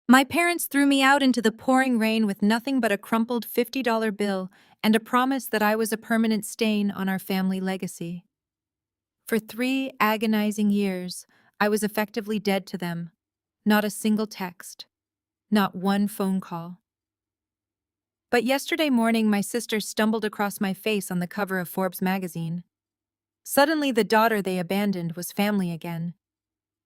My parents threw me out into the pouring rain with nothing but a crumpled $50 bill and a promise that I was a permanent stain on our family legacy. For 3 agonizing years, I was effectively dead to them. Not a single text, not one phone call. But yesterday morning, my sister stumbled across my face on the cover of Forbes magazine. Suddenly, the daughter they abandoned was family again.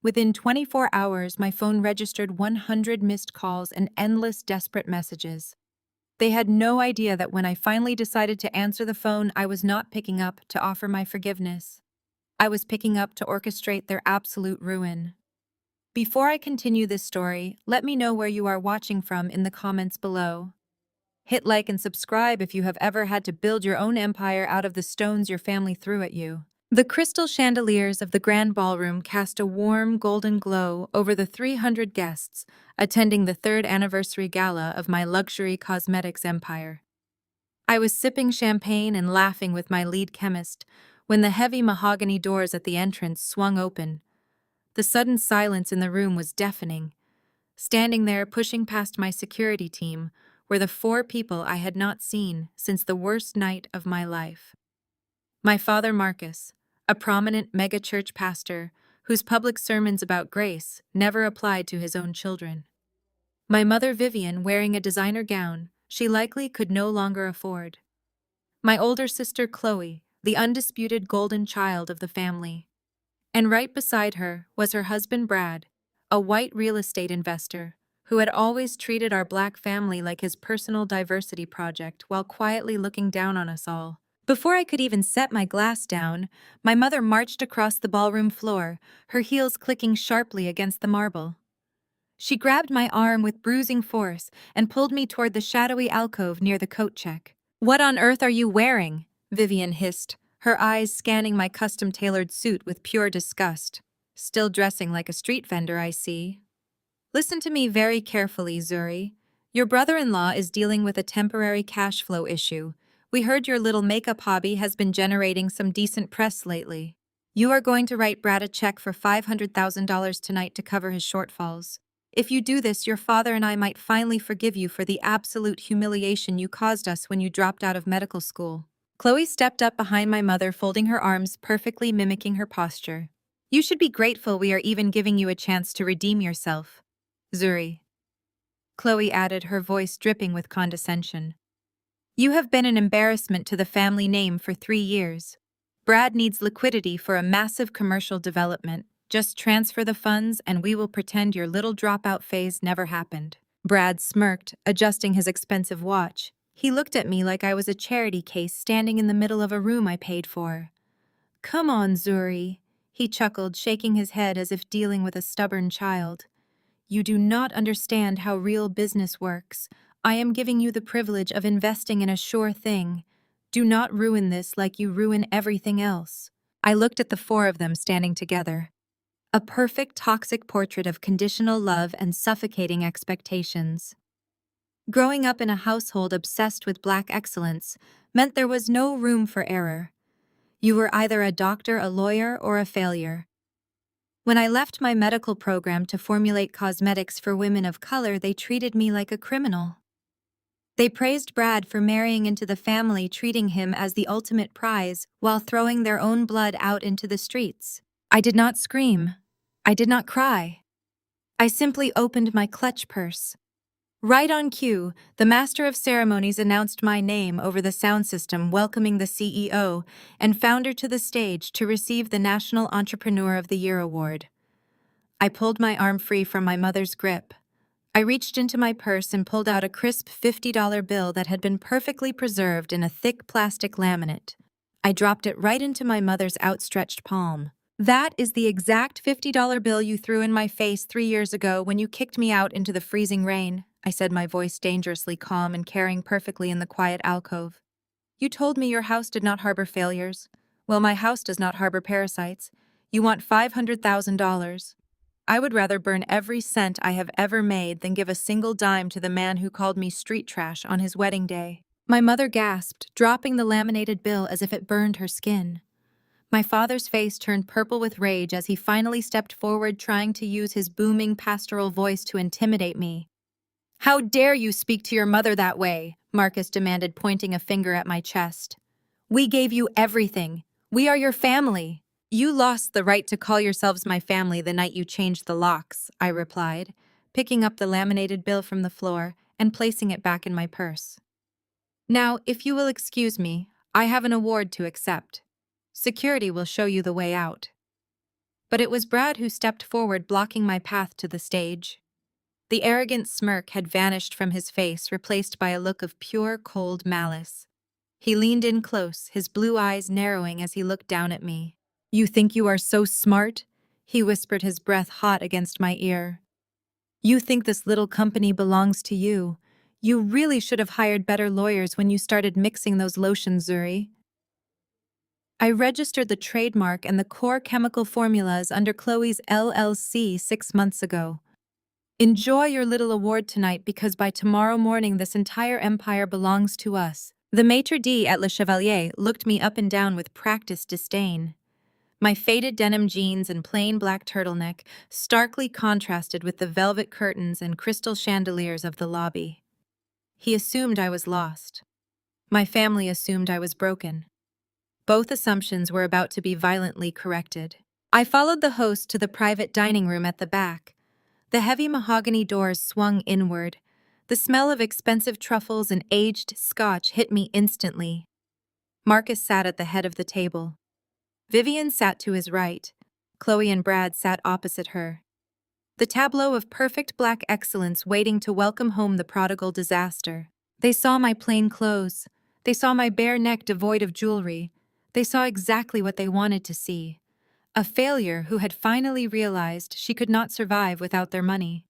Within 24 hours, my phone registered 100 missed calls and endless desperate messages. They had no idea that when I finally decided to answer the phone, I was not picking up to offer my forgiveness. I was picking up to orchestrate their absolute ruin. Before I continue this story, let me know where you are watching from in the comments below. Hit like and subscribe if you have ever had to build your own empire out of the stones your family threw at you. The crystal chandeliers of the grand ballroom cast a warm golden glow over the 300 guests attending the third anniversary gala of my luxury cosmetics empire. I was sipping champagne and laughing with my lead chemist when the heavy mahogany doors at the entrance swung open. The sudden silence in the room was deafening. Standing there, pushing past my security team, were the 4 people I had not seen since the worst night of my life. My father Marcus, a prominent megachurch pastor whose public sermons about grace never applied to his own children. My mother Vivian, wearing a designer gown she likely could no longer afford. My older sister Chloe, the undisputed golden child of the family. And right beside her was her husband Brad, a white real estate investor who had always treated our black family like his personal diversity project while quietly looking down on us all. Before I could even set my glass down, my mother marched across the ballroom floor, her heels clicking sharply against the marble. She grabbed my arm with bruising force and pulled me toward the shadowy alcove near the coat check. "What on earth are you wearing?" Vivian hissed, her eyes scanning my custom-tailored suit with pure disgust. "Still dressing like a street vendor, I see." "Listen to me very carefully, Zuri. Your brother-in-law is dealing with a temporary cash flow issue. We heard your little makeup hobby has been generating some decent press lately. You are going to write Brad a check for $500,000 tonight to cover his shortfalls. If you do this, your father and I might finally forgive you for the absolute humiliation you caused us when you dropped out of medical school." Chloe stepped up behind my mother, folding her arms, perfectly mimicking her posture. "You should be grateful we are even giving you a chance to redeem yourself, Zuri," Chloe added, her voice dripping with condescension. "You have been an embarrassment to the family name for 3 years. Brad needs liquidity for a massive commercial development. Just transfer the funds and we will pretend your little dropout phase never happened." Brad smirked, adjusting his expensive watch. He looked at me like I was a charity case standing in the middle of a room I paid for. "Come on, Zuri," he chuckled, shaking his head as if dealing with a stubborn child. "You do not understand how real business works. I am giving you the privilege of investing in a sure thing. Do not ruin this like you ruin everything else." I looked at the 4 of them standing together. A perfect toxic portrait of conditional love and suffocating expectations. Growing up in a household obsessed with black excellence meant there was no room for error. You were either a doctor, a lawyer, or a failure. When I left my medical program to formulate cosmetics for women of color, they treated me like a criminal. They praised Brad for marrying into the family, treating him as the ultimate prize, while throwing their own blood out into the streets. I did not scream. I did not cry. I simply opened my clutch purse. Right on cue, the master of ceremonies announced my name over the sound system, welcoming the CEO and founder to the stage to receive the National Entrepreneur of the Year award. I pulled my arm free from my mother's grip. I reached into my purse and pulled out a crisp $50 bill that had been perfectly preserved in a thick plastic laminate. I dropped it right into my mother's outstretched palm. "That is the exact $50 bill you threw in my face 3 years ago when you kicked me out into the freezing rain," I said, my voice dangerously calm and carrying perfectly in the quiet alcove. "You told me your house did not harbor failures. Well, my house does not harbor parasites. You want $500,000. I would rather burn every cent I have ever made than give a single dime to the man who called me street trash on his wedding day." My mother gasped, dropping the laminated bill as if it burned her skin. My father's face turned purple with rage as he finally stepped forward, trying to use his booming pastoral voice to intimidate me. How dare you speak to your mother that way? Marcus demanded, pointing a finger at my chest. We gave you everything. We are your family. You lost the right to call yourselves my family the night you changed the locks, I replied, picking up the laminated bill from the floor and placing it back in my purse. Now, if you will excuse me, I have an award to accept. Security will show you the way out. But it was Brad who stepped forward, blocking my path to the stage. The arrogant smirk had vanished from his face, replaced by a look of pure, cold malice. He leaned in close, his blue eyes narrowing as he looked down at me. You think you are so smart? He whispered, his breath hot against my ear. You think this little company belongs to you. You really should have hired better lawyers when you started mixing those lotions, Zuri. I registered the trademark and the core chemical formulas under Chloe's LLC 6 months ago. Enjoy your little award tonight, because by tomorrow morning this entire empire belongs to us. The maitre d' at Le Chevalier looked me up and down with practiced disdain. My faded denim jeans and plain black turtleneck starkly contrasted with the velvet curtains and crystal chandeliers of the lobby. He assumed I was lost. My family assumed I was broken. Both assumptions were about to be violently corrected. I followed the host to the private dining room at the back. The heavy mahogany doors swung inward. The smell of expensive truffles and aged scotch hit me instantly. Marcus sat at the head of the table. Vivian sat to his right. Chloe and Brad sat opposite her. The tableau of perfect black excellence waiting to welcome home the prodigal disaster. They saw my plain clothes. They saw my bare neck devoid of jewelry. They saw exactly what they wanted to see. A failure who had finally realized she could not survive without their money.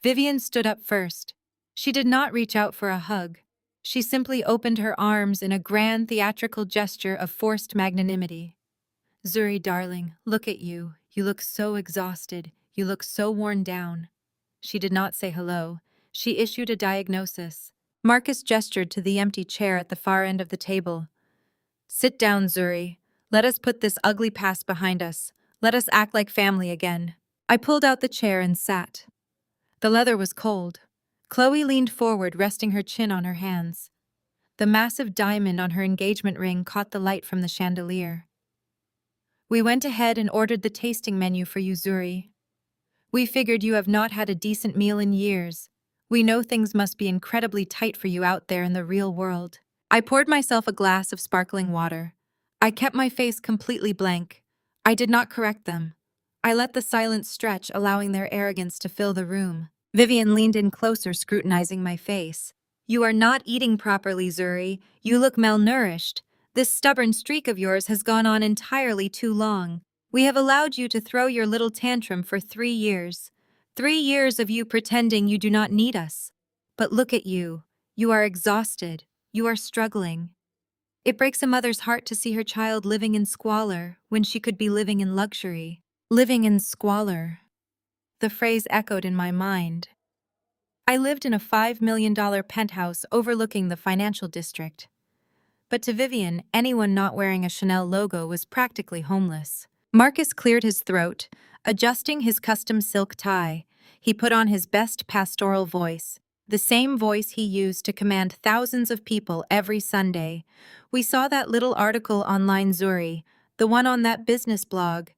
Vivian stood up first. She did not reach out for a hug. She simply opened her arms in a grand theatrical gesture of forced magnanimity. Zuri, darling, look at you. You look so exhausted. You look so worn down. She did not say hello. She issued a diagnosis. Marcus gestured to the empty chair at the far end of the table. Sit down, Zuri. Let us put this ugly past behind us. Let us act like family again. I pulled out the chair and sat. The leather was cold. Chloe leaned forward, resting her chin on her hands. The massive diamond on her engagement ring caught the light from the chandelier. We went ahead and ordered the tasting menu for you, Zuri. We figured you have not had a decent meal in years. We know things must be incredibly tight for you out there in the real world. I poured myself a glass of sparkling water. I kept my face completely blank. I did not correct them. I let the silence stretch, allowing their arrogance to fill the room. Vivian leaned in closer, scrutinizing my face. You are not eating properly, Zuri. You look malnourished. This stubborn streak of yours has gone on entirely too long. We have allowed you to throw your little tantrum for 3 years. 3 years of you pretending you do not need us. But look at you. You are exhausted. You are struggling. It breaks a mother's heart to see her child living in squalor when she could be living in luxury. Living in squalor. The phrase echoed in my mind. I lived in a $5 million penthouse overlooking the financial district. But to Vivian, anyone not wearing a Chanel logo was practically homeless. Marcus cleared his throat, adjusting his custom silk tie. He put on his best pastoral voice, the same voice he used to command thousands of people every Sunday. We saw that little article online, Zuri, the one on that business blog.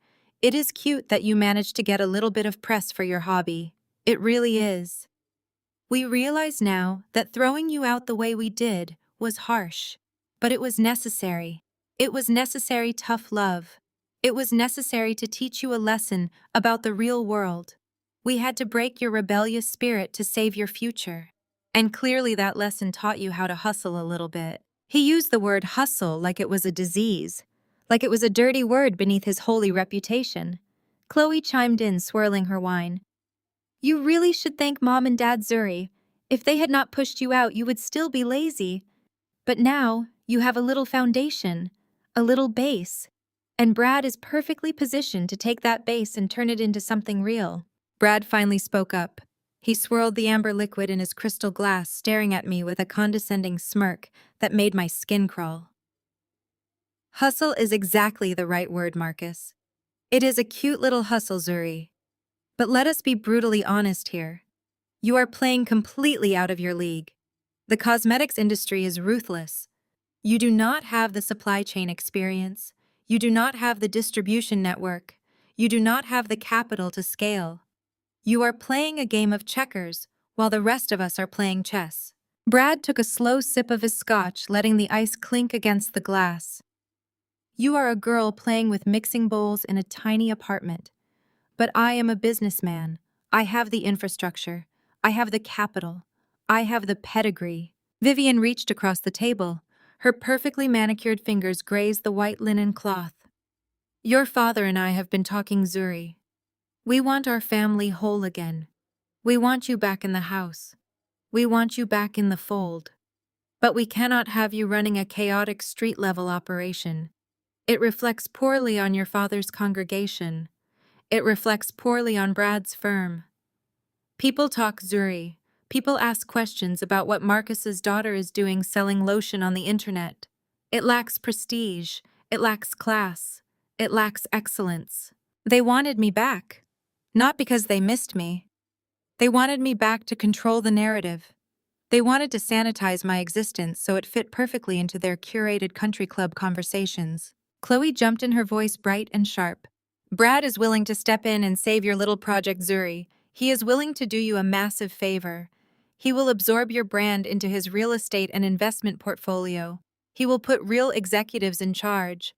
It is cute that you managed to get a little bit of press for your hobby. It really is. We realize now that throwing you out the way we did was harsh. But it was necessary. It was necessary tough love. It was necessary to teach you a lesson about the real world. We had to break your rebellious spirit to save your future. And clearly that lesson taught you how to hustle a little bit. He used the word hustle like it was a disease, like it was a dirty word beneath his holy reputation. Chloe chimed in, swirling her wine. You really should thank Mom and Dad, Zuri. If they had not pushed you out, you would still be lazy. But now, you have a little foundation, a little base, and Brad is perfectly positioned to take that base and turn it into something real. Brad finally spoke up. He swirled the amber liquid in his crystal glass, staring at me with a condescending smirk that made my skin crawl. Hustle is exactly the right word, Marcus. It is a cute little hustle, Zuri. But let us be brutally honest here. You are playing completely out of your league. The cosmetics industry is ruthless. You do not have the supply chain experience. You do not have the distribution network. You do not have the capital to scale. You are playing a game of checkers while the rest of us are playing chess. Brad took a slow sip of his scotch, letting the ice clink against the glass. You are a girl playing with mixing bowls in a tiny apartment. But I am a businessman. I have the infrastructure. I have the capital. I have the pedigree. Vivian reached across the table. Her perfectly manicured fingers grazed the white linen cloth. Your father and I have been talking, Zuri. We want our family whole again. We want you back in the house. We want you back in the fold. But we cannot have you running a chaotic street-level operation. It reflects poorly on your father's congregation. It reflects poorly on Brad's firm. People talk, Zuri. People ask questions about what Marcus's daughter is doing selling lotion on the internet. It lacks prestige. It lacks class. It lacks excellence. They wanted me back. Not because they missed me. They wanted me back to control the narrative. They wanted to sanitize my existence so it fit perfectly into their curated country club conversations. Chloe jumped in, her voice bright and sharp. Brad is willing to step in and save your little project, Zuri. He is willing to do you a massive favor. He will absorb your brand into his real estate and investment portfolio. He will put real executives in charge,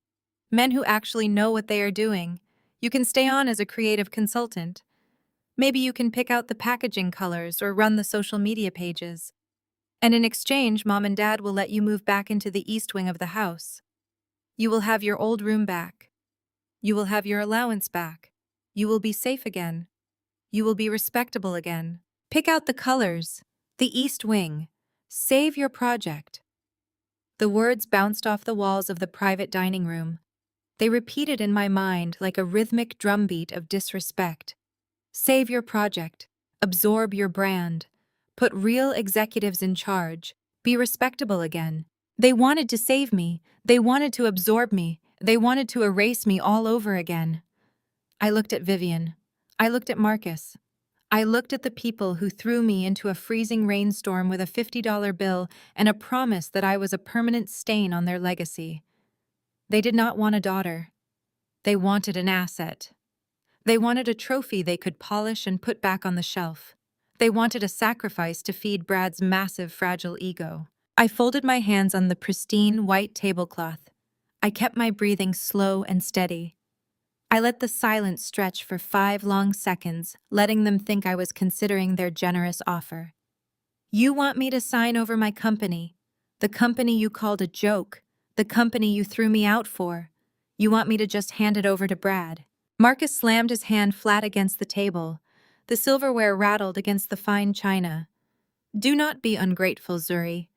men who actually know what they are doing. You can stay on as a creative consultant. Maybe you can pick out the packaging colors or run the social media pages. And in exchange, Mom and Dad will let you move back into the east wing of the house. You will have your old room back. You will have your allowance back. You will be safe again. You will be respectable again. Pick out the colors. The east wing. Save your project. The words bounced off the walls of the private dining room. They repeated in my mind like a rhythmic drumbeat of disrespect. Save your project. Absorb your brand. Put real executives in charge. Be respectable again. They wanted to save me. They wanted to absorb me. They wanted to erase me all over again. I looked at Vivian. I looked at Marcus. I looked at the people who threw me into a freezing rainstorm with a $50 bill and a promise that I was a permanent stain on their legacy. They did not want a daughter. They wanted an asset. They wanted a trophy they could polish and put back on the shelf. They wanted a sacrifice to feed Brad's massive, fragile ego. I folded my hands on the pristine, white tablecloth. I kept my breathing slow and steady. I let the silence stretch for 5 long seconds, letting them think I was considering their generous offer. You want me to sign over my company, the company you called a joke, the company you threw me out for. You want me to just hand it over to Brad. Marcus slammed his hand flat against the table. The silverware rattled against the fine china. Do not be ungrateful, Zuri.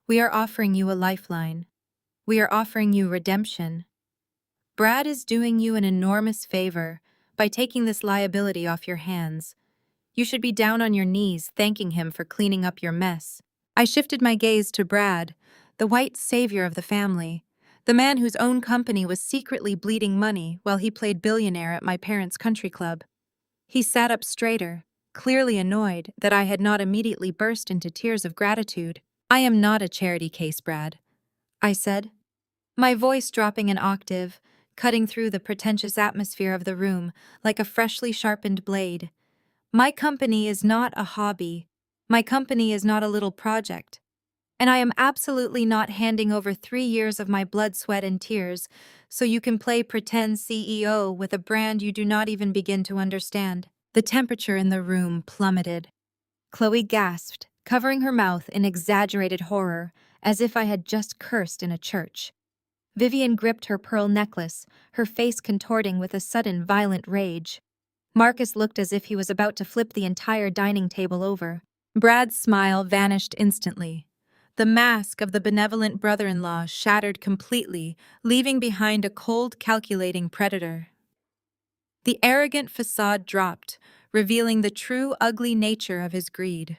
We are offering you a lifeline. We are offering you redemption. Brad is doing you an enormous favor by taking this liability off your hands. You should be down on your knees thanking him for cleaning up your mess. I shifted my gaze to Brad, the white savior of the family, the man whose own company was secretly bleeding money while he played billionaire at my parents' country club. He sat up straighter, clearly annoyed that I had not immediately burst into tears of gratitude. I am not a charity case, Brad, I said, my voice dropping an octave, cutting through the pretentious atmosphere of the room like a freshly sharpened blade. My company is not a hobby. My company is not a little project. And I am absolutely not handing over 3 years of my blood, sweat, and tears so you can play pretend CEO with a brand you do not even begin to understand. The temperature in the room plummeted. Chloe gasped, covering her mouth in exaggerated horror, as if I had just cursed in a church. Vivian gripped her pearl necklace, her face contorting with a sudden violent rage. Marcus looked as if he was about to flip the entire dining table over. Brad's smile vanished instantly. The mask of the benevolent brother-in-law shattered completely, leaving behind a cold, calculating predator. The arrogant facade dropped, revealing the true, ugly nature of his greed.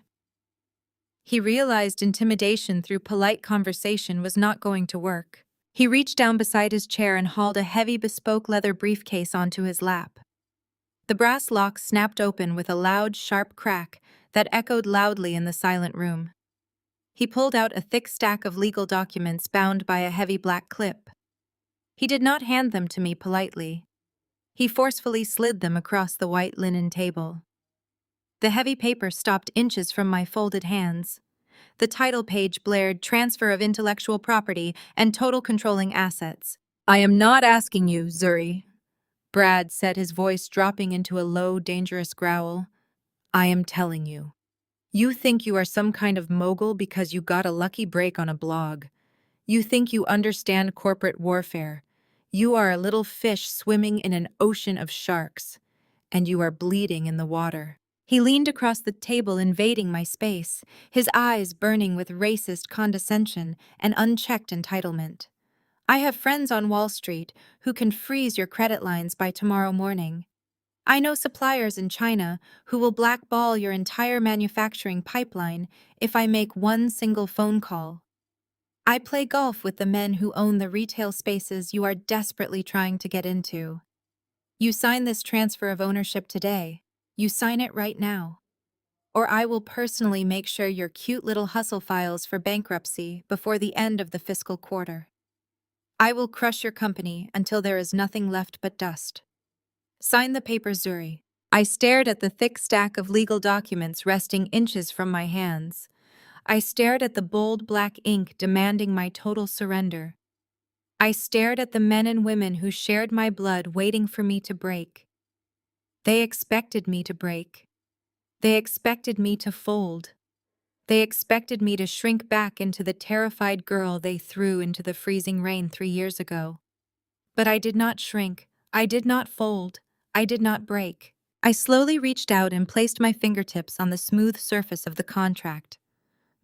He realized intimidation through polite conversation was not going to work. He reached down beside his chair and hauled a heavy bespoke leather briefcase onto his lap. The brass lock snapped open with a loud, sharp crack that echoed loudly in the silent room. He pulled out a thick stack of legal documents bound by a heavy black clip. He did not hand them to me politely. He forcefully slid them across the white linen table. The heavy paper stopped inches from my folded hands. The title page blared transfer of intellectual property and total controlling assets. "I am not asking you, Zuri," Brad said, his voice dropping into a low, dangerous growl. "I am telling you. You think you are some kind of mogul because you got a lucky break on a blog. You think you understand corporate warfare. You are a little fish swimming in an ocean of sharks, and you are bleeding in the water." He leaned across the table, invading my space, his eyes burning with racist condescension and unchecked entitlement. "I have friends on Wall Street who can freeze your credit lines by tomorrow morning. I know suppliers in China who will blackball your entire manufacturing pipeline if I make one single phone call. I play golf with the men who own the retail spaces you are desperately trying to get into. You sign this transfer of ownership today. You sign it right now. Or I will personally make sure your cute little hustle files for bankruptcy before the end of the fiscal quarter. I will crush your company until there is nothing left but dust. Sign the paper, Zuri." I stared at the thick stack of legal documents resting inches from my hands. I stared at the bold black ink demanding my total surrender. I stared at the men and women who shared my blood waiting for me to break. They expected me to break. They expected me to fold. They expected me to shrink back into the terrified girl they threw into the freezing rain 3 years ago. But I did not shrink. I did not fold. I did not break. I slowly reached out and placed my fingertips on the smooth surface of the contract.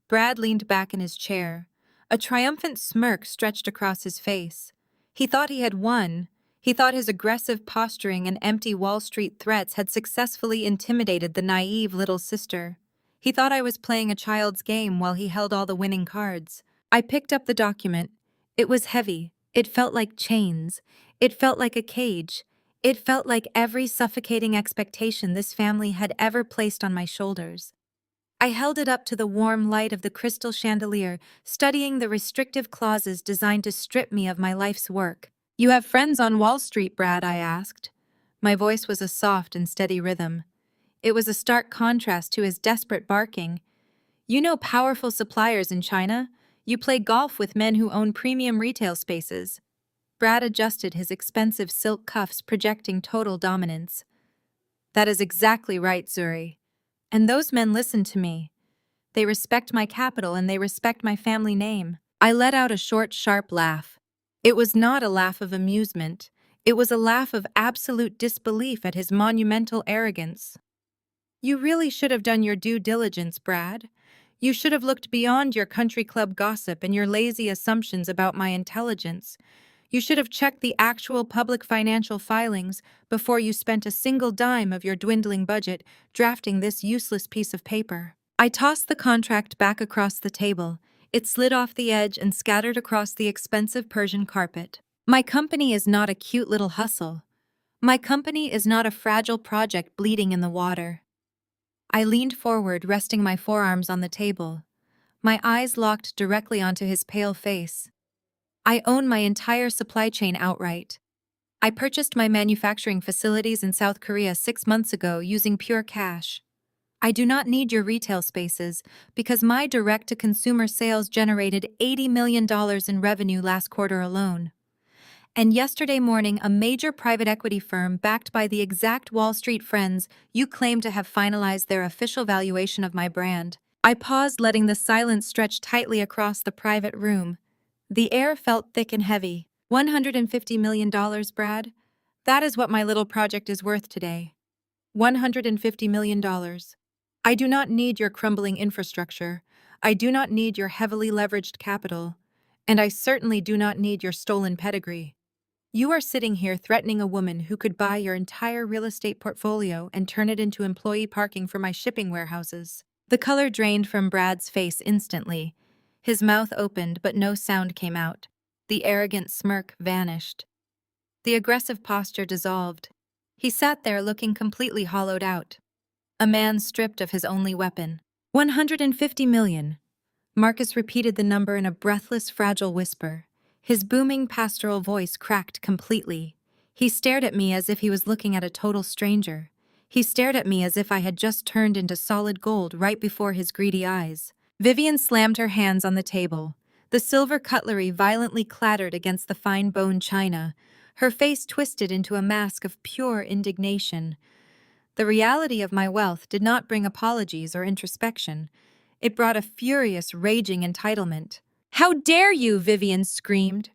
Brad leaned back in his chair. A triumphant smirk stretched across his face. He thought he had won. He thought his aggressive posturing and empty Wall Street threats had successfully intimidated the naive little sister. He thought I was playing a child's game while he held all the winning cards. I picked up the document. It was heavy. It felt like chains. It felt like a cage. It felt like every suffocating expectation this family had ever placed on my shoulders. I held it up to the warm light of the crystal chandelier, studying the restrictive clauses designed to strip me of my life's work. "You have friends on Wall Street, Brad?" I asked. My voice was a soft and steady rhythm. It was a stark contrast to his desperate barking. "You know powerful suppliers in China? You play golf with men who own premium retail spaces." Brad adjusted his expensive silk cuffs, projecting total dominance. "That is exactly right, Zuri. And those men listen to me. They respect my capital and they respect my family name." I let out a short, sharp laugh. It was not a laugh of amusement. It was a laugh of absolute disbelief at his monumental arrogance. "You really should have done your due diligence, Brad. You should have looked beyond your country club gossip and your lazy assumptions about my intelligence. You should have checked the actual public financial filings before you spent a single dime of your dwindling budget drafting this useless piece of paper." I tossed the contract back across the table. It slid off the edge and scattered across the expensive Persian carpet. "My company is not a cute little hustle. My company is not a fragile project bleeding in the water." I leaned forward, resting my forearms on the table. My eyes locked directly onto his pale face. "I own my entire supply chain outright. I purchased my manufacturing facilities in South Korea 6 months ago using pure cash. I do not need your retail spaces because my direct-to-consumer sales generated $80 million in revenue last quarter alone. And yesterday morning, a major private equity firm backed by the exact Wall Street friends you claim to have finalized their official valuation of my brand." I paused, letting the silence stretch tightly across the private room. The air felt thick and heavy. $150 million, Brad? That is what my little project is worth today. $150 million. I do not need your crumbling infrastructure. I do not need your heavily leveraged capital. And I certainly do not need your stolen pedigree. You are sitting here threatening a woman who could buy your entire real estate portfolio and turn it into employee parking for my shipping warehouses." The color drained from Brad's face instantly. His mouth opened, but no sound came out. The arrogant smirk vanished. The aggressive posture dissolved. He sat there looking completely hollowed out. A man stripped of his only weapon. 150 million. Marcus repeated the number in a breathless, fragile whisper. His booming pastoral voice cracked completely. He stared at me as if he was looking at a total stranger. He stared at me as if I had just turned into solid gold right before his greedy eyes. Vivian slammed her hands on the table. The silver cutlery violently clattered against the fine bone china. Her face twisted into a mask of pure indignation. The reality of my wealth did not bring apologies or introspection. It brought a furious, raging entitlement. "How dare you!" Vivian screamed.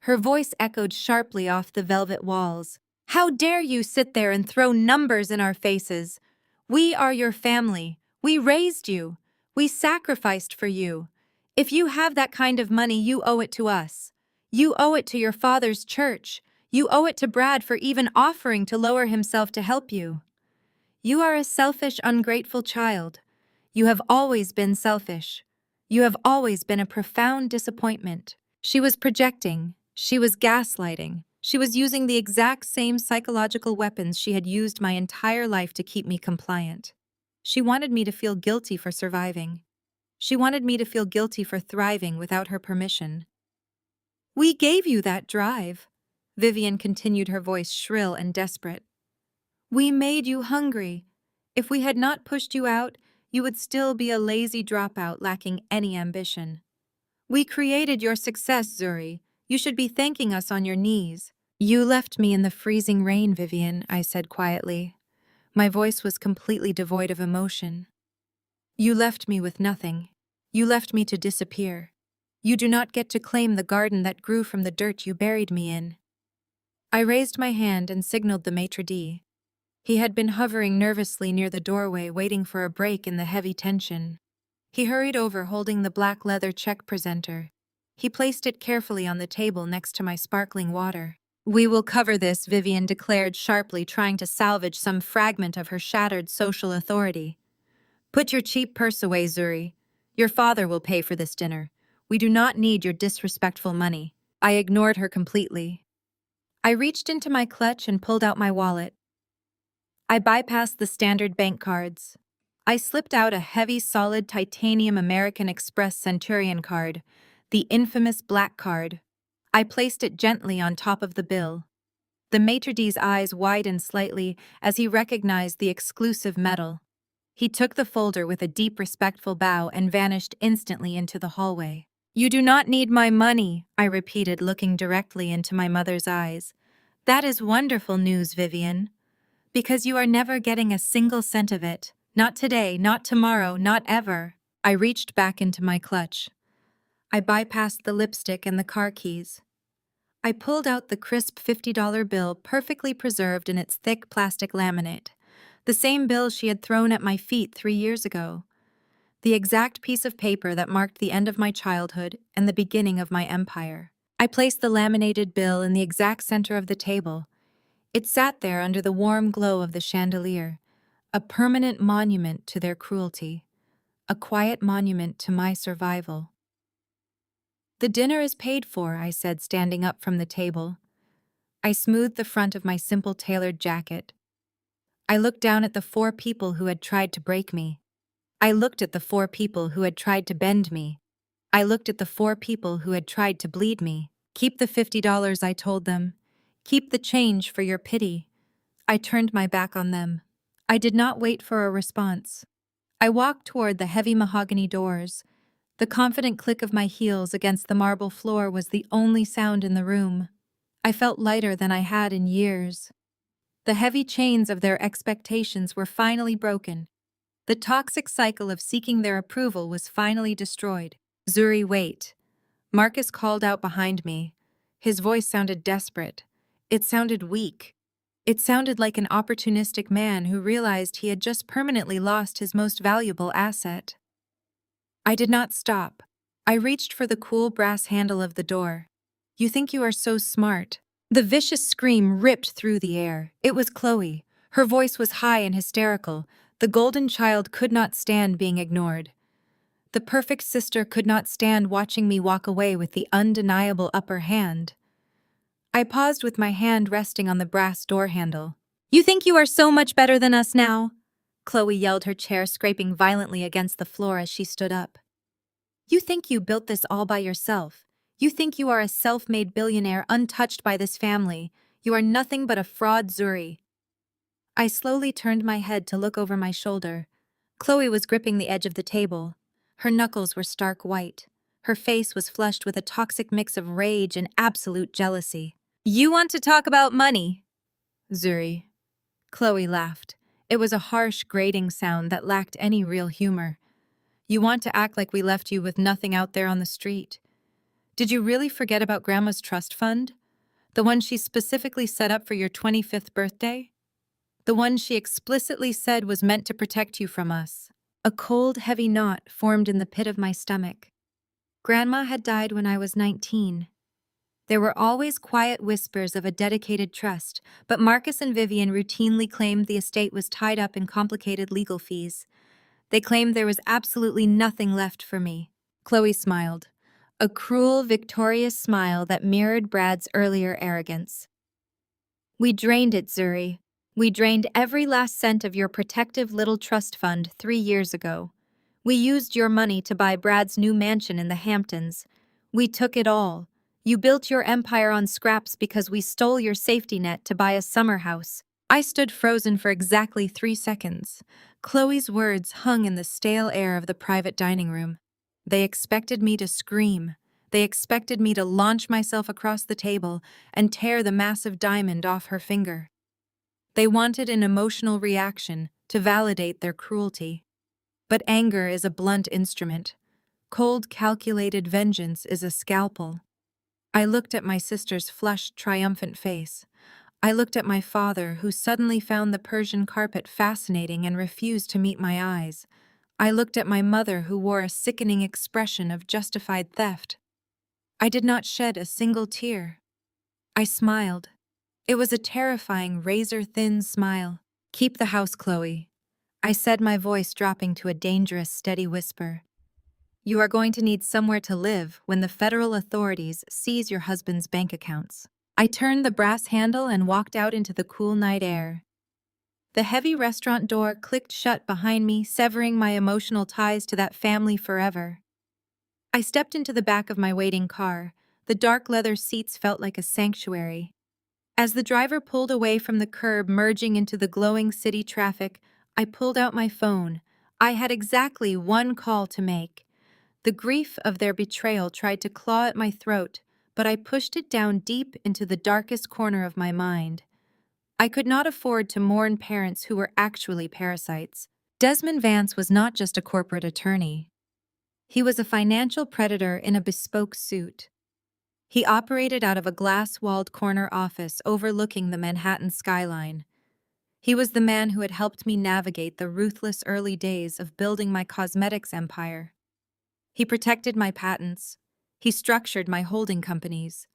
Her voice echoed sharply off the velvet walls. "How dare you sit there and throw numbers in our faces? We are your family. We raised you. We sacrificed for you. If you have that kind of money, you owe it to us. You owe it to your father's church. You owe it to Brad for even offering to lower himself to help you. You are a selfish, ungrateful child. You have always been selfish. You have always been a profound disappointment." She was projecting. She was gaslighting. She was using the exact same psychological weapons she had used my entire life to keep me compliant. She wanted me to feel guilty for surviving. She wanted me to feel guilty for thriving without her permission. "We gave you that drive," Vivian continued, her voice shrill and desperate. "We made you hungry. If we had not pushed you out, you would still be a lazy dropout lacking any ambition. We created your success, Zuri. You should be thanking us on your knees." "You left me in the freezing rain, Vivian," I said quietly. My voice was completely devoid of emotion. "You left me with nothing. You left me to disappear. You do not get to claim the garden that grew from the dirt you buried me in." I raised my hand and signaled the maitre d'. He had been hovering nervously near the doorway, waiting for a break in the heavy tension. He hurried over, holding the black leather check presenter. He placed it carefully on the table next to my sparkling water. "We will cover this," Vivian declared sharply, trying to salvage some fragment of her shattered social authority. "Put your cheap purse away, Zuri. Your father will pay for this dinner. We do not need your disrespectful money." I ignored her completely. I reached into my clutch and pulled out my wallet. I bypassed the standard bank cards. I slipped out a heavy, solid titanium American Express Centurion card, the infamous black card. I placed it gently on top of the bill. The maitre d's eyes widened slightly as he recognized the exclusive metal. He took the folder with a deep, respectful bow and vanished instantly into the hallway. "You do not need my money," I repeated, looking directly into my mother's eyes. "That is wonderful news, Vivian. Because you are never getting a single cent of it. Not today, not tomorrow, not ever." I reached back into my clutch. I bypassed the lipstick and the car keys. I pulled out the crisp $50 bill, perfectly preserved in its thick plastic laminate. The same bill she had thrown at my feet 3 years ago. The exact piece of paper that marked the end of my childhood and the beginning of my empire. I placed the laminated bill in the exact center of the table. It sat there under the warm glow of the chandelier, a permanent monument to their cruelty, a quiet monument to my survival. "The dinner is paid for," I said, standing up from the table. I smoothed the front of my simple tailored jacket. I looked down at the 4 people who had tried to break me. I looked at the 4 people who had tried to bend me. I looked at the 4 people who had tried to bleed me. "Keep the $50, I told them. "Keep the change for your pity." I turned my back on them. I did not wait for a response. I walked toward the heavy mahogany doors. The confident click of my heels against the marble floor was the only sound in the room. I felt lighter than I had in years. The heavy chains of their expectations were finally broken. The toxic cycle of seeking their approval was finally destroyed. "Zuri, wait." Marcus called out behind me. His voice sounded desperate. It sounded weak. It sounded like an opportunistic man who realized he had just permanently lost his most valuable asset. I did not stop. I reached for the cool brass handle of the door. "You think you are so smart." The vicious scream ripped through the air. It was Chloe. Her voice was high and hysterical. The golden child could not stand being ignored. The perfect sister could not stand watching me walk away with the undeniable upper hand. I paused with my hand resting on the brass door handle. "You think you are so much better than us now?" Chloe yelled, her chair scraping violently against the floor as she stood up. You think you built this all by yourself. You think you are a self-made billionaire untouched by this family. You are nothing but a fraud, Zuri. I slowly turned my head to look over my shoulder. Chloe was gripping the edge of the table. Her knuckles were stark white. Her face was flushed with a toxic mix of rage and absolute jealousy. You want to talk about money? Zuri. Chloe laughed. It was a harsh, grating sound that lacked any real humor. You want to act like we left you with nothing out there on the street. Did you really forget about Grandma's trust fund? The one she specifically set up for your 25th birthday? The one she explicitly said was meant to protect you from us. A cold, heavy knot formed in the pit of my stomach. Grandma had died when I was 19. There were always quiet whispers of a dedicated trust, but Marcus and Vivian routinely claimed the estate was tied up in complicated legal fees. They claimed there was absolutely nothing left for me. Chloe smiled, a cruel, victorious smile that mirrored Brad's earlier arrogance. We drained it, Zuri. We drained every last cent of your protective little trust fund 3 years ago. We used your money to buy Brad's new mansion in the Hamptons. We took it all. You built your empire on scraps because we stole your safety net to buy a summer house. I stood frozen for exactly 3 seconds. Chloe's words hung in the stale air of the private dining room. They expected me to scream. They expected me to launch myself across the table and tear the massive diamond off her finger. They wanted an emotional reaction to validate their cruelty. But anger is a blunt instrument. Cold, calculated vengeance is a scalpel. I looked at my sister's flushed, triumphant face. I looked at my father, who suddenly found the Persian carpet fascinating and refused to meet my eyes. I looked at my mother, who wore a sickening expression of justified theft. I did not shed a single tear. I smiled. It was a terrifying, razor-thin smile. Keep the house, Chloe. I said, my voice dropping to a dangerous, steady whisper. You are going to need somewhere to live when the federal authorities seize your husband's bank accounts. I turned the brass handle and walked out into the cool night air. The heavy restaurant door clicked shut behind me, severing my emotional ties to that family forever. I stepped into the back of my waiting car. The dark leather seats felt like a sanctuary. As the driver pulled away from the curb, merging into the glowing city traffic, I pulled out my phone. I had exactly one call to make. The grief of their betrayal tried to claw at my throat, but I pushed it down deep into the darkest corner of my mind. I could not afford to mourn parents who were actually parasites. Desmond Vance was not just a corporate attorney. He was a financial predator in a bespoke suit. He operated out of a glass-walled corner office overlooking the Manhattan skyline. He was the man who had helped me navigate the ruthless early days of building my cosmetics empire. He protected my patents. He structured my holding companies.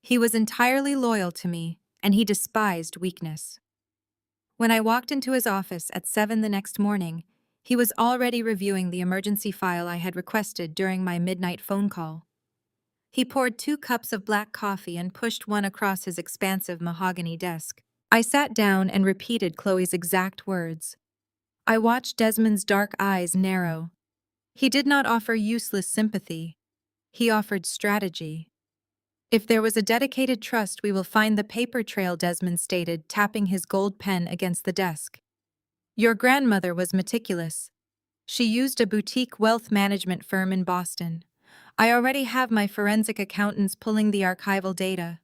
He was entirely loyal to me, and he despised weakness. When I walked into his office at 7 the next morning, he was already reviewing the emergency file I had requested during my midnight phone call. He poured 2 cups of black coffee and pushed one across his expansive mahogany desk. I sat down and repeated Chloe's exact words. I watched Desmond's dark eyes narrow. He did not offer useless sympathy. He offered strategy. If there was a dedicated trust, we will find the paper trail, Desmond stated, tapping his gold pen against the desk. Your grandmother was meticulous. She used a boutique wealth management firm in Boston. I already have my forensic accountants pulling the archival data.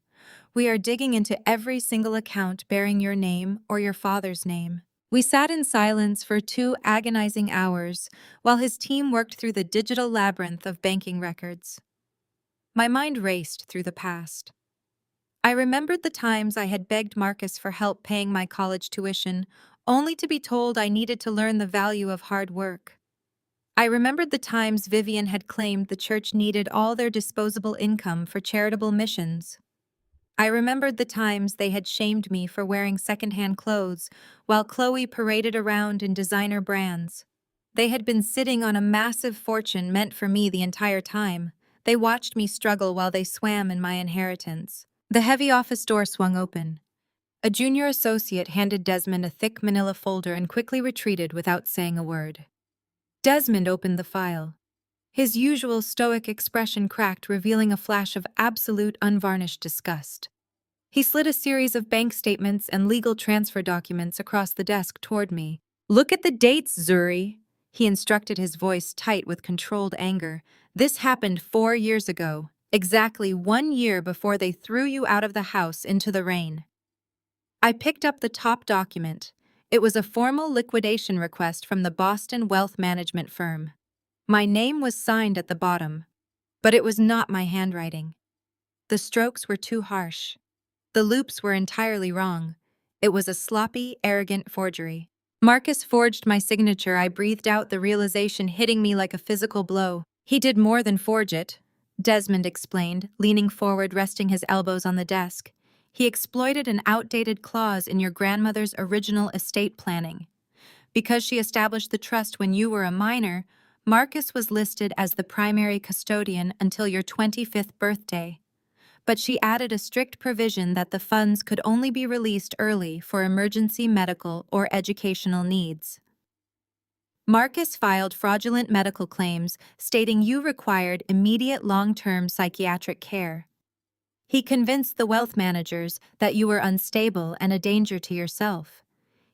We are digging into every single account bearing your name or your father's name. We sat in silence for 2 agonizing hours while his team worked through the digital labyrinth of banking records. My mind raced through the past. I remembered the times I had begged Marcus for help paying my college tuition, only to be told I needed to learn the value of hard work. I remembered the times Vivian had claimed the church needed all their disposable income for charitable missions. I remembered the times they had shamed me for wearing secondhand clothes while Chloe paraded around in designer brands. They had been sitting on a massive fortune meant for me the entire time. They watched me struggle while they swam in my inheritance. The heavy office door swung open. A junior associate handed Desmond a thick manila folder and quickly retreated without saying a word. Desmond opened the file. His usual stoic expression cracked, revealing a flash of absolute, unvarnished disgust. He slid a series of bank statements and legal transfer documents across the desk toward me. "Look at the dates, Zuri," he instructed, his voice tight with controlled anger. "This happened 4 years ago, exactly 1 year before they threw you out of the house into the rain." I picked up the top document. It was a formal liquidation request from the Boston wealth management firm. My name was signed at the bottom, but it was not my handwriting. The strokes were too harsh. The loops were entirely wrong. It was a sloppy, arrogant forgery. "Marcus forged my signature," I breathed out, the realization hitting me like a physical blow. "He did more than forge it," Desmond explained, leaning forward, resting his elbows on the desk. "He exploited an outdated clause in your grandmother's original estate planning. Because she established the trust when you were a minor, Marcus was listed as the primary custodian until your 25th birthday. But she added a strict provision that the funds could only be released early for emergency medical or educational needs. Marcus filed fraudulent medical claims stating you required immediate long-term psychiatric care. He convinced the wealth managers that you were unstable and a danger to yourself.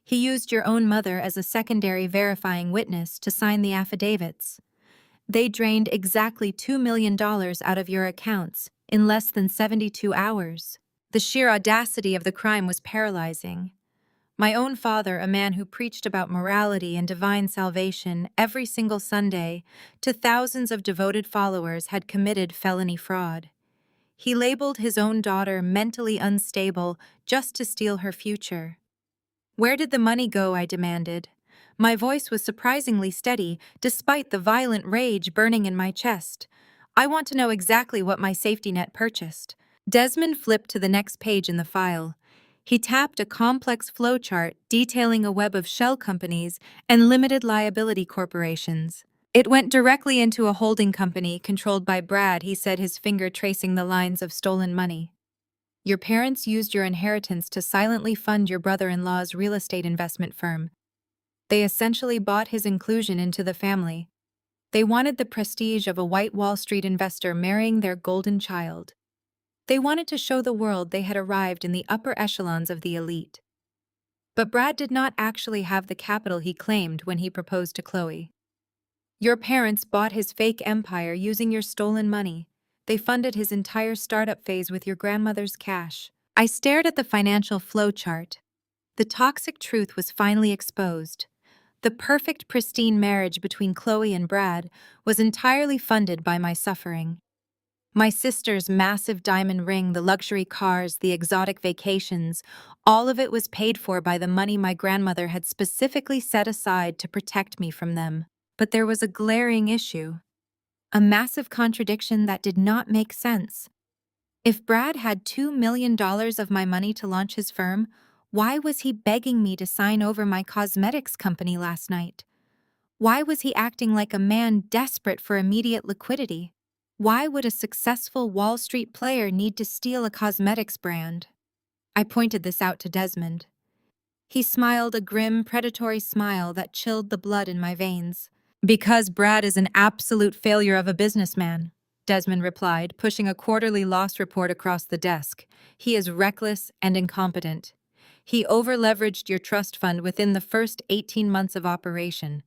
He used your own mother as a secondary verifying witness to sign the affidavits. They drained exactly $2 million out of your accounts in less than 72 hours. The sheer audacity of the crime was paralyzing. My own father, a man who preached about morality and divine salvation every single Sunday to thousands of devoted followers, had committed felony fraud. He labeled his own daughter mentally unstable just to steal her future. "Where did the money go?" I demanded. My voice was surprisingly steady, despite the violent rage burning in my chest. "I want to know exactly what my safety net purchased." Desmond flipped to the next page in the file. He tapped a complex flowchart detailing a web of shell companies and limited liability corporations. "It went directly into a holding company controlled by Brad," he said, his finger tracing the lines of stolen money. "Your parents used your inheritance to silently fund your brother-in-law's real estate investment firm. They essentially bought his inclusion into the family. They wanted the prestige of a white Wall Street investor marrying their golden child. They wanted to show the world they had arrived in the upper echelons of the elite. But Brad did not actually have the capital he claimed when he proposed to Chloe. Your parents bought his fake empire using your stolen money. They funded his entire startup phase with your grandmother's cash." I stared at the financial flowchart. The toxic truth was finally exposed. The perfect, pristine marriage between Chloe and Brad was entirely funded by my suffering. My sister's massive diamond ring, the luxury cars, the exotic vacations, all of it was paid for by the money my grandmother had specifically set aside to protect me from them. But there was a glaring issue, a massive contradiction that did not make sense. If Brad had $2 million of my money to launch his firm, why was he begging me to sign over my cosmetics company last night? Why was he acting like a man desperate for immediate liquidity? Why would a successful Wall Street player need to steal a cosmetics brand? I pointed this out to Desmond. He smiled, a grim, predatory smile that chilled the blood in my veins. "Because Brad is an absolute failure of a businessman," Desmond replied, pushing a quarterly loss report across the desk. "He is reckless and incompetent. He over-leveraged your trust fund within the first 18 months of operation.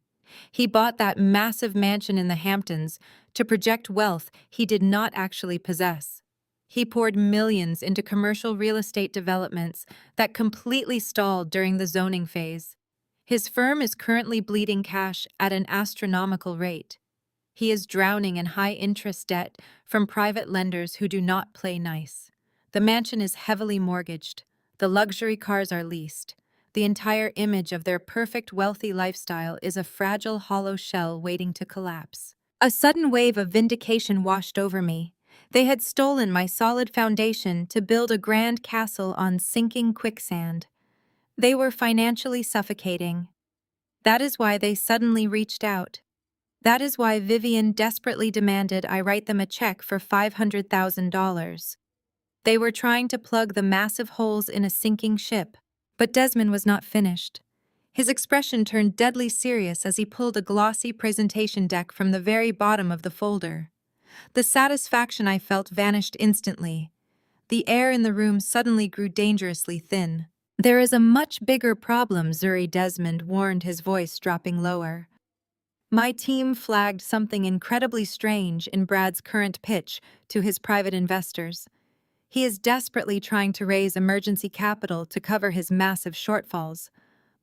He bought that massive mansion in the Hamptons to project wealth he did not actually possess. He poured millions into commercial real estate developments that completely stalled during the zoning phase. His firm is currently bleeding cash at an astronomical rate. He is drowning in high-interest debt from private lenders who do not play nice. The mansion is heavily mortgaged. The luxury cars are leased. The entire image of their perfect wealthy lifestyle is a fragile hollow shell waiting to collapse." A sudden wave of vindication washed over me. They had stolen my solid foundation to build a grand castle on sinking quicksand. They were financially suffocating. That is why they suddenly reached out. That is why Vivian desperately demanded I write them a check for $500,000. They were trying to plug the massive holes in a sinking ship. But Desmond was not finished. His expression turned deadly serious as he pulled a glossy presentation deck from the very bottom of the folder. The satisfaction I felt vanished instantly. The air in the room suddenly grew dangerously thin. "There is a much bigger problem," Zuri Desmond warned, his voice dropping lower. "My team flagged something incredibly strange in Brad's current pitch to his private investors. He is desperately trying to raise emergency capital to cover his massive shortfalls.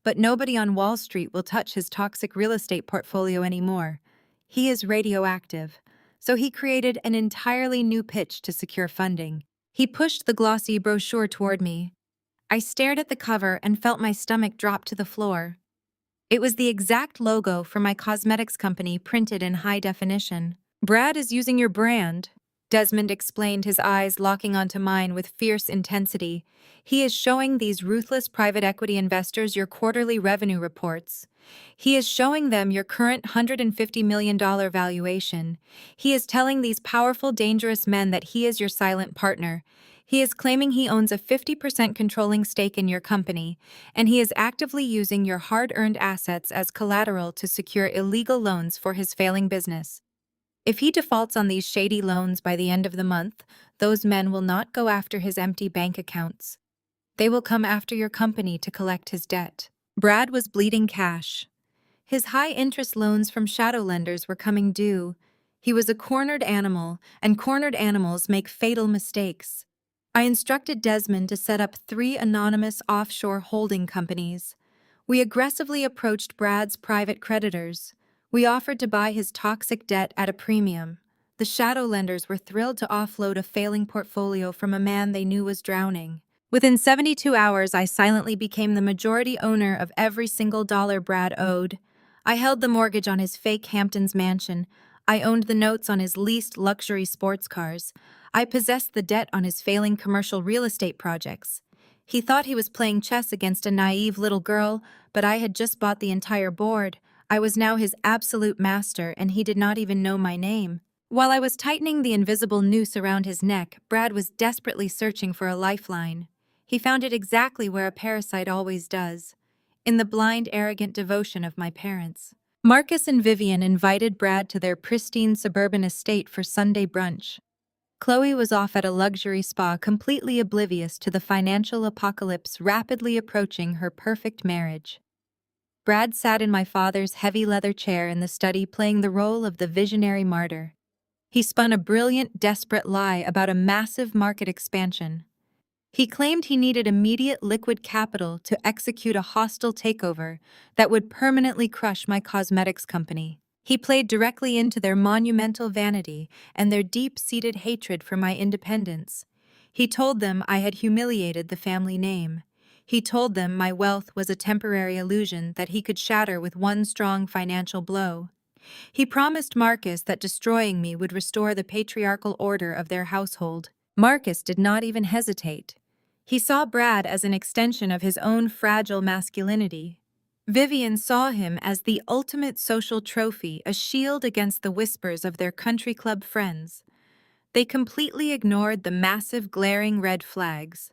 But nobody on Wall Street will touch his toxic real estate portfolio anymore. He is radioactive. So he created an entirely new pitch to secure funding." He pushed the glossy brochure toward me. I stared at the cover and felt my stomach drop to the floor. It was the exact logo for my cosmetics company printed in high definition. "Brad is using your brand," Desmond explained, his eyes locking onto mine with fierce intensity. "He is showing these ruthless private equity investors your quarterly revenue reports. He is showing them your current $150 million valuation. He is telling these powerful, dangerous men that he is your silent partner. He is claiming he owns a 50% controlling stake in your company, and he is actively using your hard-earned assets as collateral to secure illegal loans for his failing business. If he defaults on these shady loans by the end of the month, those men will not go after his empty bank accounts. They will come after your company to collect his debt." Brad was bleeding cash. His high-interest loans from shadow lenders were coming due. He was a cornered animal, and cornered animals make fatal mistakes. I instructed Desmond to set up 3 anonymous offshore holding companies. We aggressively approached Brad's private creditors. We offered to buy his toxic debt at a premium. The shadow lenders were thrilled to offload a failing portfolio from a man they knew was drowning. Within 72 hours, I silently became the majority owner of every single dollar Brad owed. I held the mortgage on his fake Hamptons mansion. I owned the notes on his leased luxury sports cars. I possessed the debt on his failing commercial real estate projects. He thought he was playing chess against a naive little girl, but I had just bought the entire board. I was now his absolute master, and he did not even know my name. While I was tightening the invisible noose around his neck, Brad was desperately searching for a lifeline. He found it exactly where a parasite always does, in the blind, arrogant devotion of my parents. Marcus and Vivian invited Brad to their pristine suburban estate for Sunday brunch. Chloe was off at a luxury spa, completely oblivious to the financial apocalypse rapidly approaching her perfect marriage. Brad sat in my father's heavy leather chair in the study, playing the role of the visionary martyr. He spun a brilliant, desperate lie about a massive market expansion. He claimed he needed immediate liquid capital to execute a hostile takeover that would permanently crush my cosmetics company. He played directly into their monumental vanity and their deep-seated hatred for my independence. He told them I had humiliated the family name. He told them my wealth was a temporary illusion that he could shatter with one strong financial blow. He promised Marcus that destroying me would restore the patriarchal order of their household. Marcus did not even hesitate. He saw Brad as an extension of his own fragile masculinity. Vivian saw him as the ultimate social trophy, a shield against the whispers of their country club friends. They completely ignored the massive, glaring red flags.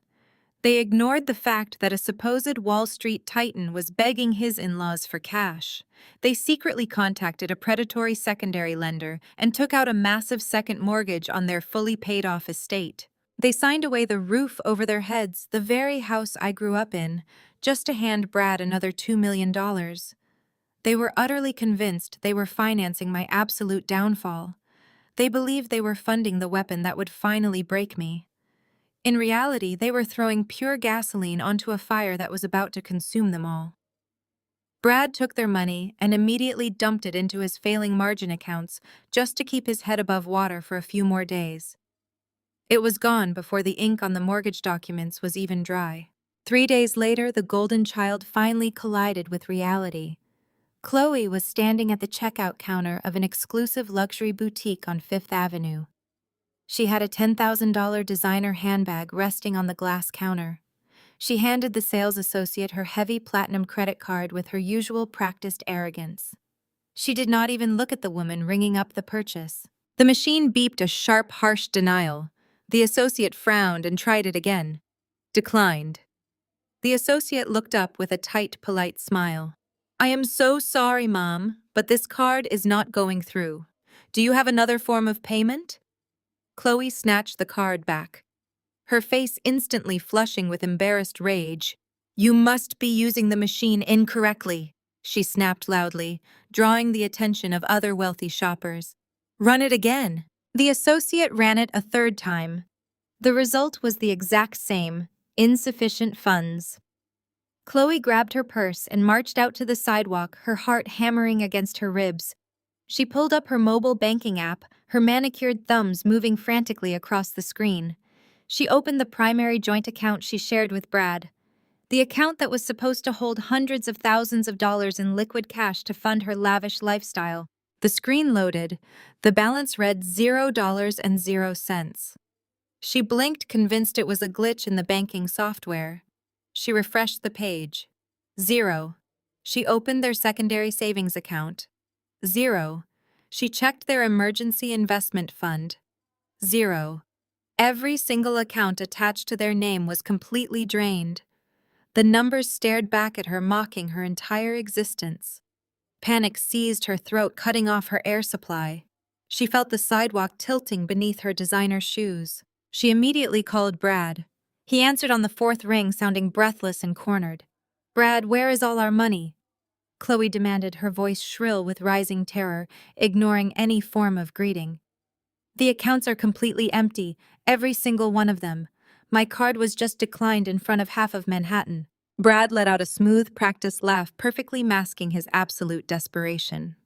They ignored the fact that a supposed Wall Street titan was begging his in-laws for cash. They secretly contacted a predatory secondary lender and took out a massive second mortgage on their fully paid-off estate. They signed away the roof over their heads, the very house I grew up in, just to hand Brad another $2 million. They were utterly convinced they were financing my absolute downfall. They believed they were funding the weapon that would finally break me. In reality, they were throwing pure gasoline onto a fire that was about to consume them all. Brad took their money and immediately dumped it into his failing margin accounts just to keep his head above water for a few more days. It was gone before the ink on the mortgage documents was even dry. 3 days later, the golden child finally collided with reality. Chloe was standing at the checkout counter of an exclusive luxury boutique on Fifth Avenue. She had a $10,000 designer handbag resting on the glass counter. She handed the sales associate her heavy platinum credit card with her usual practiced arrogance. She did not even look at the woman ringing up the purchase. The machine beeped a sharp, harsh denial. The associate frowned and tried it again. Declined. The associate looked up with a tight, polite smile. I am so sorry, Mom, but this card is not going through. Do you have another form of payment? Chloe snatched the card back, her face instantly flushing with embarrassed rage. You must be using the machine incorrectly, she snapped loudly, drawing the attention of other wealthy shoppers. Run it again. The associate ran it a third time. The result was the exact same: insufficient funds. Chloe grabbed her purse and marched out to the sidewalk, her heart hammering against her ribs. She pulled up her mobile banking app, her manicured thumbs moving frantically across the screen. She opened the primary joint account she shared with Brad, the account that was supposed to hold hundreds of thousands of dollars in liquid cash to fund her lavish lifestyle. The screen loaded. The balance read $0.00. She blinked, convinced it was a glitch in the banking software. She refreshed the page. Zero. She opened their secondary savings account. Zero. She checked their emergency investment fund. Zero. Every single account attached to their name was completely drained. The numbers stared back at her, mocking her entire existence. Panic seized her throat, cutting off her air supply. She felt the sidewalk tilting beneath her designer shoes. She immediately called Brad. He answered on the fourth ring, sounding breathless and cornered. Brad, where is all our money? Chloe demanded, her voice shrill with rising terror, ignoring any form of greeting. The accounts are completely empty, every single one of them. My card was just declined in front of half of Manhattan. Brad let out a smooth, practiced laugh, perfectly masking his absolute desperation.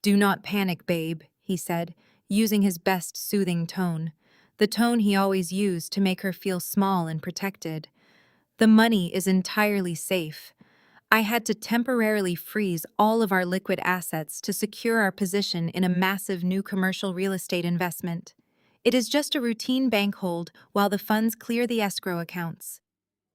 Do not panic, babe, he said, using his best soothing tone, the tone he always used to make her feel small and protected. The money is entirely safe. I had to temporarily freeze all of our liquid assets to secure our position in a massive new commercial real estate investment. It is just a routine bank hold while the funds clear the escrow accounts.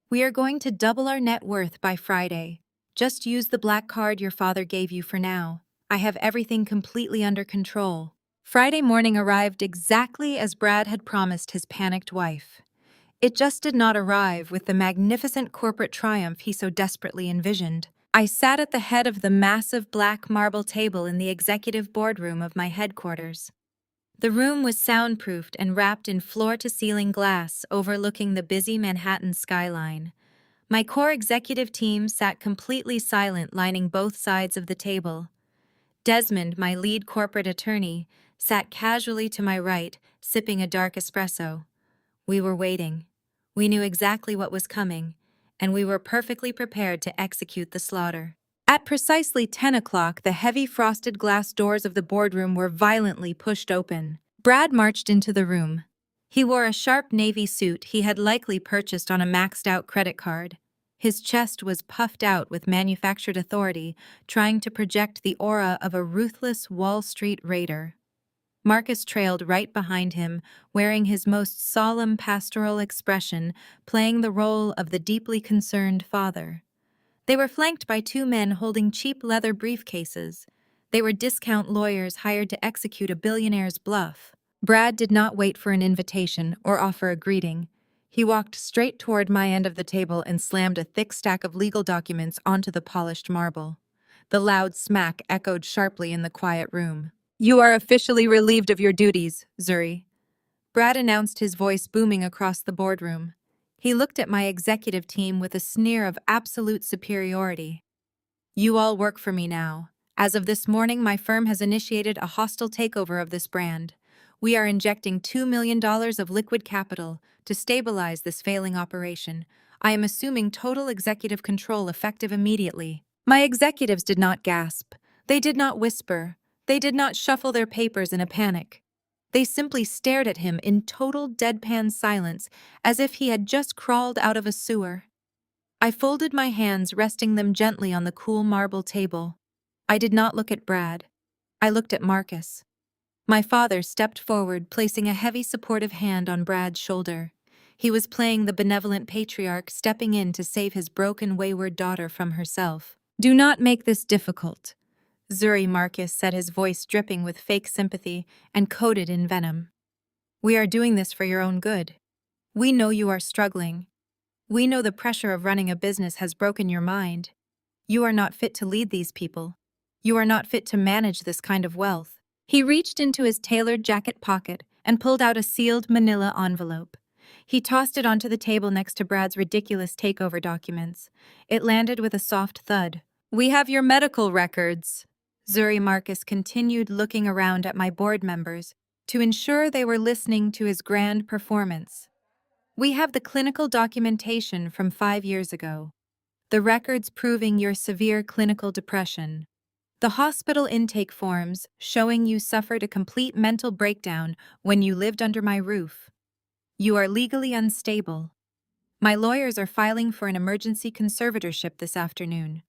We are going to double our net worth by Friday. Just use the black card your father gave you for now. I have everything completely under control. Friday morning arrived exactly as Brad had promised his panicked wife. It just did not arrive with the magnificent corporate triumph he so desperately envisioned. I sat at the head of the massive black marble table in the executive boardroom of my headquarters. The room was soundproofed and wrapped in floor-to-ceiling glass overlooking the busy Manhattan skyline. My core executive team sat completely silent, lining both sides of the table. Desmond, my lead corporate attorney, sat casually to my right, sipping a dark espresso. We were waiting. We knew exactly what was coming, and we were perfectly prepared to execute the slaughter. At precisely 10 o'clock, the heavy frosted glass doors of the boardroom were violently pushed open. Brad marched into the room. He wore a sharp navy suit he had likely purchased on a maxed-out credit card. His chest was puffed out with manufactured authority, trying to project the aura of a ruthless Wall Street raider. Marcus trailed right behind him, wearing his most solemn pastoral expression, playing the role of the deeply concerned father. They were flanked by two men holding cheap leather briefcases. They were discount lawyers hired to execute a billionaire's bluff. Brad did not wait for an invitation or offer a greeting. He walked straight toward my end of the table and slammed a thick stack of legal documents onto the polished marble. The loud smack echoed sharply in the quiet room. You are officially relieved of your duties, Zuri. Brad announced, his voice booming across the boardroom. He looked at my executive team with a sneer of absolute superiority. You all work for me now. As of this morning, my firm has initiated a hostile takeover of this brand. We are injecting $2 million of liquid capital to stabilize this failing operation. I am assuming total executive control effective immediately. My executives did not gasp. They did not whisper. They did not shuffle their papers in a panic. They simply stared at him in total deadpan silence, as if he had just crawled out of a sewer. I folded my hands, resting them gently on the cool marble table. I did not look at Brad. I looked at Marcus. My father stepped forward, placing a heavy supportive hand on Brad's shoulder. He was playing the benevolent patriarch, stepping in to save his broken, wayward daughter from herself. Do not make this difficult, Zuri, Marcus said, his voice dripping with fake sympathy and coated in venom. We are doing this for your own good. We know you are struggling. We know the pressure of running a business has broken your mind. You are not fit to lead these people. You are not fit to manage this kind of wealth. He reached into his tailored jacket pocket and pulled out a sealed manila envelope. He tossed it onto the table next to Brad's ridiculous takeover documents. It landed with a soft thud. "We have your medical records." Zuri Marcus continued looking around at my board members to ensure they were listening to his grand performance. "We have the clinical documentation from 5 years ago. The records proving your severe clinical depression. The hospital intake forms showing you suffered a complete mental breakdown when you lived under my roof. You are legally unstable. My lawyers are filing for an emergency conservatorship this afternoon.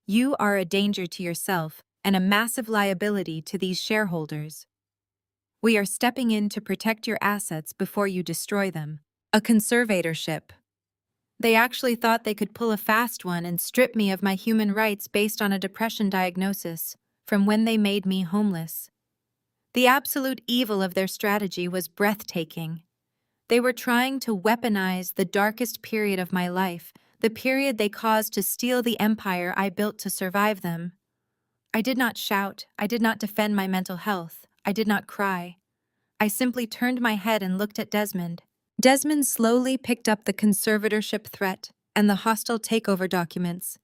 You are a danger to yourself and a massive liability to these shareholders. We are stepping in to protect your assets before you destroy them. A conservatorship. They actually thought they could pull a fast one and strip me of my human rights based on a depression diagnosis from when they made me homeless. The absolute evil of their strategy was breathtaking. They were trying to weaponize the darkest period of my life, the period they caused to steal the empire I built to survive them. I did not shout, I did not defend my mental health, I did not cry. I simply turned my head and looked at Desmond. Desmond slowly picked up the conservatorship threat and the hostile takeover documents.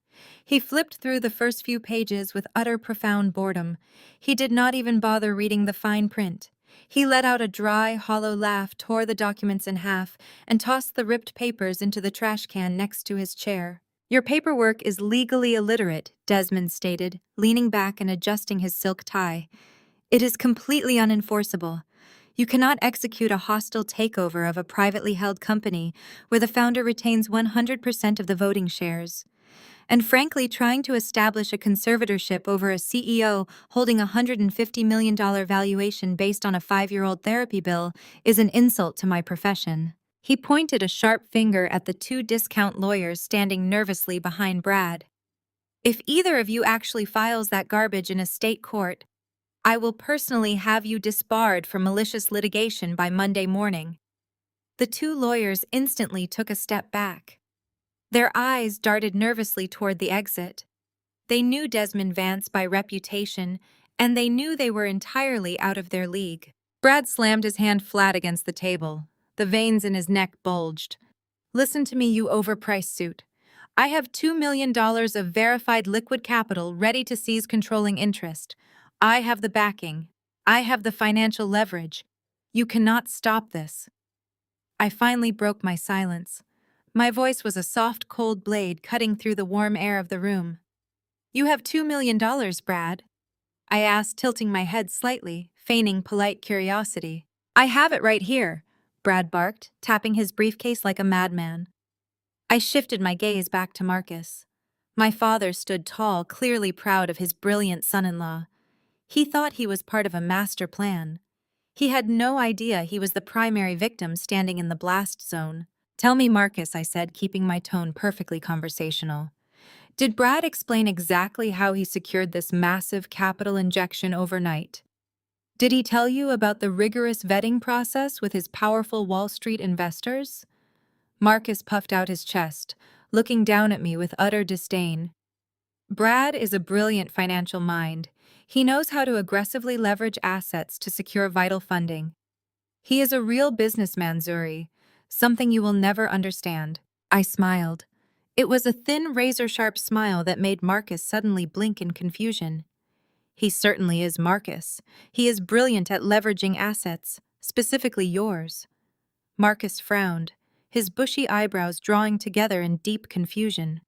He flipped through the first few pages with utter profound boredom. He did not even bother reading the fine print. He let out a dry, hollow laugh, tore the documents in half, and tossed the ripped papers into the trash can next to his chair. "Your paperwork is legally illiterate," Desmond stated, leaning back and adjusting his silk tie. "It is completely unenforceable. You cannot execute a hostile takeover of a privately held company where the founder retains 100% of the voting shares. And frankly, trying to establish a conservatorship over a CEO holding a $150 million valuation based on a 5-year-old therapy bill is an insult to my profession." He pointed a sharp finger at the 2 discount lawyers standing nervously behind Brad. "If either of you actually files that garbage in a state court, I will personally have you disbarred for malicious litigation by Monday morning." The 2 lawyers instantly took a step back. Their eyes darted nervously toward the exit. They knew Desmond Vance by reputation, and they knew they were entirely out of their league. Brad slammed his hand flat against the table. The veins in his neck bulged. "Listen to me, you overpriced suit. I have $2 million of verified liquid capital ready to seize controlling interest. I have the backing. I have the financial leverage. You cannot stop this." I finally broke my silence. My voice was a soft, cold blade cutting through the warm air of the room. "You have $2 million, Brad?" I asked, tilting my head slightly, feigning polite curiosity. "I have it right here," Brad barked, tapping his briefcase like a madman. I shifted my gaze back to Marcus. My father stood tall, clearly proud of his brilliant son-in-law. He thought he was part of a master plan. He had no idea he was the primary victim standing in the blast zone. "Tell me, Marcus," I said, keeping my tone perfectly conversational. "Did Brad explain exactly how he secured this massive capital injection overnight? Did he tell you about the rigorous vetting process with his powerful Wall Street investors?" Marcus puffed out his chest, looking down at me with utter disdain. "Brad is a brilliant financial mind. He knows how to aggressively leverage assets to secure vital funding. He is a real businessman, Zuri, something you will never understand." I smiled. It was a thin, razor-sharp smile that made Marcus suddenly blink in confusion. "He certainly is Marcus. He is brilliant at leveraging assets, specifically yours." Marcus frowned, his bushy eyebrows drawing together in deep confusion.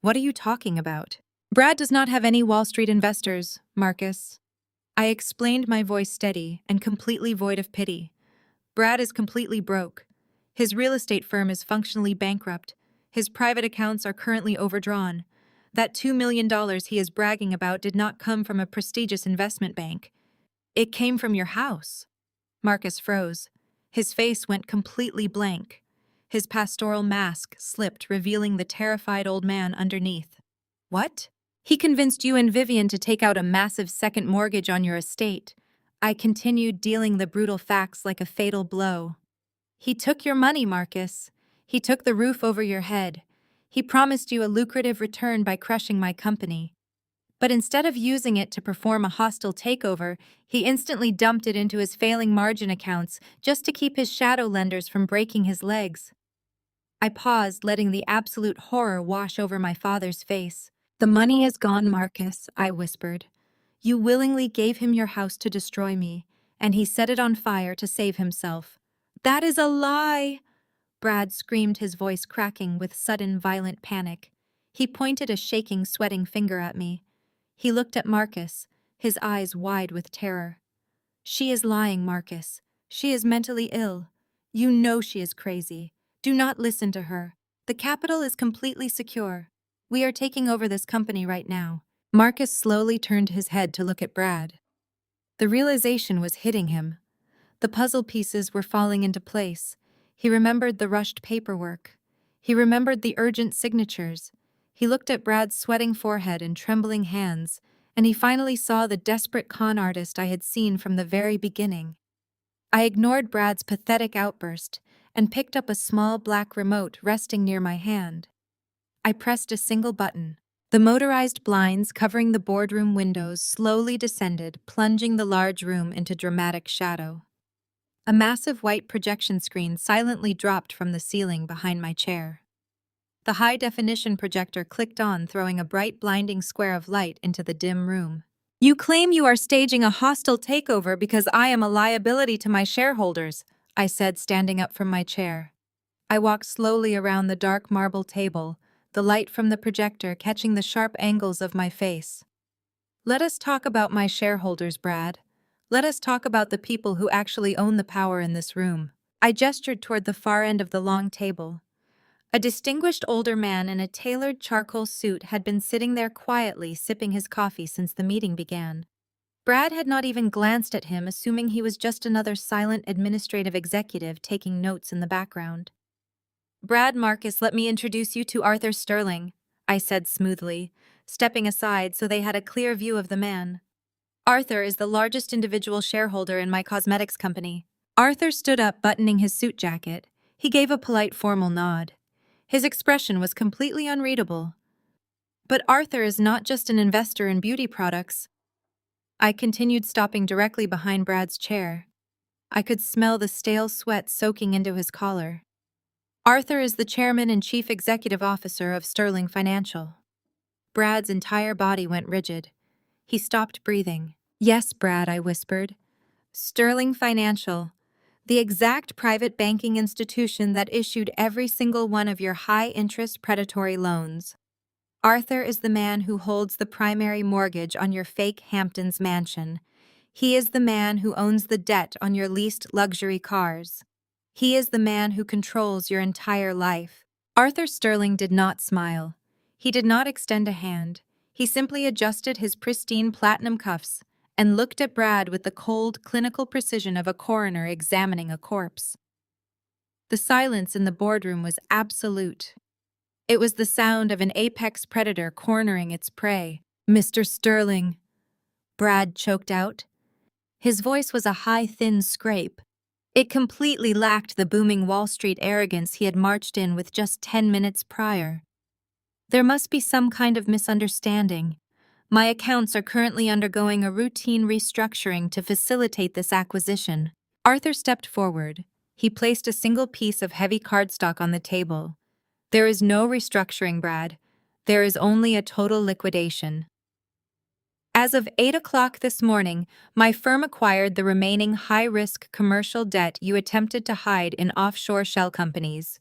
"What are you talking about?" "Brad does not have any Wall Street investors, Marcus." I explained, my voice steady and completely void of pity. "Brad is completely broke. His real estate firm is functionally bankrupt. His private accounts are currently overdrawn. That $2 million he is bragging about did not come from a prestigious investment bank. It came from your house." Marcus froze. His face went completely blank. His pastoral mask slipped, revealing the terrified old man underneath. "What?" "He convinced you and Vivian to take out a massive second mortgage on your estate. I continued dealing the brutal facts like a fatal blow. He took your money, Marcus. He took the roof over your head. He promised you a lucrative return by crushing my company. But instead of using it to perform a hostile takeover, he instantly dumped it into his failing margin accounts just to keep his shadow lenders from breaking his legs. I paused, letting the absolute horror wash over my father's face. The money is gone, Marcus, I whispered. You willingly gave him your house to destroy me, and he set it on fire to save himself. That is a lie! Brad screamed, his voice cracking with sudden violent panic. He pointed a shaking, sweating finger at me. He looked at Marcus, his eyes wide with terror. She is lying, Marcus. She is mentally ill. You know she is crazy. Do not listen to her. The capital is completely secure. We are taking over this company right now. Marcus slowly turned his head to look at Brad. The realization was hitting him. The puzzle pieces were falling into place. He remembered the rushed paperwork. He remembered the urgent signatures. He looked at Brad's sweating forehead and trembling hands, and he finally saw the desperate con artist I had seen from the very beginning. I ignored Brad's pathetic outburst and picked up a small black remote resting near my hand. I pressed a single button. The motorized blinds covering the boardroom windows slowly descended, plunging the large room into dramatic shadow. A massive white projection screen silently dropped from the ceiling behind my chair. The high-definition projector clicked on, throwing a bright, blinding square of light into the dim room. You claim you are staging a hostile takeover because I am a liability to my shareholders, I said, standing up from my chair. I walked slowly around the dark marble table, the light from the projector catching the sharp angles of my face. Let us talk about my shareholders, Brad. Let us talk about the people who actually own the power in this room. I gestured toward the far end of the long table. A distinguished older man in a tailored charcoal suit had been sitting there quietly sipping his coffee since the meeting began. Brad had not even glanced at him, assuming he was just another silent administrative executive taking notes in the background. Brad, Marcus, let me introduce you to Arthur Sterling, I said smoothly, stepping aside so they had a clear view of the man. Arthur is the largest individual shareholder in my cosmetics company. Arthur stood up, buttoning his suit jacket. He gave a polite, formal nod. His expression was completely unreadable. But Arthur is not just an investor in beauty products. I continued, stopping directly behind Brad's chair. I could smell the stale sweat soaking into his collar. Arthur is the chairman and chief executive officer of Sterling Financial. Brad's entire body went rigid. He stopped breathing. Yes, Brad, I whispered. Sterling Financial, the exact private banking institution that issued every single one of your high-interest predatory loans. Arthur is the man who holds the primary mortgage on your fake Hamptons mansion. He is the man who owns the debt on your leased luxury cars. He is the man who controls your entire life. Arthur Sterling did not smile. He did not extend a hand. He simply adjusted his pristine platinum cuffs and looked at Brad with the cold, clinical precision of a coroner examining a corpse. The silence in the boardroom was absolute. It was the sound of an apex predator cornering its prey. Mr. Sterling, Brad choked out. His voice was a high, thin scrape. It completely lacked the booming Wall Street arrogance he had marched in with just 10 minutes prior. There must be some kind of misunderstanding. My accounts are currently undergoing a routine restructuring to facilitate this acquisition. Arthur stepped forward. He placed a single piece of heavy cardstock on the table. There is no restructuring, Brad. There is only a total liquidation. As of 8 o'clock this morning, my firm acquired the remaining high-risk commercial debt you attempted to hide in offshore shell companies.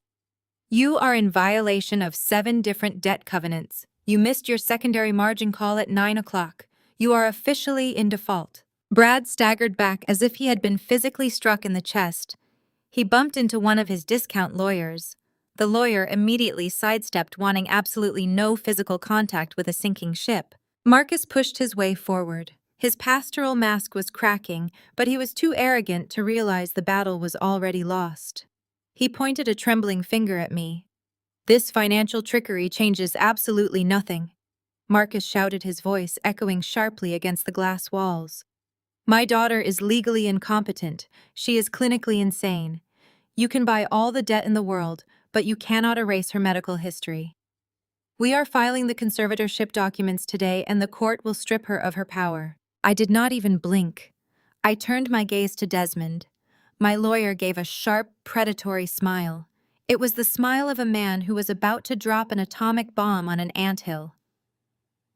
You are in violation of 7 different debt covenants. You missed your secondary margin call at 9 o'clock. You are officially in default. Brad staggered back as if he had been physically struck in the chest. He bumped into one of his discount lawyers. The lawyer immediately sidestepped, wanting absolutely no physical contact with a sinking ship. Marcus pushed his way forward. His pastoral mask was cracking, but he was too arrogant to realize the battle was already lost. He pointed a trembling finger at me. This financial trickery changes absolutely nothing. Marcus shouted, his voice echoing sharply against the glass walls. My daughter is legally incompetent. She is clinically insane. You can buy all the debt in the world, but you cannot erase her medical history. We are filing the conservatorship documents today, and the court will strip her of her power. I did not even blink. I turned my gaze to Desmond. My lawyer gave a sharp, predatory smile. It was the smile of a man who was about to drop an atomic bomb on an anthill.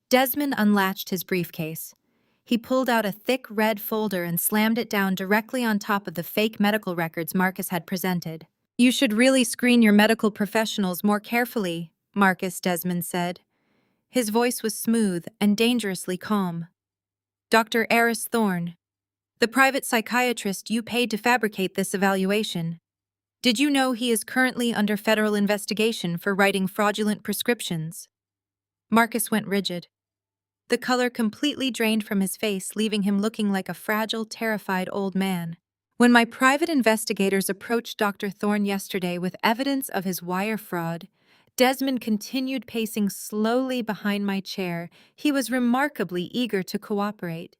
Desmond unlatched his briefcase. He pulled out a thick red folder and slammed it down directly on top of the fake medical records Marcus had presented. "You should really screen your medical professionals more carefully," Marcus, Desmond said. His voice was smooth and dangerously calm. "Dr. Eris Thorne, the private psychiatrist you paid to fabricate this evaluation. Did you know he is currently under federal investigation for writing fraudulent prescriptions?" Marcus went rigid. The color completely drained from his face, leaving him looking like a fragile, terrified old man. "When my private investigators approached Dr. Thorne yesterday with evidence of his wire fraud," Desmond continued, pacing slowly behind my chair. He was remarkably eager to cooperate.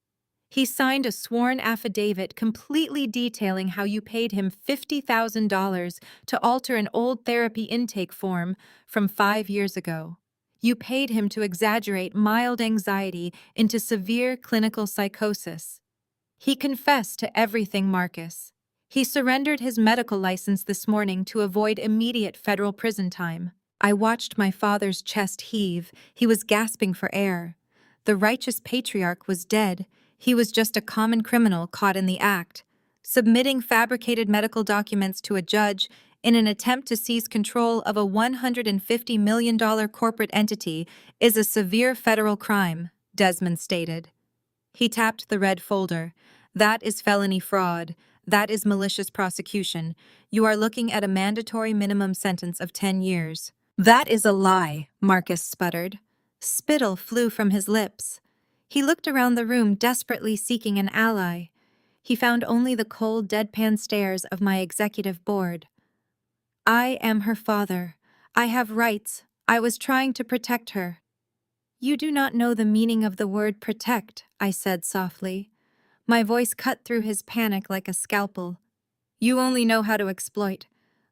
"He signed a sworn affidavit completely detailing how you paid him $50,000 to alter an old therapy intake form from 5 years ago. You paid him to exaggerate mild anxiety into severe clinical psychosis. He confessed to everything, Marcus. He surrendered his medical license this morning to avoid immediate federal prison time." I watched my father's chest heave. He was gasping for air. The righteous patriarch was dead. He was just a common criminal caught in the act, submitting fabricated medical documents to a judge in an attempt to seize control of a $150 million corporate entity is a severe federal crime, Desmond stated. He tapped the red folder. "That is felony fraud. That is malicious prosecution. You are looking at a mandatory minimum sentence of 10 years. "That is a lie," Marcus sputtered. Spittle flew from his lips. He looked around the room, desperately seeking an ally. He found only the cold, deadpan stares of my executive board. "I am her father. I have rights. I was trying to protect her." "You do not know the meaning of the word protect," I said softly. My voice cut through his panic like a scalpel. "You only know how to exploit.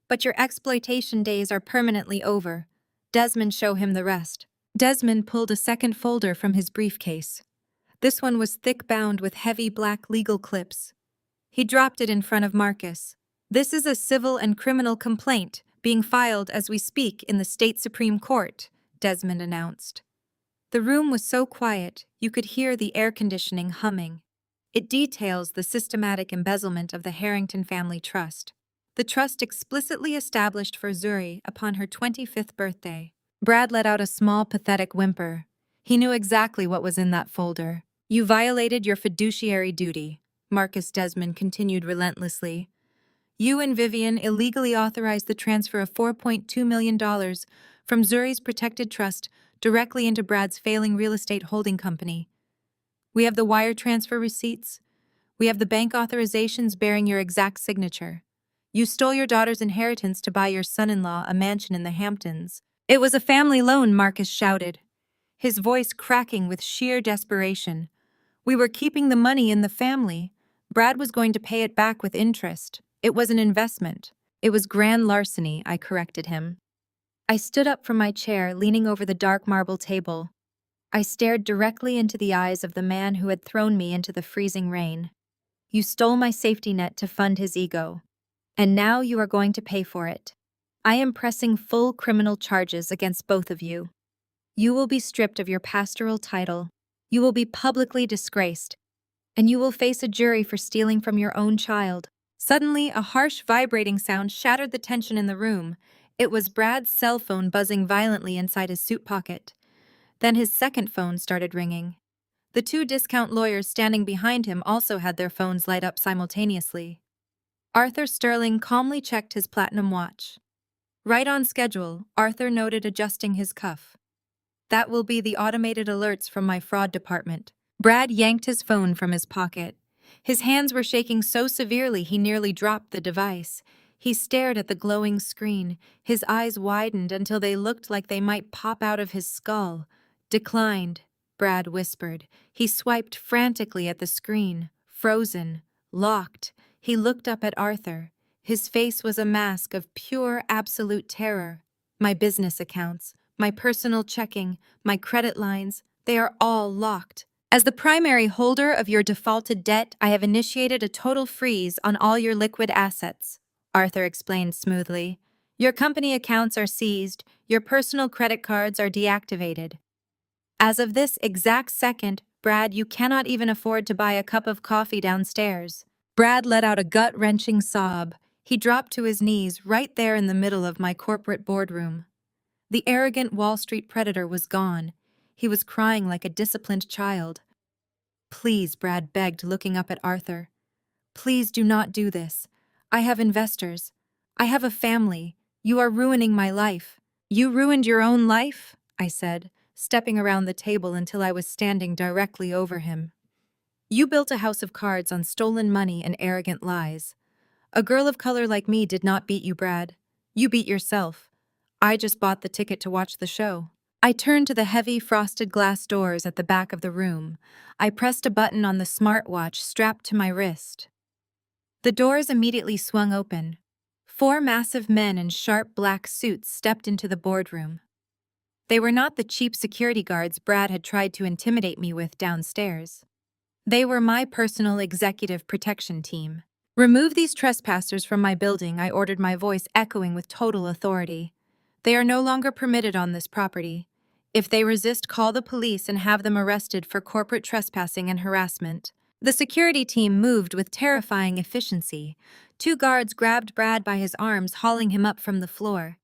But your exploitation days are permanently over. Desmond, show him the rest." Desmond pulled a second folder from his briefcase. This one was thick-bound with heavy black legal clips. He dropped it in front of Marcus. "This is a civil and criminal complaint being filed as we speak in the state Supreme Court," Desmond announced. The room was so quiet you could hear the air conditioning humming. "It details the systematic embezzlement of the Harrington Family Trust. The trust explicitly established for Zuri upon her 25th birthday." Brad let out a small, pathetic whimper. He knew exactly what was in that folder. "You violated your fiduciary duty," Marcus, Desmond continued relentlessly. "You and Vivian illegally authorized the transfer of $4.2 million from Zuri's protected trust directly into Brad's failing real estate holding company. We have the wire transfer receipts. We have the bank authorizations bearing your exact signature. You stole your daughter's inheritance to buy your son-in-law a mansion in the Hamptons." "It was a family loan," Marcus shouted, his voice cracking with sheer desperation. "We were keeping the money in the family. Brad was going to pay it back with interest. It was an investment." "It was grand larceny," I corrected him. I stood up from my chair, leaning over the dark marble table. I stared directly into the eyes of the man who had thrown me into the freezing rain. "You stole my safety net to fund his ego. And now you are going to pay for it. I am pressing full criminal charges against both of you. You will be stripped of your pastoral title. You will be publicly disgraced. And you will face a jury for stealing from your own child." Suddenly, a harsh, vibrating sound shattered the tension in the room. It was Brad's cell phone buzzing violently inside his suit pocket. Then his second phone started ringing. The two discount lawyers standing behind him also had their phones light up simultaneously. Arthur Sterling calmly checked his platinum watch. "Right on schedule," Arthur noted, adjusting his cuff. "That will be the automated alerts from my fraud department." Brad yanked his phone from his pocket. His hands were shaking so severely he nearly dropped the device. He stared at the glowing screen. His eyes widened until they looked like they might pop out of his skull. "Declined," Brad whispered. He swiped frantically at the screen. Frozen, locked, he looked up at Arthur. His face was a mask of pure, absolute terror. My business accounts, my personal checking, my credit lines, they are all locked. As the primary holder of your defaulted debt, I have initiated a total freeze on all your liquid assets, Arthur explained smoothly. Your company accounts are seized, your personal credit cards are deactivated. As of this exact second, Brad, you cannot even afford to buy a cup of coffee downstairs. Brad let out a gut-wrenching sob. He dropped to his knees right there in the middle of my corporate boardroom. The arrogant Wall Street predator was gone. He was crying like a disciplined child. Please, Brad begged, looking up at Arthur. Please do not do this. I have investors. I have a family. You are ruining my life. You ruined your own life? I said, stepping around the table until I was standing directly over him. You built a house of cards on stolen money and arrogant lies. A girl of color like me did not beat you, Brad. You beat yourself. I just bought the ticket to watch the show. I turned to the heavy frosted glass doors at the back of the room. I pressed a button on the smartwatch strapped to my wrist. The doors immediately swung open. 4 massive men in sharp black suits stepped into the boardroom. They were not the cheap security guards Brad had tried to intimidate me with downstairs. They were my personal executive protection team. Remove these trespassers from my building, I ordered, my voice echoing with total authority. They are no longer permitted on this property. If they resist, call the police and have them arrested for corporate trespassing and harassment. The security team moved with terrifying efficiency. 2 guards grabbed Brad by his arms, hauling him up from the floor.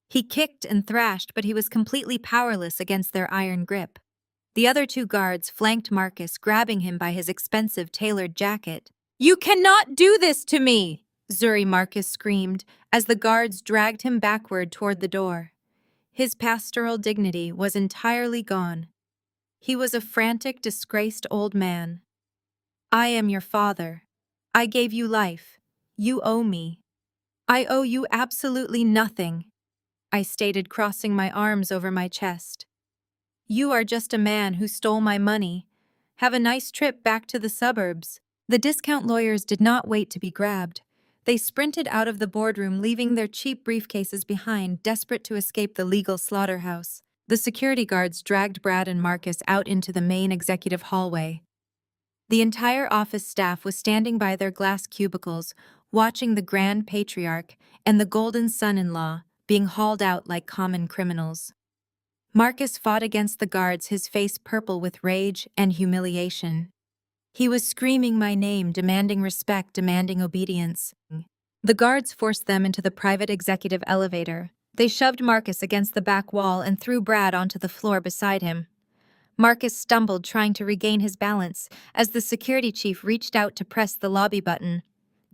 He kicked and thrashed, but he was completely powerless against their iron grip. The other 2 guards flanked Marcus, grabbing him by his expensive tailored jacket. "You cannot do this to me!" Zuri Marcus screamed as the guards dragged him backward toward the door. His pastoral dignity was entirely gone. He was a frantic, disgraced old man. I am your father. I gave you life. You owe me. I owe you absolutely nothing, I stated, crossing my arms over my chest. You are just a man who stole my money. Have a nice trip back to the suburbs. The discount lawyers did not wait to be grabbed. They sprinted out of the boardroom, leaving their cheap briefcases behind, desperate to escape the legal slaughterhouse. The security guards dragged Brad and Marcus out into the main executive hallway. The entire office staff was standing by their glass cubicles, watching the Grand Patriarch and the Golden Son-in-law being hauled out like common criminals. Marcus fought against the guards, his face purple with rage and humiliation. He was screaming my name, demanding respect, demanding obedience. The guards forced them into the private executive elevator. They shoved Marcus against the back wall and threw Brad onto the floor beside him. Marcus stumbled, trying to regain his balance, as the security chief reached out to press the lobby button.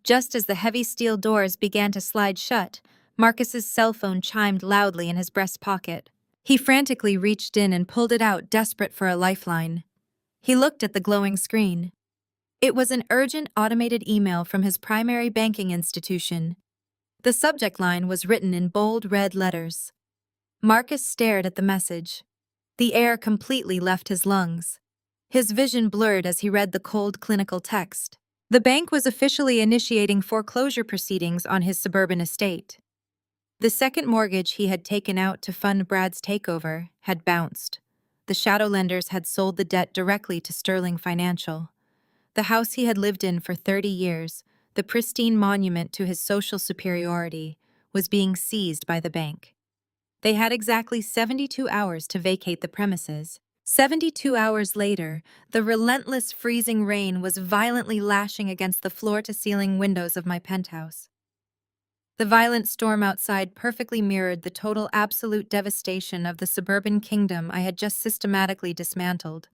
Just as the heavy steel doors began to slide shut, Marcus's cell phone chimed loudly in his breast pocket. He frantically reached in and pulled it out, desperate for a lifeline. He looked at the glowing screen. It was an urgent automated email from his primary banking institution. The subject line was written in bold red letters. Marcus stared at the message. The air completely left his lungs. His vision blurred as he read the cold, clinical text. The bank was officially initiating foreclosure proceedings on his suburban estate. The second mortgage he had taken out to fund Brad's takeover had bounced. The shadow lenders had sold the debt directly to Sterling Financial. The house he had lived in for 30 years, the pristine monument to his social superiority, was being seized by the bank. They had exactly 72 hours to vacate the premises. 72 hours later, the relentless freezing rain was violently lashing against the floor-to-ceiling windows of my penthouse. The violent storm outside perfectly mirrored the total absolute devastation of the suburban kingdom I had just systematically dismantled.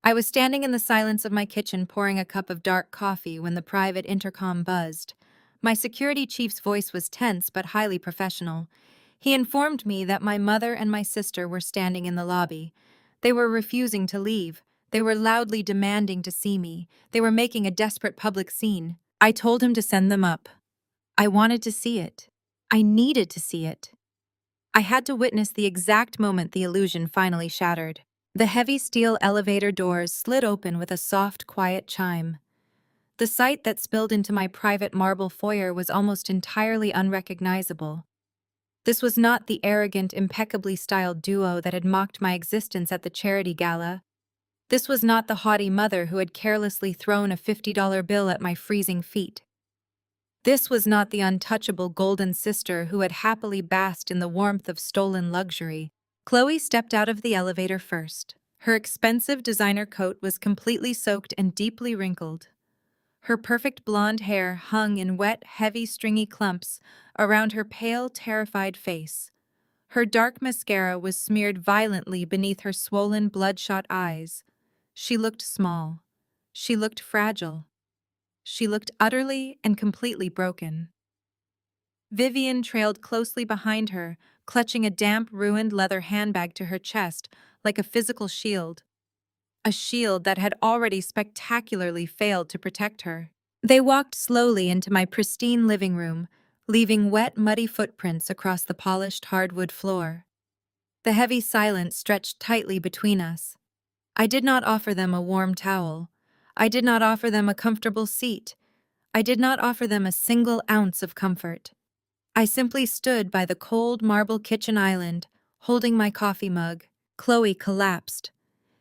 I was standing in the silence of my kitchen pouring a cup of dark coffee when the private intercom buzzed. My security chief's voice was tense but highly professional. He informed me that my mother and my sister were standing in the lobby. They were refusing to leave. They were loudly demanding to see me. They were making a desperate public scene. I told him to send them up. I wanted to see it. I needed to see it. I had to witness the exact moment the illusion finally shattered. The heavy steel elevator doors slid open with a soft, quiet chime. The sight that spilled into my private marble foyer was almost entirely unrecognizable. This was not the arrogant, impeccably styled duo that had mocked my existence at the charity gala. This was not the haughty mother who had carelessly thrown a $50 bill at my freezing feet. This was not the untouchable golden sister who had happily basked in the warmth of stolen luxury. Chloe stepped out of the elevator first. Her expensive designer coat was completely soaked and deeply wrinkled. Her perfect blonde hair hung in wet, heavy, stringy clumps around her pale, terrified face. Her dark mascara was smeared violently beneath her swollen, bloodshot eyes. She looked small. She looked fragile. She looked utterly and completely broken. Vivian trailed closely behind her, clutching a damp, ruined leather handbag to her chest like a physical shield. A shield that had already spectacularly failed to protect her. They walked slowly into my pristine living room, leaving wet, muddy footprints across the polished hardwood floor. The heavy silence stretched tightly between us. I did not offer them a warm towel. I did not offer them a comfortable seat. I did not offer them a single ounce of comfort. I simply stood by the cold marble kitchen island, holding my coffee mug. Chloe collapsed.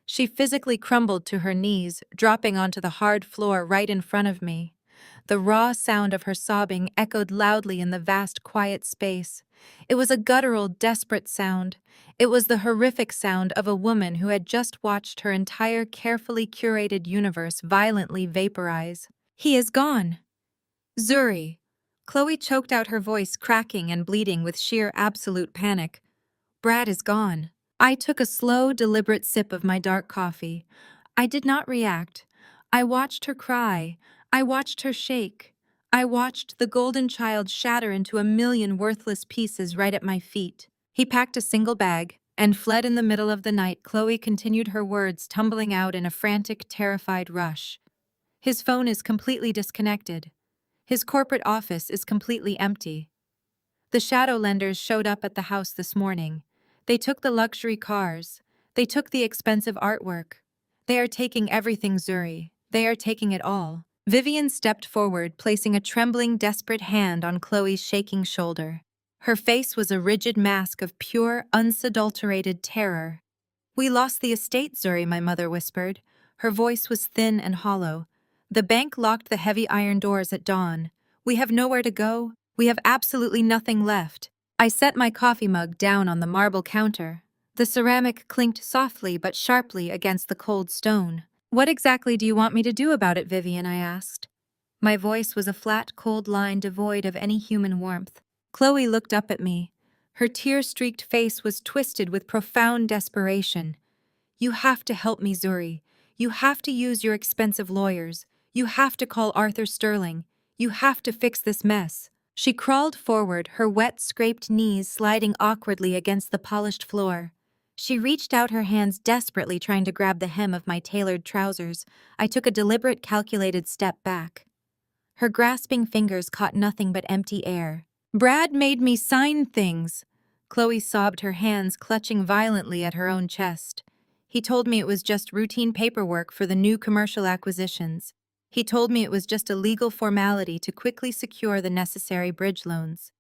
She physically crumbled to her knees, dropping onto the hard floor right in front of me. The raw sound of her sobbing echoed loudly in the vast, quiet space. It was a guttural, desperate sound. It was the horrific sound of a woman who had just watched her entire carefully curated universe violently vaporize. "He is gone." "Zuri." Chloe choked out her voice, cracking and bleeding with sheer absolute panic. "Brad is gone." I took a slow, deliberate sip of my dark coffee. I did not react. I watched her cry. I watched her shake. I watched the golden child shatter into a million worthless pieces right at my feet. He packed a single bag and fled in the middle of the night. Chloe continued her words, tumbling out in a frantic, terrified rush. "His phone is completely disconnected. His corporate office is completely empty. The shadow lenders showed up at the house this morning. They took the luxury cars. They took the expensive artwork. They are taking everything, Zuri. They are taking it all." Vivian stepped forward, placing a trembling, desperate hand on Chloe's shaking shoulder. Her face was a rigid mask of pure, unadulterated terror. "We lost the estate, Zuri," my mother whispered. Her voice was thin and hollow. "The bank locked the heavy iron doors at dawn. We have nowhere to go. We have absolutely nothing left." I set my coffee mug down on the marble counter. The ceramic clinked softly but sharply against the cold stone. "What exactly do you want me to do about it, Vivian?" I asked. My voice was a flat, cold line devoid of any human warmth. Chloe looked up at me. Her tear-streaked face was twisted with profound desperation. "You have to help me, Zuri. You have to use your expensive lawyers. You have to call Arthur Sterling. You have to fix this mess." She crawled forward, her wet, scraped knees sliding awkwardly against the polished floor. She reached out her hands desperately, trying to grab the hem of my tailored trousers. I took a deliberate, calculated step back. Her grasping fingers caught nothing but empty air. "Brad made me sign things." Chloe sobbed, her hands clutching violently at her own chest. "He told me it was just routine paperwork for the new commercial acquisitions. He told me it was just a legal formality to quickly secure the necessary bridge loans.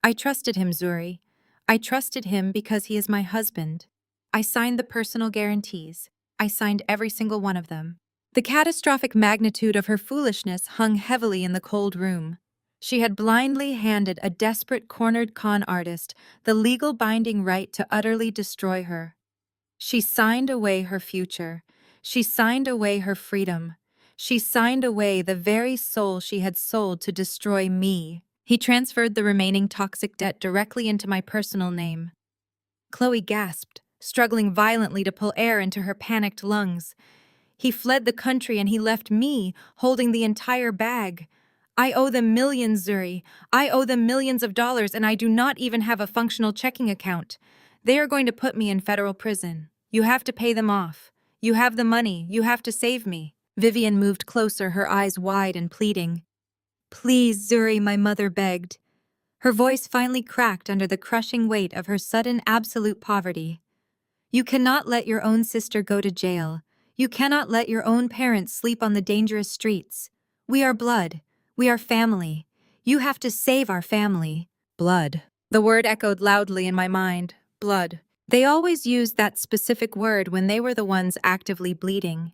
I trusted him, Zuri. I trusted him because he is my husband. I signed the personal guarantees. I signed every single one of them." The catastrophic magnitude of her foolishness hung heavily in the cold room. She had blindly handed a desperate, cornered con artist the legal binding right to utterly destroy her. She signed away her future. She signed away her freedom. She signed away the very soul she had sold to destroy me. He transferred the remaining toxic debt directly into my personal name. Chloe gasped, struggling violently to pull air into her panicked lungs. "He fled the country and he left me, holding the entire bag. I owe them millions, Zuri. I owe them millions of dollars, and I do not even have a functional checking account. They are going to put me in federal prison. You have to pay them off. You have the money. You have to save me." Vivian moved closer, her eyes wide and pleading. "Please, Zuri," my mother begged. Her voice finally cracked under the crushing weight of her sudden absolute poverty. "You cannot let your own sister go to jail. You cannot let your own parents sleep on the dangerous streets. We are blood. We are family. You have to save our family. Blood. The word echoed loudly in my mind. Blood. They always used that specific word when they were the ones actively bleeding.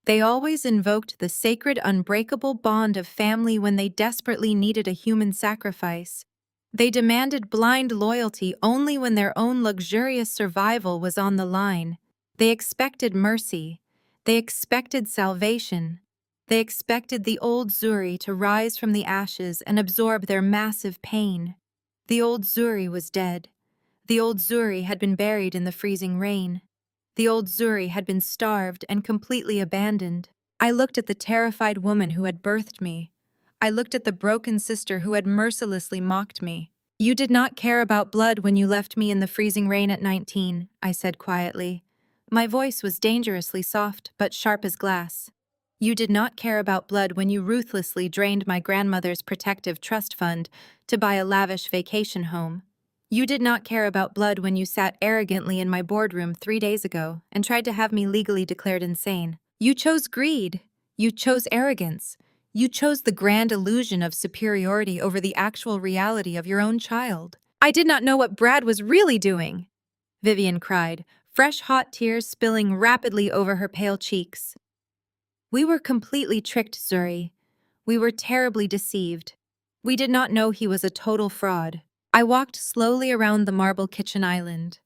They always invoked the sacred, unbreakable bond of family when they desperately needed a human sacrifice. They demanded blind loyalty only when their own luxurious survival was on the line. They expected mercy. They expected salvation. They expected the old Zuri to rise from the ashes and absorb their massive pain. The old Zuri was dead. The old Zuri had been buried in the freezing rain. The old Zuri had been starved and completely abandoned. I looked at the terrified woman who had birthed me. I looked at the broken sister who had mercilessly mocked me. You did not care about blood when you left me in the freezing rain at 19, I said quietly. My voice was dangerously soft but sharp as glass. You did not care about blood when you ruthlessly drained my grandmother's protective trust fund to buy a lavish vacation home. You did not care about blood when you sat arrogantly in my boardroom 3 days ago and tried to have me legally declared insane. You chose greed. You chose arrogance. You chose the grand illusion of superiority over the actual reality of your own child. I did not know what Brad was really doing, Vivian cried, fresh hot tears spilling rapidly over her pale cheeks. We were completely tricked, Zuri. We were terribly deceived. We did not know he was a total fraud. I walked slowly around the marble kitchen island.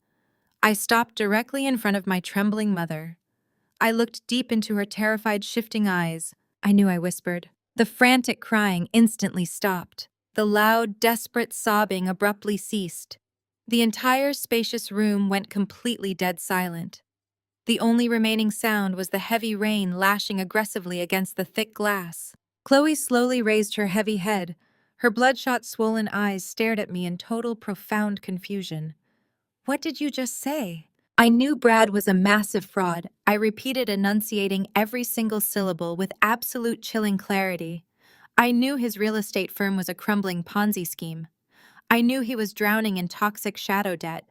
I stopped directly in front of my trembling mother. I looked deep into her terrified, shifting eyes. I knew I whispered. The frantic crying instantly stopped. The loud, desperate sobbing abruptly ceased. The entire spacious room went completely dead silent. The only remaining sound was the heavy rain lashing aggressively against the thick glass. Chloe slowly raised her heavy head. Her bloodshot, swollen eyes stared at me in total, profound confusion. What did you just say? I knew Brad was a massive fraud. I repeated, enunciating every single syllable with absolute chilling clarity. I knew his real estate firm was a crumbling Ponzi scheme. I knew he was drowning in toxic shadow debt.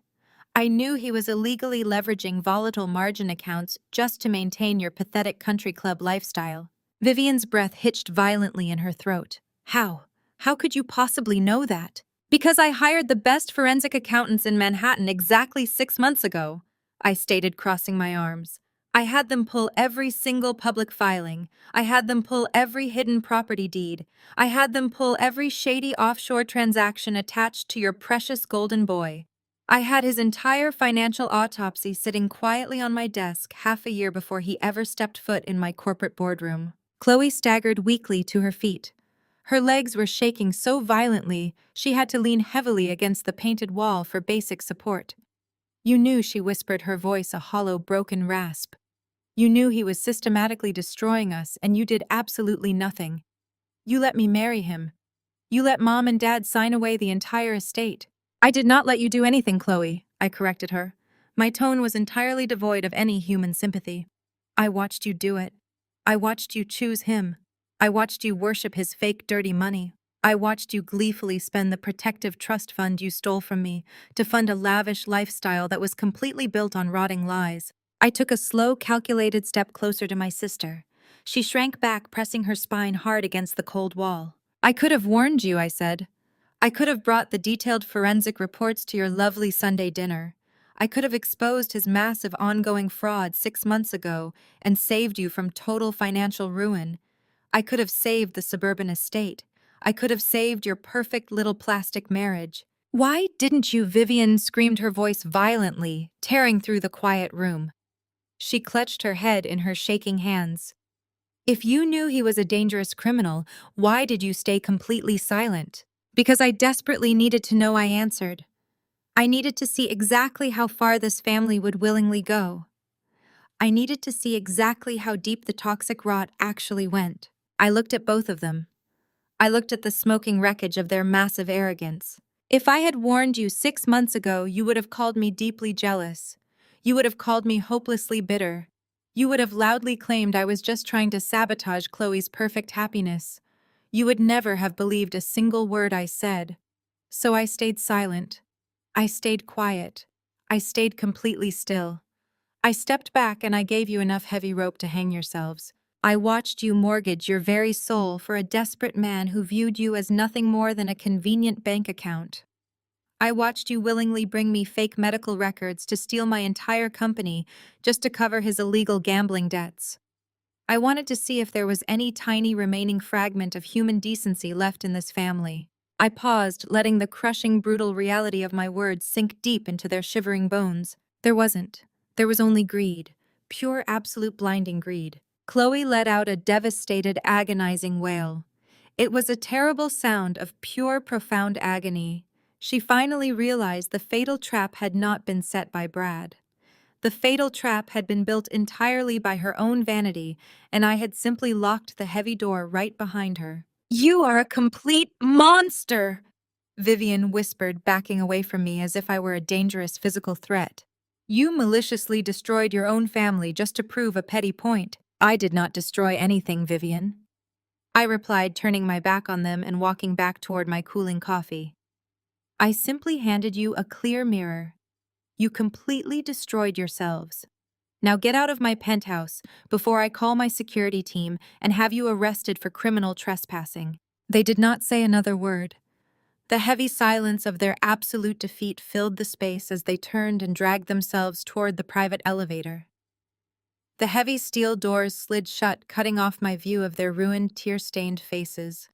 I knew he was illegally leveraging volatile margin accounts just to maintain your pathetic country club lifestyle. Vivian's breath hitched violently in her throat. How? How could you possibly know that? Because I hired the best forensic accountants in Manhattan exactly 6 months ago, I stated, crossing my arms. I had them pull every single public filing. I had them pull every hidden property deed. I had them pull every shady offshore transaction attached to your precious golden boy. I had his entire financial autopsy sitting quietly on my desk half a year before he ever stepped foot in my corporate boardroom. Chloe staggered weakly to her feet. Her legs were shaking so violently she had to lean heavily against the painted wall for basic support. You knew, she whispered, her voice a hollow, broken rasp. You knew he was systematically destroying us, and you did absolutely nothing. You let me marry him. You let Mom and Dad sign away the entire estate. I did not let you do anything, Chloe, I corrected her. My tone was entirely devoid of any human sympathy. I watched you do it. I watched you choose him. I watched you worship his fake, dirty money. I watched you gleefully spend the protective trust fund you stole from me to fund a lavish lifestyle that was completely built on rotting lies. I took a slow, calculated step closer to my sister. She shrank back, pressing her spine hard against the cold wall. I could have warned you, I said. I could have brought the detailed forensic reports to your lovely Sunday dinner. I could have exposed his massive ongoing fraud 6 months ago and saved you from total financial ruin. I could have saved the suburban estate. I could have saved your perfect little plastic marriage. Why didn't you? Vivian screamed, her voice violently, tearing through the quiet room. She clutched her head in her shaking hands. If you knew he was a dangerous criminal, why did you stay completely silent? Because I desperately needed to know, I answered. I needed to see exactly how far this family would willingly go. I needed to see exactly how deep the toxic rot actually went. I looked at both of them. I looked at the smoking wreckage of their massive arrogance. If I had warned you 6 months ago, you would have called me deeply jealous. You would have called me hopelessly bitter. You would have loudly claimed I was just trying to sabotage Chloe's perfect happiness. You would never have believed a single word I said. So I stayed silent. I stayed quiet. I stayed completely still. I stepped back and I gave you enough heavy rope to hang yourselves. I watched you mortgage your very soul for a desperate man who viewed you as nothing more than a convenient bank account. I watched you willingly bring me fake medical records to steal my entire company just to cover his illegal gambling debts. I wanted to see if there was any tiny remaining fragment of human decency left in this family. I paused, letting the crushing, brutal reality of my words sink deep into their shivering bones. There wasn't. There was only greed. Pure, absolute, blinding greed. Chloe let out a devastated, agonizing wail. It was a terrible sound of pure, profound agony. She finally realized the fatal trap had not been set by Brad. The fatal trap had been built entirely by her own vanity, and I had simply locked the heavy door right behind her. "You are a complete monster!" Vivian whispered, backing away from me as if I were a dangerous physical threat. "You maliciously destroyed your own family just to prove a petty point." "I did not destroy anything, Vivian," I replied, turning my back on them and walking back toward my cooling coffee. "I simply handed you a clear mirror. You completely destroyed yourselves. Now get out of my penthouse before I call my security team and have you arrested for criminal trespassing." They did not say another word. The heavy silence of their absolute defeat filled the space as they turned and dragged themselves toward the private elevator. The heavy steel doors slid shut, cutting off my view of their ruined, tear-stained faces.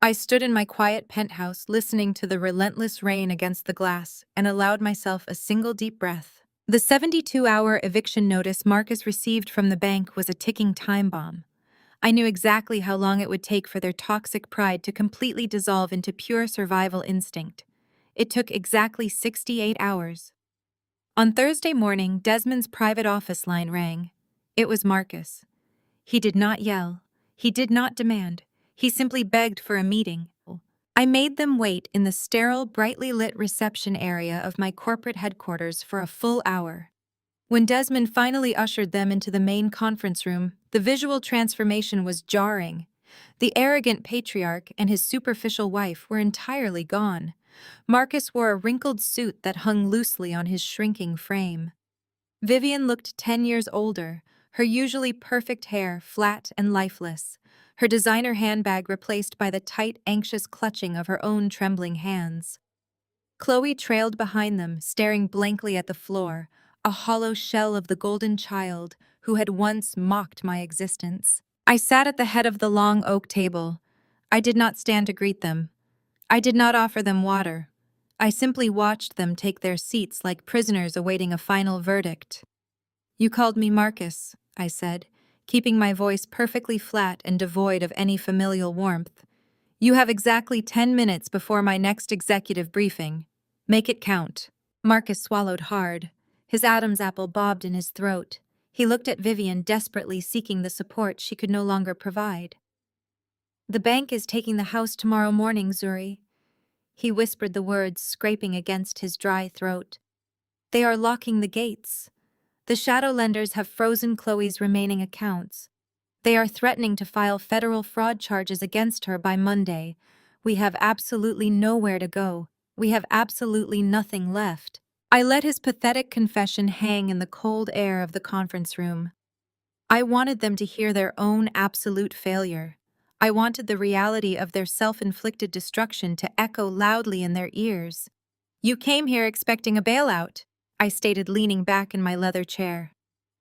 I stood in my quiet penthouse, listening to the relentless rain against the glass, and allowed myself a single deep breath. The 72-hour eviction notice Marcus received from the bank was a ticking time bomb. I knew exactly how long it would take for their toxic pride to completely dissolve into pure survival instinct. It took exactly 68 hours. On Thursday morning, Desmond's private office line rang. It was Marcus. He did not yell. He did not demand. He simply begged for a meeting. I made them wait in the sterile, brightly lit reception area of my corporate headquarters for a full hour. When Desmond finally ushered them into the main conference room, the visual transformation was jarring. The arrogant patriarch and his superficial wife were entirely gone. Marcus wore a wrinkled suit that hung loosely on his shrinking frame. Vivian looked 10 years older, her usually perfect hair flat and lifeless, her designer handbag replaced by the tight, anxious clutching of her own trembling hands. Chloe trailed behind them, staring blankly at the floor, a hollow shell of the golden child who had once mocked my existence. I sat at the head of the long oak table. I did not stand to greet them. I did not offer them water. I simply watched them take their seats like prisoners awaiting a final verdict. "You called me Marcus," I said, keeping my voice perfectly flat and devoid of any familial warmth. "You have exactly 10 minutes before my next executive briefing. Make it count." Marcus swallowed hard. His Adam's apple bobbed in his throat. He looked at Vivian, desperately seeking the support she could no longer provide. "The bank is taking the house tomorrow morning, Zuri." He whispered the words, scraping against his dry throat. "They are locking the gates. The shadow lenders have frozen Chloe's remaining accounts. They are threatening to file federal fraud charges against her by Monday. We have absolutely nowhere to go. We have absolutely nothing left." I let his pathetic confession hang in the cold air of the conference room. I wanted them to hear their own absolute failure. I wanted the reality of their self-inflicted destruction to echo loudly in their ears. "You came here expecting a bailout," I stated, leaning back in my leather chair.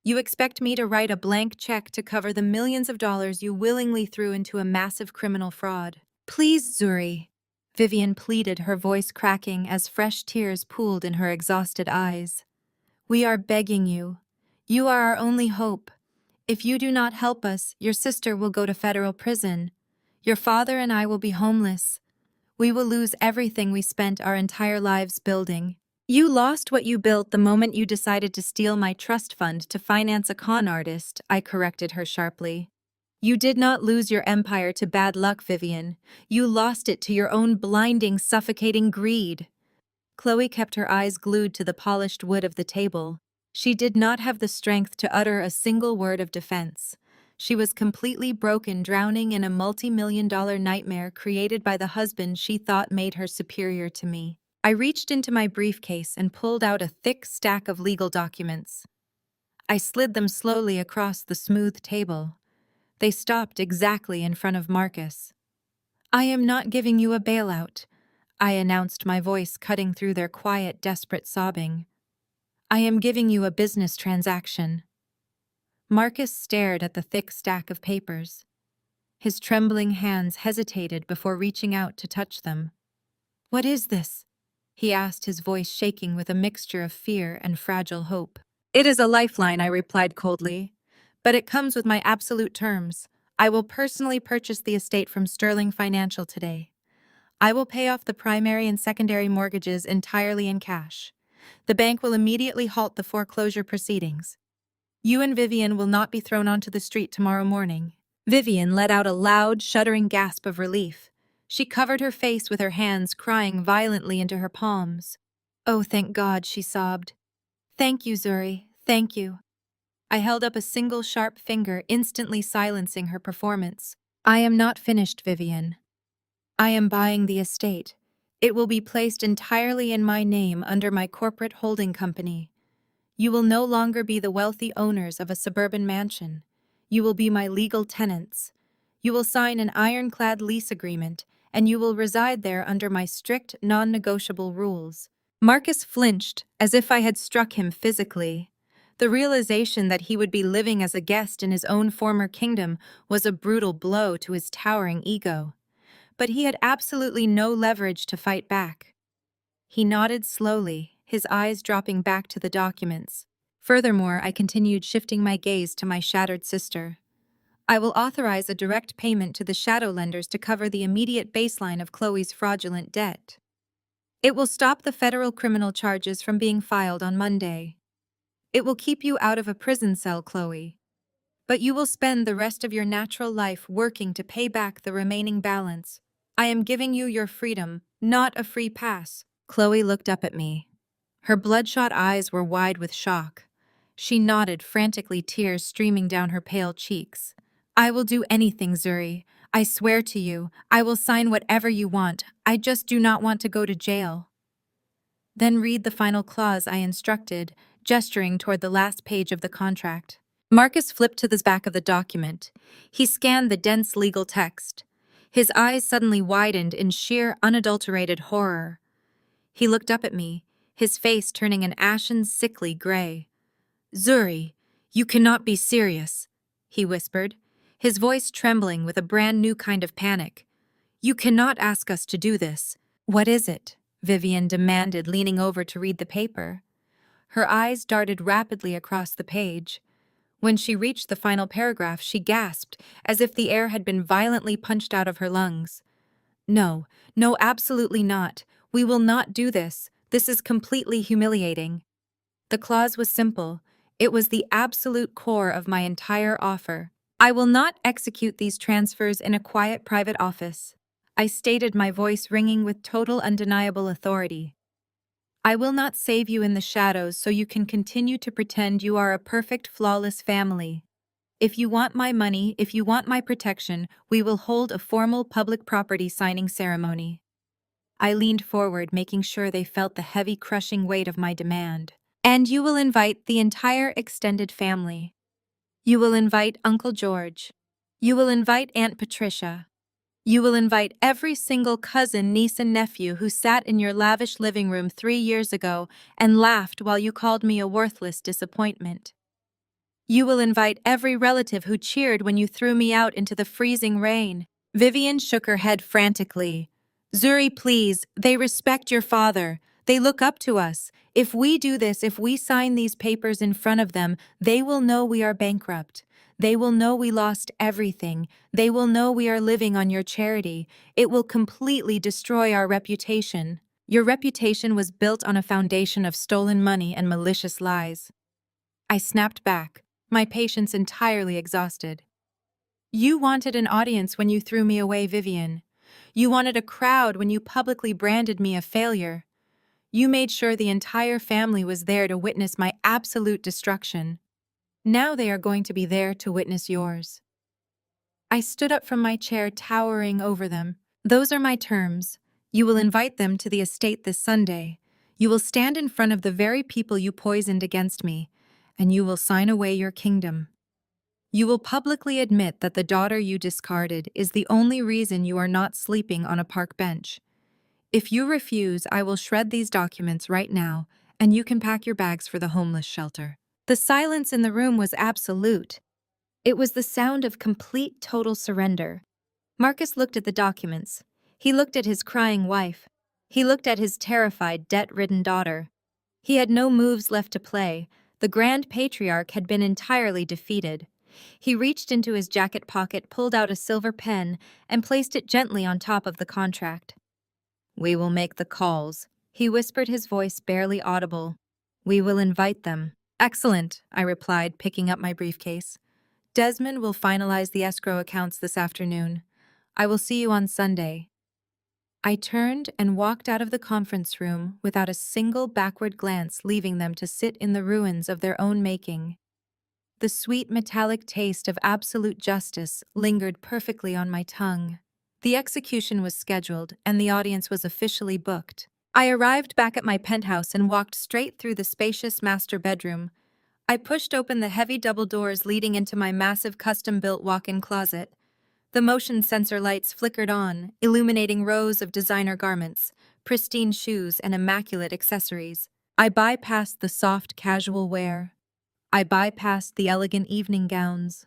"You expect me to write a blank check to cover the millions of dollars you willingly threw into a massive criminal fraud." "Please, Zuri," Vivian pleaded, her voice cracking as fresh tears pooled in her exhausted eyes. "We are begging you. You are our only hope. If you do not help us, your sister will go to federal prison. Your father and I will be homeless. We will lose everything we spent our entire lives building." "You lost what you built the moment you decided to steal my trust fund to finance a con artist," I corrected her sharply. "You did not lose your empire to bad luck, Vivian. You lost it to your own blinding, suffocating greed." Chloe kept her eyes glued to the polished wood of the table. She did not have the strength to utter a single word of defense. She was completely broken, drowning in a multi-million-dollar nightmare created by the husband she thought made her superior to me. I reached into my briefcase and pulled out a thick stack of legal documents. I slid them slowly across the smooth table. They stopped exactly in front of Marcus. "I am not giving you a bailout," I announced, my voice cutting through their quiet, desperate sobbing. "I am giving you a business transaction." Marcus stared at the thick stack of papers. His trembling hands hesitated before reaching out to touch them. "What is this?" he asked, his voice shaking with a mixture of fear and fragile hope. "It is a lifeline," I replied coldly, "but it comes with my absolute terms. I will personally purchase the estate from Sterling Financial today. I will pay off the primary and secondary mortgages entirely in cash. The bank will immediately halt the foreclosure proceedings. You and Vivian will not be thrown onto the street tomorrow morning." Vivian let out a loud, shuddering gasp of relief. She covered her face with her hands, crying violently into her palms. "Oh, thank God," she sobbed. "Thank you, Zuri, thank you." I held up a single sharp finger, instantly silencing her performance. "I am not finished, Vivian. I am buying the estate. It will be placed entirely in my name under my corporate holding company. You will no longer be the wealthy owners of a suburban mansion. You will be my legal tenants. You will sign an ironclad lease agreement, and you will reside there under my strict, non-negotiable rules." Marcus flinched, as if I had struck him physically. The realization that he would be living as a guest in his own former kingdom was a brutal blow to his towering ego. But he had absolutely no leverage to fight back. He nodded slowly, his eyes dropping back to the documents. Furthermore, I continued, shifting my gaze to my shattered sister. "I will authorize a direct payment to the shadow lenders to cover the immediate baseline of Chloe's fraudulent debt. It will stop the federal criminal charges from being filed on Monday. It will keep you out of a prison cell, Chloe. But you will spend the rest of your natural life working to pay back the remaining balance. I am giving you your freedom, not a free pass." Chloe looked up at me. Her bloodshot eyes were wide with shock. She nodded, frantically, tears streaming down her pale cheeks. "I will do anything, Zuri. I swear to you, I will sign whatever you want. I just do not want to go to jail." "Then read the final clause," I instructed, gesturing toward the last page of the contract. Marcus flipped to the back of the document. He scanned the dense legal text. His eyes suddenly widened in sheer, unadulterated horror. He looked up at me, his face turning an ashen, sickly gray. "Zuri, you cannot be serious," he whispered, his voice trembling with a brand new kind of panic. "You cannot ask us to do this." "What is it?" Vivian demanded, leaning over to read the paper. Her eyes darted rapidly across the page. When she reached the final paragraph, she gasped, as if the air had been violently punched out of her lungs. "No, no, absolutely not. We will not do this. This is completely humiliating." The clause was simple. It was the absolute core of my entire offer. "I will not execute these transfers in a quiet private office," I stated, my voice ringing with total, undeniable authority. "I will not save you in the shadows so you can continue to pretend you are a perfect, flawless family. If you want my money, if you want my protection, we will hold a formal public property signing ceremony." I leaned forward, making sure they felt the heavy, crushing weight of my demand. "And you will invite the entire extended family. You will invite Uncle George. You will invite Aunt Patricia. You will invite every single cousin, niece, and nephew who sat in your lavish living room 3 years ago and laughed while you called me a worthless disappointment. You will invite every relative who cheered when you threw me out into the freezing rain." Vivian shook her head frantically. "Zuri, please, they respect your father. They look up to us. If we do this, if we sign these papers in front of them, they will know we are bankrupt. They will know we lost everything. They will know we are living on your charity. It will completely destroy our reputation. Your reputation was built on a foundation of stolen money and malicious lies." I snapped back, my patience entirely exhausted. "You wanted an audience when you threw me away, Vivian. You wanted a crowd when you publicly branded me a failure. You made sure the entire family was there to witness my absolute destruction. Now they are going to be there to witness yours." I stood up from my chair, towering over them. "Those are my terms. You will invite them to the estate this Sunday. You will stand in front of the very people you poisoned against me, and you will sign away your kingdom. You will publicly admit that the daughter you discarded is the only reason you are not sleeping on a park bench. If you refuse, I will shred these documents right now, and you can pack your bags for the homeless shelter." The silence in the room was absolute. It was the sound of complete, total surrender. Marcus looked at the documents. He looked at his crying wife. He looked at his terrified, debt-ridden daughter. He had no moves left to play. The Grand Patriarch had been entirely defeated. He reached into his jacket pocket, pulled out a silver pen, and placed it gently on top of the contract. "We will make the calls," he whispered, his voice barely audible. "We will invite them." "Excellent," I replied, picking up my briefcase. "Desmond will finalize the escrow accounts this afternoon. I will see you on Sunday." I turned and walked out of the conference room without a single backward glance, leaving them to sit in the ruins of their own making. The sweet metallic taste of absolute justice lingered perfectly on my tongue. The execution was scheduled, and the audience was officially booked. I arrived back at my penthouse and walked straight through the spacious master bedroom. I pushed open the heavy double doors leading into my massive custom-built walk-in closet. The motion sensor lights flickered on, illuminating rows of designer garments, pristine shoes, and immaculate accessories. I bypassed the soft, casual wear. I bypassed the elegant evening gowns.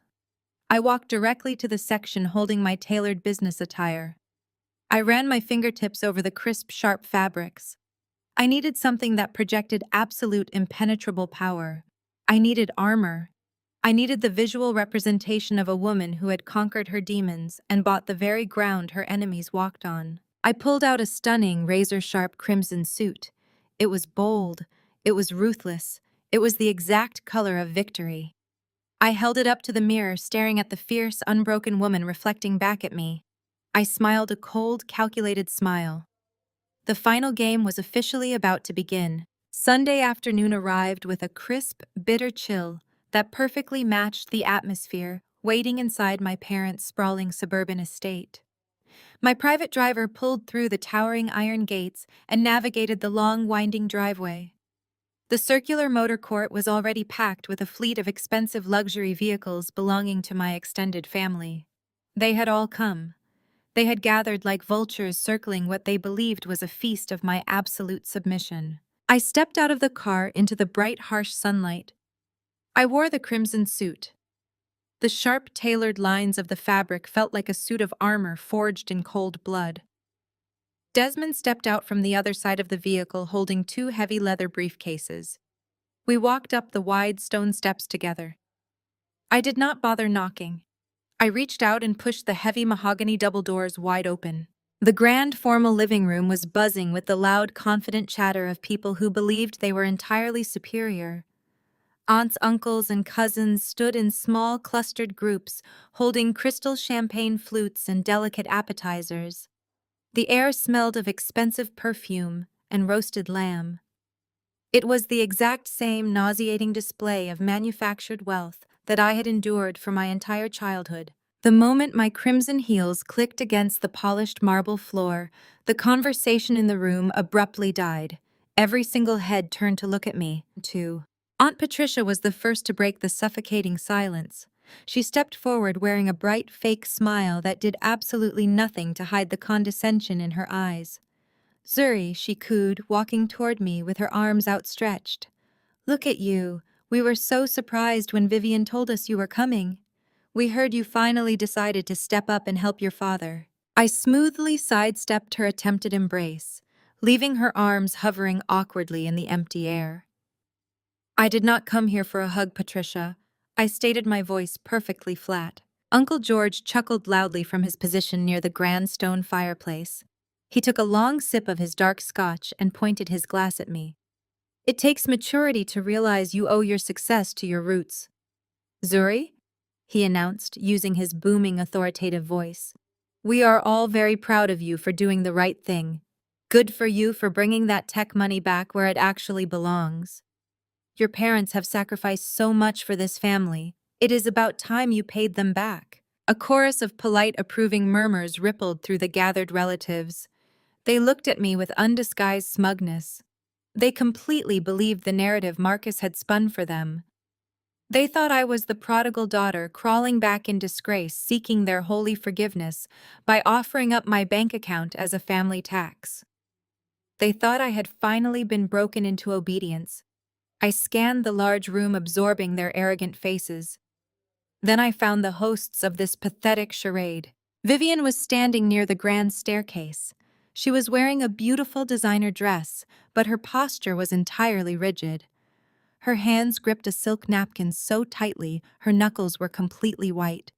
I walked directly to the section holding my tailored business attire. I ran my fingertips over the crisp, sharp fabrics. I needed something that projected absolute, impenetrable power. I needed armor. I needed the visual representation of a woman who had conquered her demons and bought the very ground her enemies walked on. I pulled out a stunning, razor-sharp crimson suit. It was bold. It was ruthless. It was the exact color of victory. I held it up to the mirror, staring at the fierce, unbroken woman reflecting back at me. I smiled a cold, calculated smile. The final game was officially about to begin. Sunday afternoon arrived with a crisp, bitter chill that perfectly matched the atmosphere waiting inside my parents' sprawling suburban estate. My private driver pulled through the towering iron gates and navigated the long, winding driveway. The circular motor court was already packed with a fleet of expensive luxury vehicles belonging to my extended family. They had all come. They had gathered like vultures circling what they believed was a feast of my absolute submission. I stepped out of the car into the bright, harsh sunlight. I wore the crimson suit. The sharp, tailored lines of the fabric felt like a suit of armor forged in cold blood. Desmond stepped out from the other side of the vehicle holding two heavy leather briefcases. We walked up the wide stone steps together. I did not bother knocking. I reached out and pushed the heavy mahogany double doors wide open. The grand, formal living room was buzzing with the loud, confident chatter of people who believed they were entirely superior. Aunts, uncles, and cousins stood in small, clustered groups, holding crystal champagne flutes and delicate appetizers. The air smelled of expensive perfume and roasted lamb. It was the exact same nauseating display of manufactured wealth that I had endured for my entire childhood. The moment my crimson heels clicked against the polished marble floor, the conversation in the room abruptly died. Every single head turned to look at me, too. Aunt Patricia was the first to break the suffocating silence. She stepped forward wearing a bright, fake smile that did absolutely nothing to hide the condescension in her eyes. "Zuri," she cooed, walking toward me with her arms outstretched. "Look at you. We were so surprised when Vivian told us you were coming. We heard you finally decided to step up and help your father." I smoothly sidestepped her attempted embrace, leaving her arms hovering awkwardly in the empty air. "I did not come here for a hug, Patricia." I stated, my voice perfectly flat. Uncle George chuckled loudly from his position near the grand stone fireplace. He took a long sip of his dark scotch and pointed his glass at me. "It takes maturity to realize you owe your success to your roots. Zuri," he announced, using his booming, authoritative voice. "We are all very proud of you for doing the right thing. Good for you for bringing that tech money back where it actually belongs. Your parents have sacrificed so much for this family. It is about time you paid them back." A chorus of polite, approving murmurs rippled through the gathered relatives. They looked at me with undisguised smugness. They completely believed the narrative Marcus had spun for them. They thought I was the prodigal daughter crawling back in disgrace, seeking their holy forgiveness by offering up my bank account as a family tax. They thought I had finally been broken into obedience. I scanned the large room, absorbing their arrogant faces. Then I found the hosts of this pathetic charade. Vivian was standing near the grand staircase. She was wearing a beautiful designer dress, but her posture was entirely rigid. Her hands gripped a silk napkin so tightly her knuckles were completely white.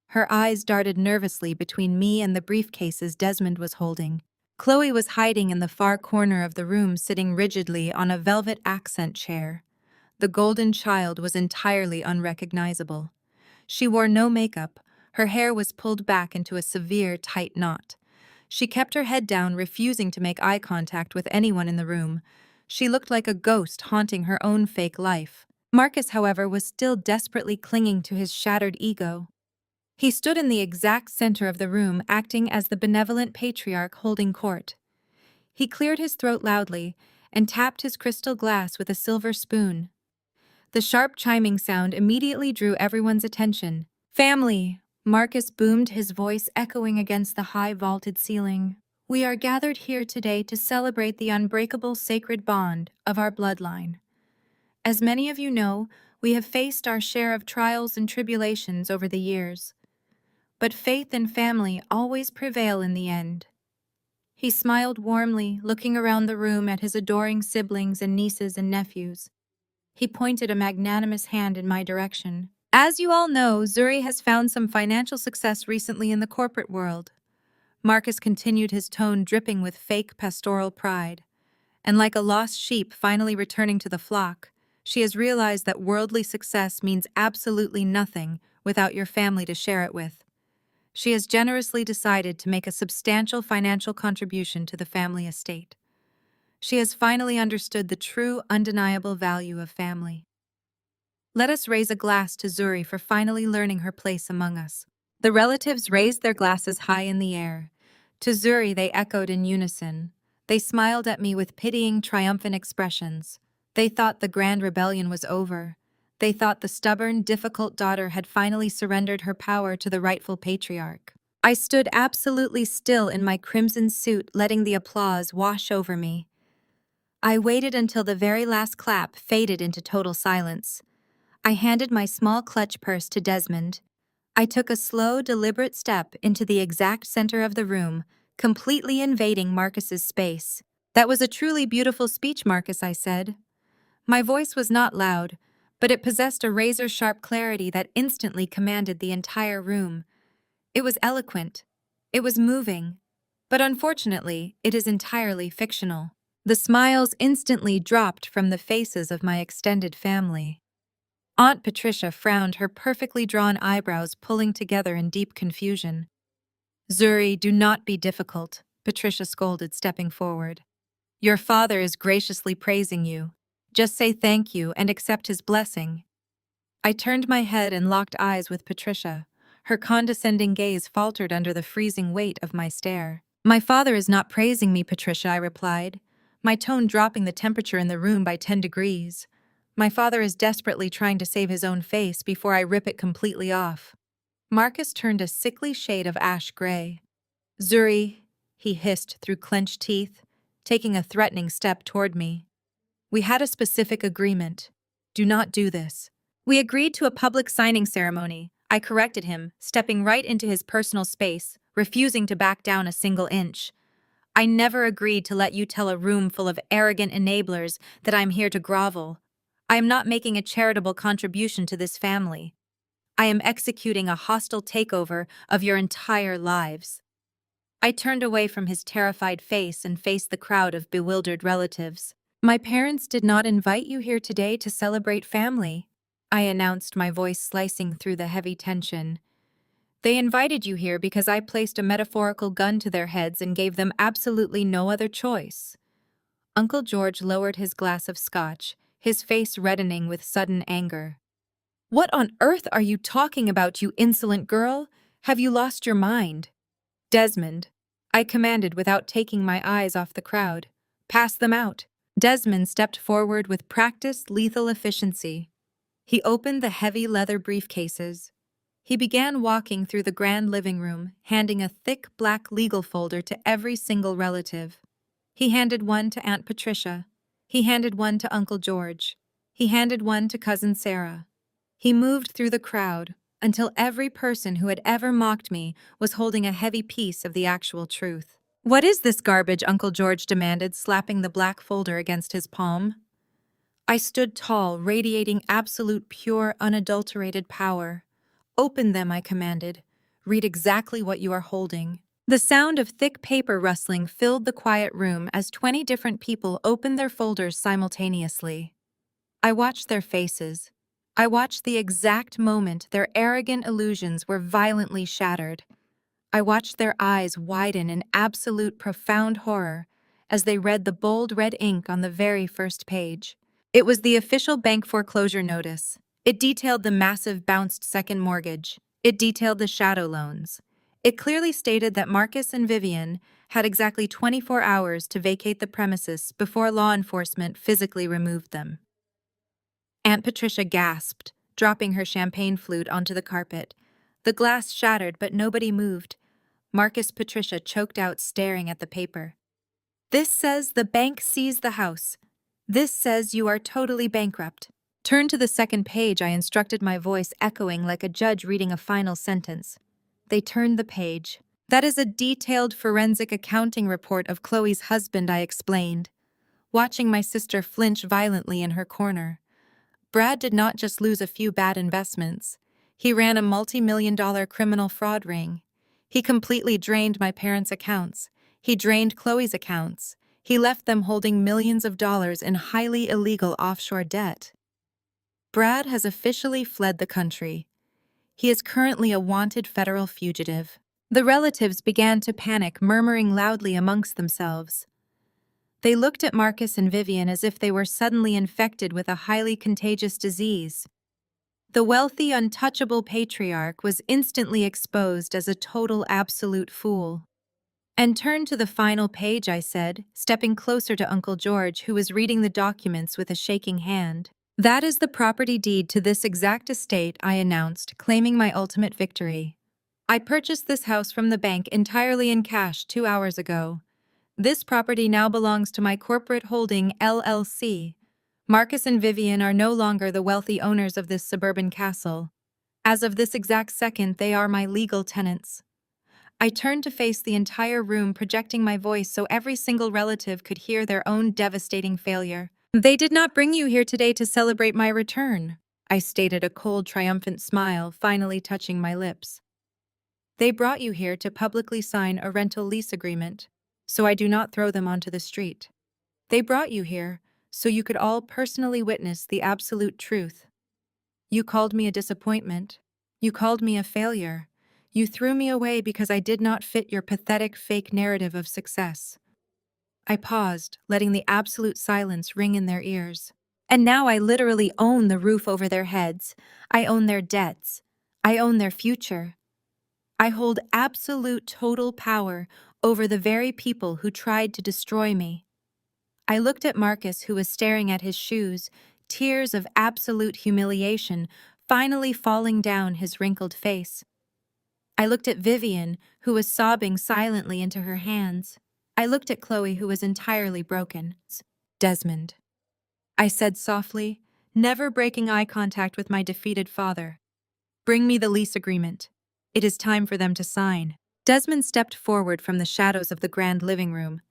Her eyes darted nervously between me and the briefcases Desmond was holding. Chloe was hiding in the far corner of the room, sitting rigidly on a velvet accent chair. The golden child was entirely unrecognizable. She wore no makeup. Her hair was pulled back into a severe, tight knot. She kept her head down, refusing to make eye contact with anyone in the room. She looked like a ghost haunting her own fake life. Marcus, however, was still desperately clinging to his shattered ego. He stood in the exact center of the room, acting as the benevolent patriarch holding court. He cleared his throat loudly and tapped his crystal glass with a silver spoon. The sharp chiming sound immediately drew everyone's attention. "Family!" Marcus boomed, his voice echoing against the high vaulted ceiling. "We are gathered here today to celebrate the unbreakable sacred bond of our bloodline. As many of you know, we have faced our share of trials and tribulations over the years. But faith and family always prevail in the end." He smiled warmly, looking around the room at his adoring siblings and nieces and nephews. He pointed a magnanimous hand in my direction. "As you all know, Zuri has found some financial success recently in the corporate world." Marcus continued, his tone dripping with fake pastoral pride. "And like a lost sheep finally returning to the flock, she has realized that worldly success means absolutely nothing without your family to share it with. She has generously decided to make a substantial financial contribution to the family estate. She has finally understood the true, undeniable value of family. Let us raise a glass to Zuri for finally learning her place among us." The relatives raised their glasses high in the air. To Zuri they echoed in unison. They smiled at me with pitying, triumphant expressions. They thought the grand rebellion was over. They thought the stubborn, difficult daughter had finally surrendered her power to the rightful patriarch. I stood absolutely still in my crimson suit, letting the applause wash over me. I waited until the very last clap faded into total silence. I handed my small clutch purse to Desmond. I took a slow, deliberate step into the exact center of the room, completely invading Marcus's space. "That was a truly beautiful speech, Marcus," I said. My voice was not loud, but it possessed a razor-sharp clarity that instantly commanded the entire room. It was eloquent. It was moving. But unfortunately, it is entirely fictional. The smiles instantly dropped from the faces of my extended family. Aunt Patricia frowned, her perfectly drawn eyebrows pulling together in deep confusion. "Zuri, do not be difficult," Patricia scolded, stepping forward. "Your father is graciously praising you. Just say thank you and accept his blessing." I turned my head and locked eyes with Patricia. Her condescending gaze faltered under the freezing weight of my stare. "My father is not praising me, Patricia," I replied, my tone dropping the temperature in the room by 10 degrees. "My father is desperately trying to save his own face before I rip it completely off." Marcus turned a sickly shade of ash gray. "Zuri," he hissed through clenched teeth, taking a threatening step toward me. "We had a specific agreement. Do not do this." "We agreed to a public signing ceremony," I corrected him, stepping right into his personal space, refusing to back down a single inch. "I never agreed to let you tell a room full of arrogant enablers that I'm here to grovel. I am not making a charitable contribution to this family. I am executing a hostile takeover of your entire lives." I turned away from his terrified face and faced the crowd of bewildered relatives. "My parents did not invite you here today to celebrate family," I announced, my voice slicing through the heavy tension. "They invited you here because I placed a metaphorical gun to their heads and gave them absolutely no other choice." Uncle George lowered his glass of scotch, his face reddening with sudden anger. "What on earth are you talking about, you insolent girl? Have you lost your mind?" "Desmond," I commanded without taking my eyes off the crowd. "Pass them out." Desmond stepped forward with practiced, lethal efficiency. He opened the heavy leather briefcases. He began walking through the grand living room, handing a thick black legal folder to every single relative. He handed one to Aunt Patricia. He handed one to Uncle George. He handed one to Cousin Sarah. He moved through the crowd until every person who had ever mocked me was holding a heavy piece of the actual truth. "What is this garbage?" Uncle George demanded, slapping the black folder against his palm. I stood tall, radiating absolute, pure, unadulterated power. "Open them," I commanded. "Read exactly what you are holding." The sound of thick paper rustling filled the quiet room as 20 different people opened their folders simultaneously. I watched their faces. I watched the exact moment their arrogant illusions were violently shattered. I watched their eyes widen in absolute profound horror as they read the bold red ink on the very first page. It was the official bank foreclosure notice. It detailed the massive bounced second mortgage. It detailed the shadow loans. It clearly stated that Marcus and Vivian had exactly 24 hours to vacate the premises before law enforcement physically removed them. Aunt Patricia gasped, dropping her champagne flute onto the carpet. The glass shattered, but nobody moved. Marcus Patricia choked out, staring at the paper. "This says the bank seized the house. This says you are totally bankrupt." "Turn to the second page," I instructed, my voice echoing like a judge reading a final sentence. They turned the page. "That is a detailed forensic accounting report of Chloe's husband," I explained, watching my sister flinch violently in her corner. Brad did not just lose a few bad investments. He ran a multi-million-dollar criminal fraud ring. He completely drained my parents' accounts. He drained Chloe's accounts. He left them holding millions of dollars in highly illegal offshore debt. Brad has officially fled the country. He is currently a wanted federal fugitive. The relatives began to panic, murmuring loudly amongst themselves. They looked at Marcus and Vivian as if they were suddenly infected with a highly contagious disease. The wealthy, untouchable patriarch was instantly exposed as a total absolute fool. "And turn to the final page," I said, stepping closer to Uncle George, who was reading the documents with a shaking hand. "That is the property deed to this exact estate," I announced, claiming my ultimate victory. "I purchased this house from the bank entirely in cash 2 hours ago. This property now belongs to my corporate holding, LLC. Marcus and Vivian are no longer the wealthy owners of this suburban castle. As of this exact second, they are my legal tenants." I turned to face the entire room, projecting my voice so every single relative could hear their own devastating failure. "They did not bring you here today to celebrate my return," I stated, a cold, triumphant smile finally touching my lips. "They brought you here to publicly sign a rental lease agreement, so I do not throw them onto the street. They brought you here so you could all personally witness the absolute truth. You called me a disappointment. You called me a failure. You threw me away because I did not fit your pathetic fake narrative of success." I paused, letting the absolute silence ring in their ears. "And now I literally own the roof over their heads. I own their debts. I own their future. I hold absolute total power over the very people who tried to destroy me." I looked at Marcus, who was staring at his shoes, tears of absolute humiliation finally falling down his wrinkled face. I looked at Vivian, who was sobbing silently into her hands. I looked at Chloe, who was entirely broken. "Desmond," I said softly, never breaking eye contact with my defeated father. "Bring me the lease agreement. It is time for them to sign." Desmond stepped forward from the shadows of the grand living room.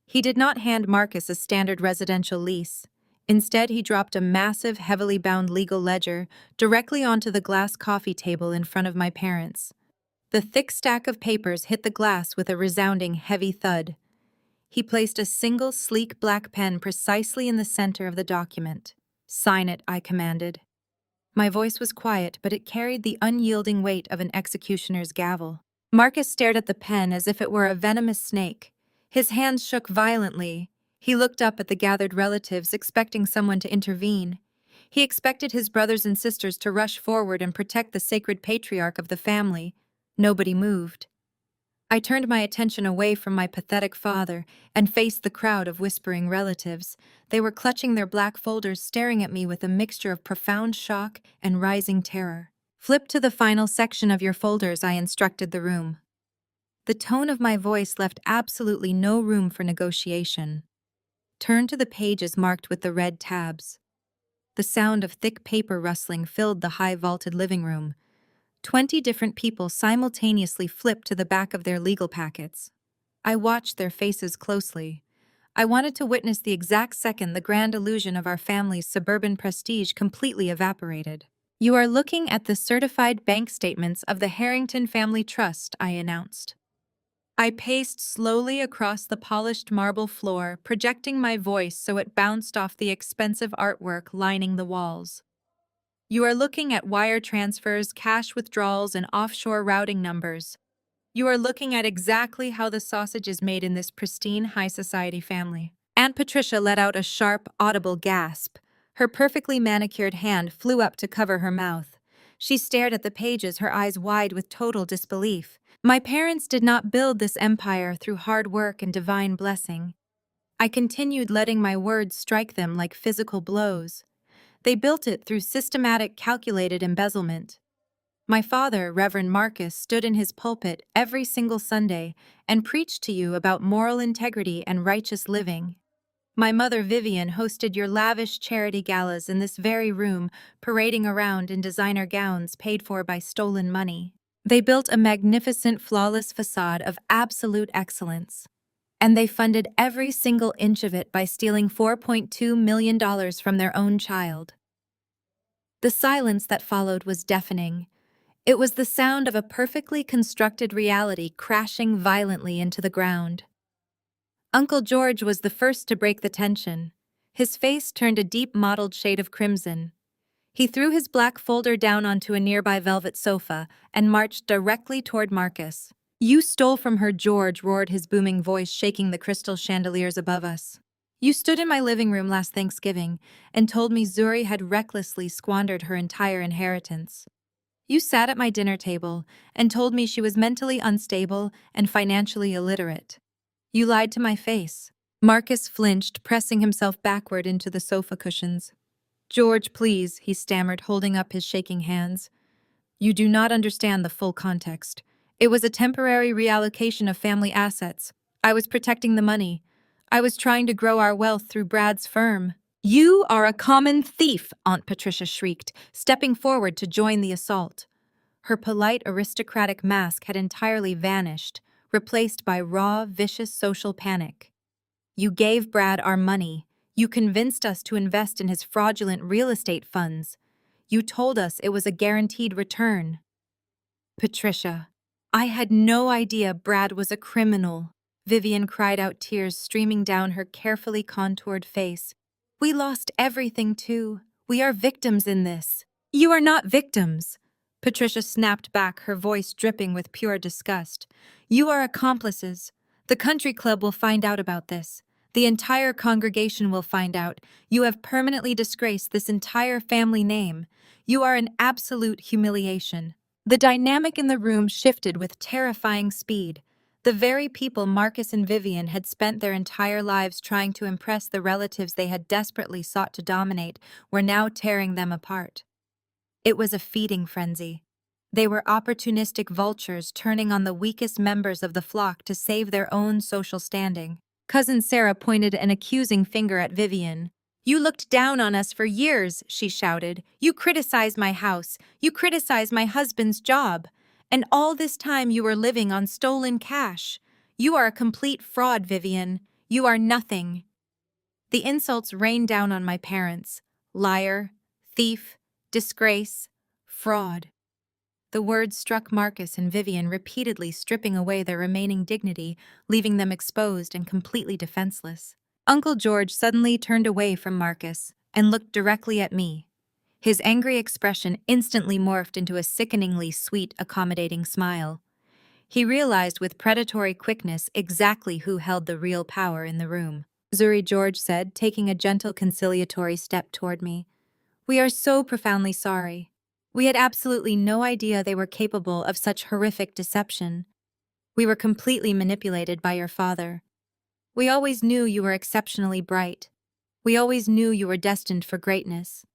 He did not hand Marcus a standard residential lease. Instead, he dropped a massive, heavily bound legal ledger directly onto the glass coffee table in front of my parents. The thick stack of papers hit the glass with a resounding, heavy thud. He placed a single, sleek black pen precisely in the center of the document. "Sign it," I commanded. My voice was quiet, but it carried the unyielding weight of an executioner's gavel. Marcus stared at the pen as if it were a venomous snake. His hands shook violently. He looked up at the gathered relatives, expecting someone to intervene. He expected his brothers and sisters to rush forward and protect the sacred patriarch of the family. Nobody moved. I turned my attention away from my pathetic father and faced the crowd of whispering relatives. They were clutching their black folders, staring at me with a mixture of profound shock and rising terror. "Flip to the final section of your folders," I instructed the room. The tone of my voice left absolutely no room for negotiation. "Turn to the pages marked with the red tabs." The sound of thick paper rustling filled the high vaulted living room. 20 different people simultaneously flipped to the back of their legal packets. I watched their faces closely. I wanted to witness the exact second the grand illusion of our family's suburban prestige completely evaporated. "You are looking at the certified bank statements of the Harrington Family Trust," I announced. I paced slowly across the polished marble floor, projecting my voice so it bounced off the expensive artwork lining the walls. "You are looking at wire transfers, cash withdrawals, and offshore routing numbers. You are looking at exactly how the sausage is made in this pristine high society family." Aunt Patricia let out a sharp, audible gasp. Her perfectly manicured hand flew up to cover her mouth. She stared at the pages, her eyes wide with total disbelief. "My parents did not build this empire through hard work and divine blessing." I continued, letting my words strike them like physical blows. "They built it through systematic, calculated embezzlement." My father, Reverend Marcus, stood in his pulpit every single Sunday and preached to you about moral integrity and righteous living. My mother, Vivian, hosted your lavish charity galas in this very room, parading around in designer gowns paid for by stolen money. They built a magnificent, flawless facade of absolute excellence. And they funded every single inch of it by stealing $4.2 million from their own child. The silence that followed was deafening. It was the sound of a perfectly constructed reality crashing violently into the ground. Uncle George was the first to break the tension. His face turned a deep mottled shade of crimson. He threw his black folder down onto a nearby velvet sofa and marched directly toward Marcus. "You stole from her, George," roared his booming voice, shaking the crystal chandeliers above us. "You stood in my living room last Thanksgiving and told me Zuri had recklessly squandered her entire inheritance. You sat at my dinner table and told me she was mentally unstable and financially illiterate. You lied to my face." Marcus flinched, pressing himself backward into the sofa cushions. "George, please," he stammered, holding up his shaking hands. "You do not understand the full context. It was a temporary reallocation of family assets. I was protecting the money. I was trying to grow our wealth through Brad's firm." "You are a common thief," Aunt Patricia shrieked, stepping forward to join the assault. Her polite aristocratic mask had entirely vanished, replaced by raw, vicious social panic. "You gave Brad our money. You convinced us to invest in his fraudulent real estate funds. You told us it was a guaranteed return." "Patricia, I had no idea Brad was a criminal," Vivian cried out, tears streaming down her carefully contoured face. "We lost everything too. We are victims in this." "You are not victims," Patricia snapped back, her voice dripping with pure disgust. "You are accomplices. The country club will find out about this. The entire congregation will find out. You have permanently disgraced this entire family name. You are an absolute humiliation." The dynamic in the room shifted with terrifying speed. The very people Marcus and Vivian had spent their entire lives trying to impress, the relatives they had desperately sought to dominate, were now tearing them apart. It was a feeding frenzy. They were opportunistic vultures turning on the weakest members of the flock to save their own social standing. Cousin Sarah pointed an accusing finger at Vivian. "You looked down on us for years," she shouted. "You criticized my house. You criticized my husband's job. And all this time you were living on stolen cash. You are a complete fraud, Vivian. You are nothing." The insults rained down on my parents. Liar, thief, disgrace, fraud. The words struck Marcus and Vivian repeatedly, stripping away their remaining dignity, leaving them exposed and completely defenseless. Uncle George suddenly turned away from Marcus and looked directly at me. His angry expression instantly morphed into a sickeningly sweet, accommodating smile. He realized with predatory quickness exactly who held the real power in the room. "Zuri," George said, taking a gentle conciliatory step toward me, "we are so profoundly sorry. We had absolutely no idea they were capable of such horrific deception." We were completely manipulated by your father. We always knew you were exceptionally bright. We always knew you were destined for greatness.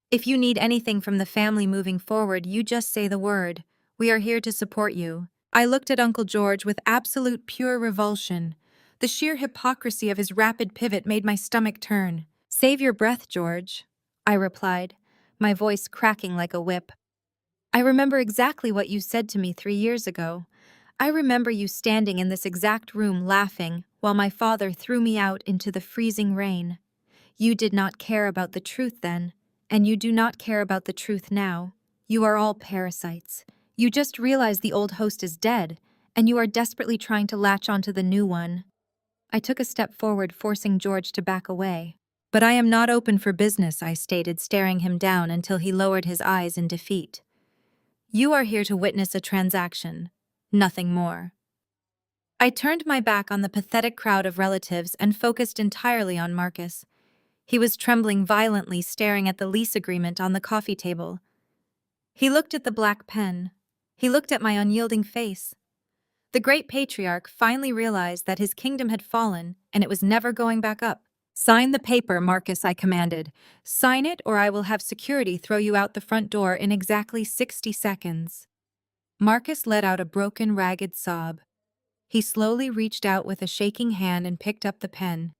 If you need anything from the family moving forward, you just say the word. We are here to support you. I looked at Uncle George with absolute pure revulsion. The sheer hypocrisy of his rapid pivot made my stomach turn. Save your breath, George, I replied, my voice cracking like a whip. I remember exactly what you said to me 3 years ago. I remember you standing in this exact room laughing while my father threw me out into the freezing rain. You did not care about the truth then, and you do not care about the truth now. You are all parasites. You just realize the old host is dead, and you are desperately trying to latch onto the new one. I took a step forward, forcing George to back away. But I am not open for business, I stated, staring him down until he lowered his eyes in defeat. You are here to witness a transaction, nothing more. I turned my back on the pathetic crowd of relatives and focused entirely on Marcus. He was trembling violently, staring at the lease agreement on the coffee table. He looked at the black pen. He looked at my unyielding face. The great patriarch finally realized that his kingdom had fallen and it was never going back up. Sign the paper, Marcus, I commanded. Sign it or I will have security throw you out the front door in exactly 60 seconds. Marcus let out a broken, ragged sob. He slowly reached out with a shaking hand and picked up the pen.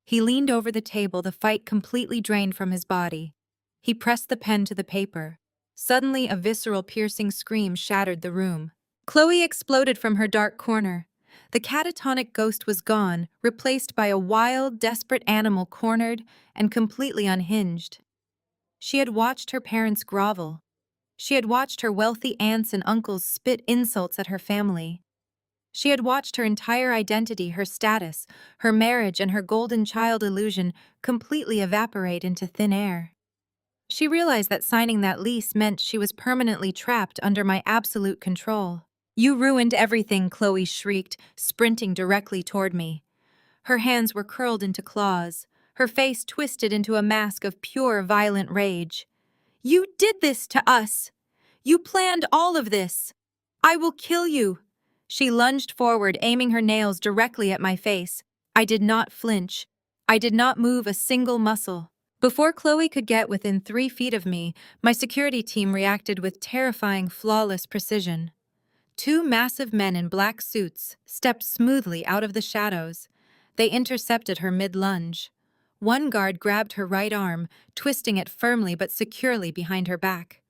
He leaned over the table, the fight completely drained from his body. He pressed the pen to the paper. Suddenly, a visceral, piercing scream shattered the room. Chloe exploded from her dark corner. The catatonic ghost was gone, replaced by a wild, desperate animal cornered and completely unhinged. She had watched her parents grovel. She had watched her wealthy aunts and uncles spit insults at her family. She had watched her entire identity, her status, her marriage, and her golden child illusion completely evaporate into thin air. She realized that signing that lease meant she was permanently trapped under my absolute control. You ruined everything, Chloe shrieked, sprinting directly toward me. Her hands were curled into claws, her face twisted into a mask of pure, violent rage. You did this to us! You planned all of this! I will kill you! She lunged forward, aiming her nails directly at my face. I did not flinch. I did not move a single muscle. Before Chloe could get within 3 feet of me, my security team reacted with terrifying, flawless precision. 2 massive men in black suits stepped smoothly out of the shadows. They intercepted her mid-lunge. One guard grabbed her right arm, twisting it firmly but securely behind her back.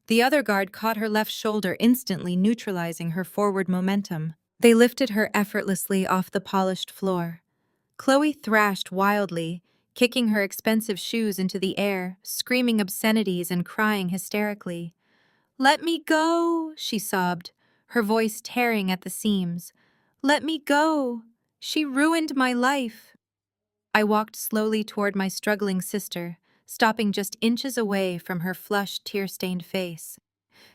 The other guard caught her left shoulder, instantly neutralizing her forward momentum. They lifted her effortlessly off the polished floor. Chloe thrashed wildly, kicking her expensive shoes into the air, screaming obscenities and crying hysterically. "Let me go," she sobbed, her voice tearing at the seams. "Let me go. She ruined my life." I walked slowly toward my struggling sister, stopping just inches away from her flushed, tear-stained face.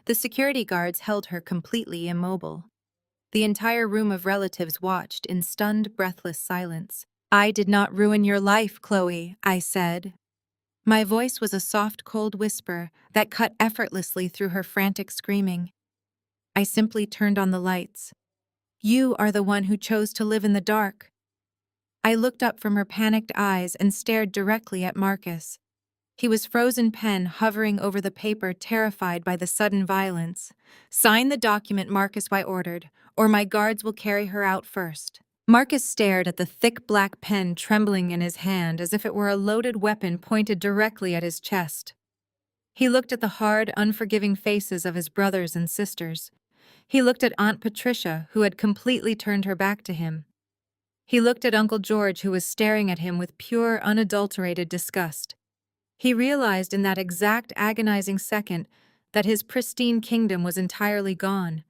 The security guards held her completely immobile. The entire room of relatives watched in stunned, breathless silence. "I did not ruin your life, Chloe," I said. My voice was a soft, cold whisper that cut effortlessly through her frantic screaming. I simply turned on the lights. You are the one who chose to live in the dark. I looked up from her panicked eyes and stared directly at Marcus. He was frozen pen hovering over the paper, terrified by the sudden violence. "Sign the document," Marcus, I ordered, "or my guards will carry her out first." Marcus stared at the thick black pen trembling in his hand as if it were a loaded weapon pointed directly at his chest. He looked at the hard, unforgiving faces of his brothers and sisters. He looked at Aunt Patricia, who had completely turned her back to him. He looked at Uncle George, who was staring at him with pure, unadulterated disgust. He realized in that exact agonizing second that his pristine kingdom was entirely gone.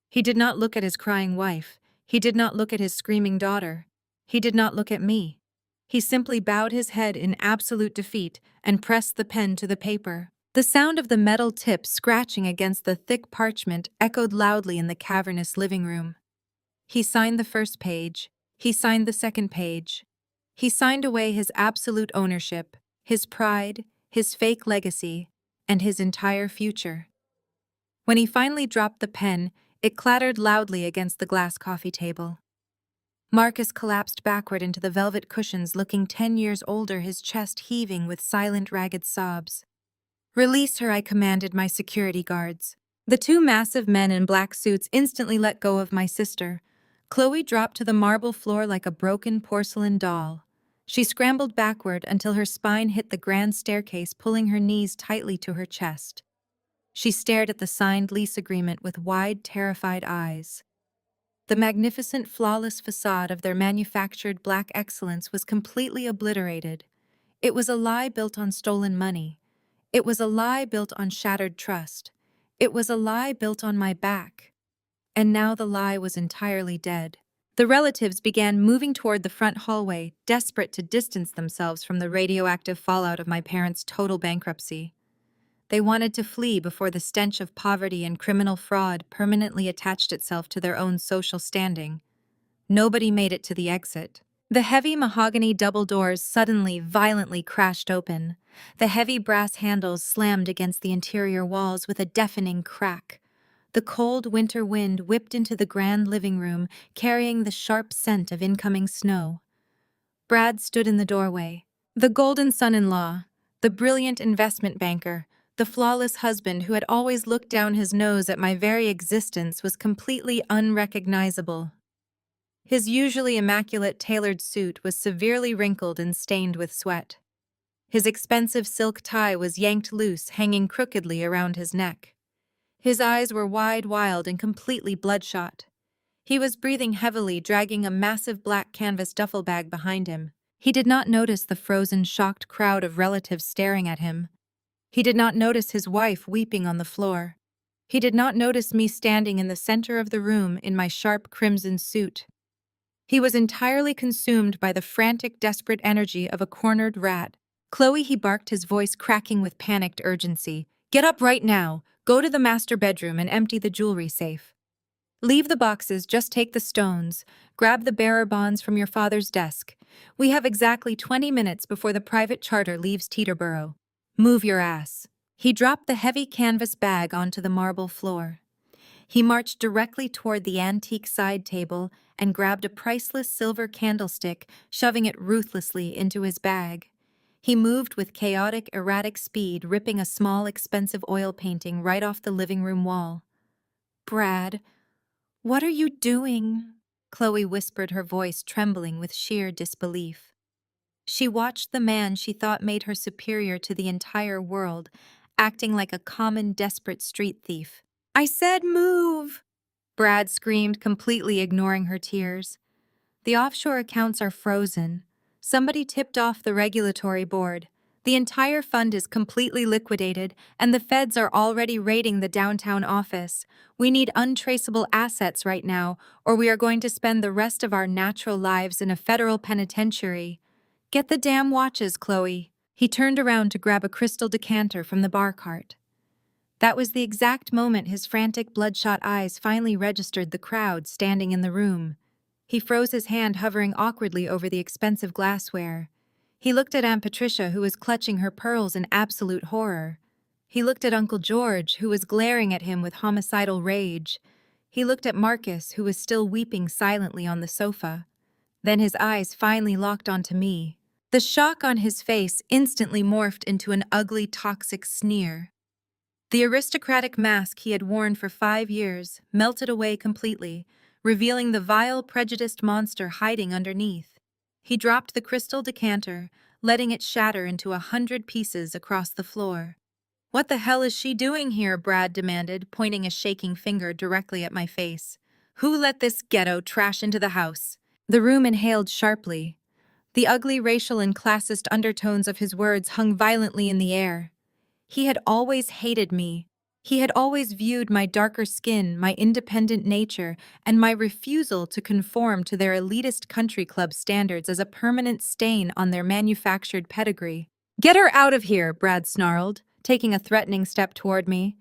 He did not look at his crying wife. He did not look at his screaming daughter. He did not look at me. He simply bowed his head in absolute defeat and pressed the pen to the paper. The sound of the metal tip scratching against the thick parchment echoed loudly in the cavernous living room. He signed the first page. He signed the second page. He signed away his absolute ownership, his pride, his fake legacy, and his entire future. When he finally dropped the pen, It clattered loudly against the glass coffee table. Marcus collapsed backward into the velvet cushions, looking 10 years older, his chest heaving with silent, ragged sobs. "Release her," I commanded my security guards. The two massive men in black suits instantly let go of my sister. Chloe dropped to the marble floor like a broken porcelain doll. She scrambled backward until her spine hit the grand staircase, pulling her knees tightly to her chest. She stared at the signed lease agreement with wide, terrified eyes. The magnificent, flawless facade of their manufactured black excellence was completely obliterated. It was a lie built on stolen money. It was a lie built on shattered trust. It was a lie built on my back. And now the lie was entirely dead. The relatives began moving toward the front hallway, desperate to distance themselves from the radioactive fallout of my parents' total bankruptcy. They wanted to flee before the stench of poverty and criminal fraud permanently attached itself to their own social standing. Nobody made it to the exit. The heavy mahogany double doors suddenly, violently crashed open. The heavy brass handles slammed against the interior walls with a deafening crack. The cold winter wind whipped into the grand living room, carrying the sharp scent of incoming snow. Brad stood in the doorway. The golden son-in-law, the brilliant investment banker, the flawless husband who had always looked down his nose at my very existence, was completely unrecognizable. His usually immaculate tailored suit was severely wrinkled and stained with sweat. His expensive silk tie was yanked loose, hanging crookedly around his neck. His eyes were wide, wild, and completely bloodshot. He was breathing heavily, dragging a massive black canvas duffel bag behind him. He did not notice the frozen, shocked crowd of relatives staring at him. He did not notice his wife weeping on the floor. He did not notice me standing in the center of the room in my sharp crimson suit. He was entirely consumed by the frantic, desperate energy of a cornered rat. "Chloe," he barked, his voice cracking with panicked urgency. "Get up right now. Go to the master bedroom and empty the jewelry safe. Leave the boxes, just take the stones. Grab the bearer bonds from your father's desk. We have exactly 20 minutes before the private charter leaves Teterboro. Move your ass." He dropped the heavy canvas bag onto the marble floor. He marched directly toward the antique side table and grabbed a priceless silver candlestick, shoving it ruthlessly into his bag. He moved with chaotic, erratic speed, ripping a small, expensive oil painting right off the living room wall. "Brad, what are you doing?" Chloe whispered, her voice trembling with sheer disbelief. She watched the man she thought made her superior to the entire world, acting like a common, desperate street thief. "I said move!" Brad screamed, completely ignoring her tears. "The offshore accounts are frozen. Somebody tipped off the regulatory board. The entire fund is completely liquidated, and the feds are already raiding the downtown office. We need untraceable assets right now, or we are going to spend the rest of our natural lives in a federal penitentiary. Get the damn watches, Chloe." He turned around to grab a crystal decanter from the bar cart. That was the exact moment his frantic, bloodshot eyes finally registered the crowd standing in the room. He froze, his hand hovering awkwardly over the expensive glassware. He looked at Aunt Patricia, who was clutching her pearls in absolute horror. He looked at Uncle George, who was glaring at him with homicidal rage. He looked at Marcus, who was still weeping silently on the sofa. Then his eyes finally locked onto me. The shock on his face instantly morphed into an ugly, toxic sneer. The aristocratic mask he had worn for 5 years melted away completely, revealing the vile, prejudiced monster hiding underneath. He dropped the crystal decanter, letting it shatter into 100 pieces across the floor. "What the hell is she doing here?" Brad demanded, pointing a shaking finger directly at my face. "Who let this ghetto trash into the house?" The room inhaled sharply. The ugly racial and classist undertones of his words hung violently in the air. He had always hated me. He had always viewed my darker skin, my independent nature, and my refusal to conform to their elitist country club standards as a permanent stain on their manufactured pedigree. "Get her out of here," Brad snarled, taking a threatening step toward me.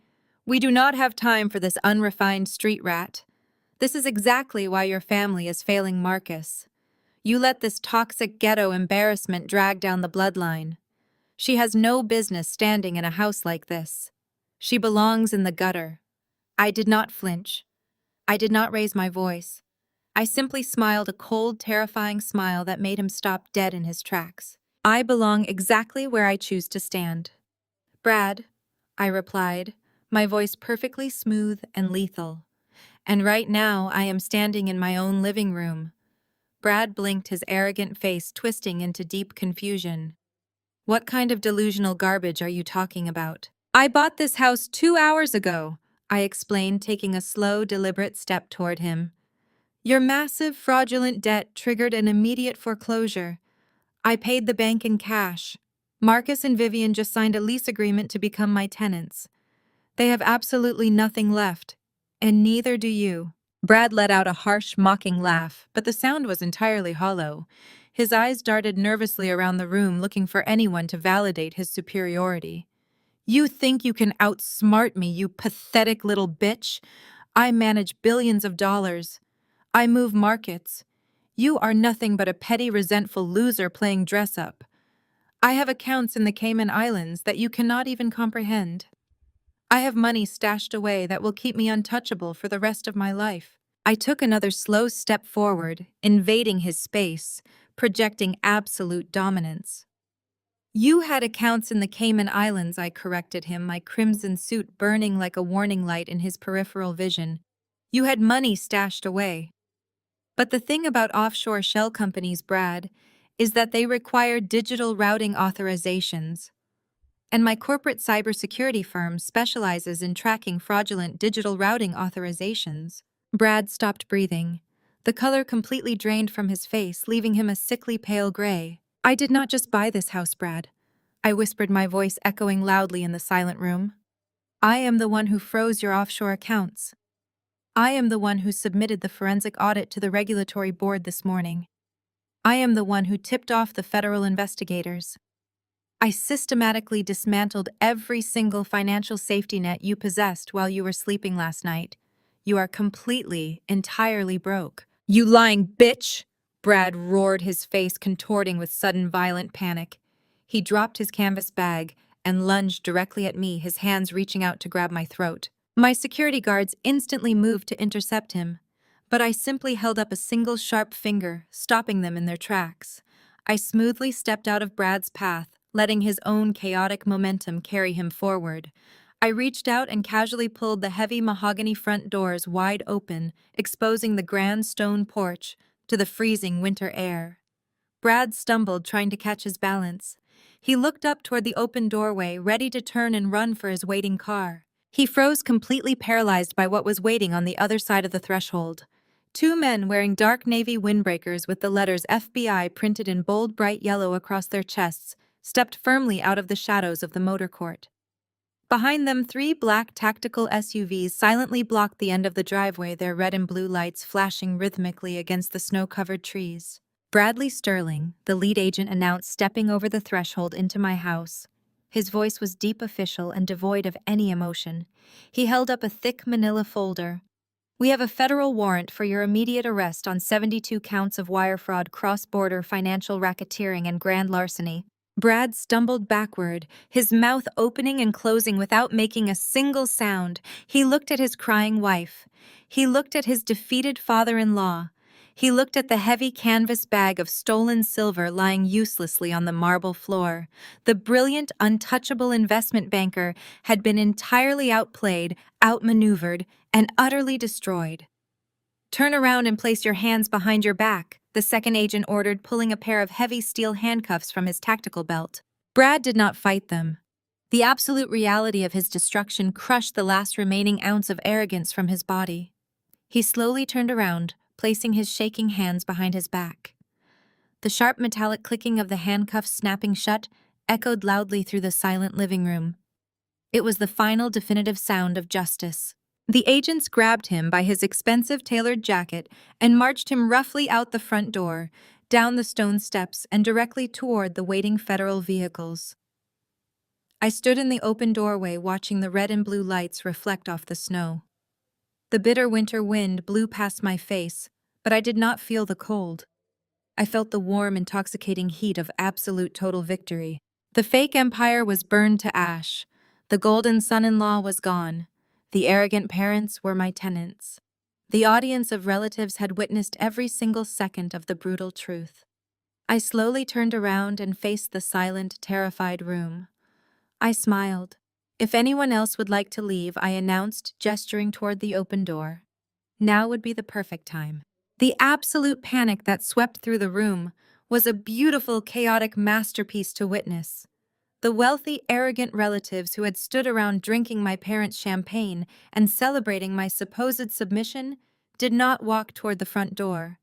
"We do not have time for this unrefined street rat. This is exactly why your family is failing Marcus. You let this toxic ghetto embarrassment drag down the bloodline. She has no business standing in a house like this. She belongs in the gutter." I did not flinch. I did not raise my voice. I simply smiled a cold, terrifying smile that made him stop dead in his tracks. I belong exactly where I choose to stand. Brad, I replied, my voice perfectly smooth and lethal. And right now I am standing in my own living room. Brad blinked, his arrogant face twisting into deep confusion. What kind of delusional garbage are you talking about? I bought this house 2 hours ago, I explained, taking a slow, deliberate step toward him. Your massive, fraudulent debt triggered an immediate foreclosure. I paid the bank in cash. Marcus and Vivian just signed a lease agreement to become my tenants. They have absolutely nothing left, and neither do you. Brad let out a harsh, mocking laugh, but the sound was entirely hollow. His eyes darted nervously around the room, looking for anyone to validate his superiority. You think you can outsmart me, you pathetic little bitch? I manage billions of dollars. I move markets. You are nothing but a petty, resentful loser playing dress-up. I have accounts in the Cayman Islands that you cannot even comprehend. I have money stashed away that will keep me untouchable for the rest of my life. I took another slow step forward, invading his space, projecting absolute dominance. You had accounts in the Cayman Islands, I corrected him, my crimson suit burning like a warning light in his peripheral vision. You had money stashed away. But the thing about offshore shell companies, Brad, is that they require digital routing authorizations. And my corporate cybersecurity firm specializes in tracking fraudulent digital routing authorizations. Brad stopped breathing. The color completely drained from his face, leaving him a sickly pale gray. I did not just buy this house, Brad. I whispered, my voice echoing loudly in the silent room. I am the one who froze your offshore accounts. I am the one who submitted the forensic audit to the regulatory board this morning. I am the one who tipped off the federal investigators. I systematically dismantled every single financial safety net you possessed while you were sleeping last night. You are completely, entirely broke. You lying bitch! Brad roared, his face contorting with sudden violent panic. He dropped his canvas bag and lunged directly at me, his hands reaching out to grab my throat. My security guards instantly moved to intercept him, but I simply held up a single sharp finger, stopping them in their tracks. I smoothly stepped out of Brad's path, letting his own chaotic momentum carry him forward. I reached out and casually pulled the heavy mahogany front doors wide open, exposing the grand stone porch to the freezing winter air. Brad stumbled, trying to catch his balance. He looked up toward the open doorway, ready to turn and run for his waiting car. He froze, completely paralyzed by what was waiting on the other side of the threshold. Two men wearing dark navy windbreakers with the letters FBI printed in bold, bright yellow across their chests stepped firmly out of the shadows of the motor court. Behind them, three black tactical SUVs silently blocked the end of the driveway, their red and blue lights flashing rhythmically against the snow-covered trees. Bradley Sterling, the lead agent, announced, stepping over the threshold into my house. His voice was deep, official, and devoid of any emotion. He held up a thick manila folder. We have a federal warrant for your immediate arrest on 72 counts of wire fraud, cross-border financial racketeering, and grand larceny. Brad stumbled backward, his mouth opening and closing without making a single sound. He looked at his crying wife. He looked at his defeated father-in-law. He looked at the heavy canvas bag of stolen silver lying uselessly on the marble floor. The brilliant, untouchable investment banker had been entirely outplayed, outmaneuvered, and utterly destroyed. Turn around and place your hands behind your back, the second agent ordered, pulling a pair of heavy steel handcuffs from his tactical belt. Brad did not fight them. The absolute reality of his destruction crushed the last remaining ounce of arrogance from his body. He slowly turned around, placing his shaking hands behind his back. The sharp metallic clicking of the handcuffs snapping shut echoed loudly through the silent living room. It was the final, definitive sound of justice. The agents grabbed him by his expensive tailored jacket and marched him roughly out the front door, down the stone steps, and directly toward the waiting federal vehicles. I stood in the open doorway, watching the red and blue lights reflect off the snow. The bitter winter wind blew past my face, but I did not feel the cold. I felt the warm, intoxicating heat of absolute total victory. The fake empire was burned to ash. The golden son-in-law was gone. The arrogant parents were my tenants. The audience of relatives had witnessed every single second of the brutal truth. I slowly turned around and faced the silent, terrified room. I smiled. If anyone else would like to leave, I announced, gesturing toward the open door. Now would be the perfect time. The absolute panic that swept through the room was a beautiful, chaotic masterpiece to witness. The wealthy, arrogant relatives who had stood around drinking my parents' champagne and celebrating my supposed submission did not walk toward the front door.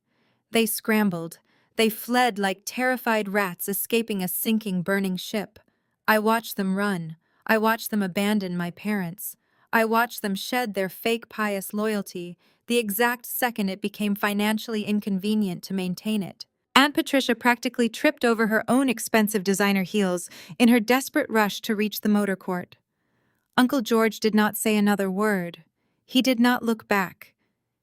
They scrambled. They fled like terrified rats escaping a sinking, burning ship. I watched them run. I watched them abandon my parents. I watched them shed their fake pious loyalty the exact second it became financially inconvenient to maintain it. Aunt Patricia practically tripped over her own expensive designer heels in her desperate rush to reach the motor court. Uncle George did not say another word. He did not look back.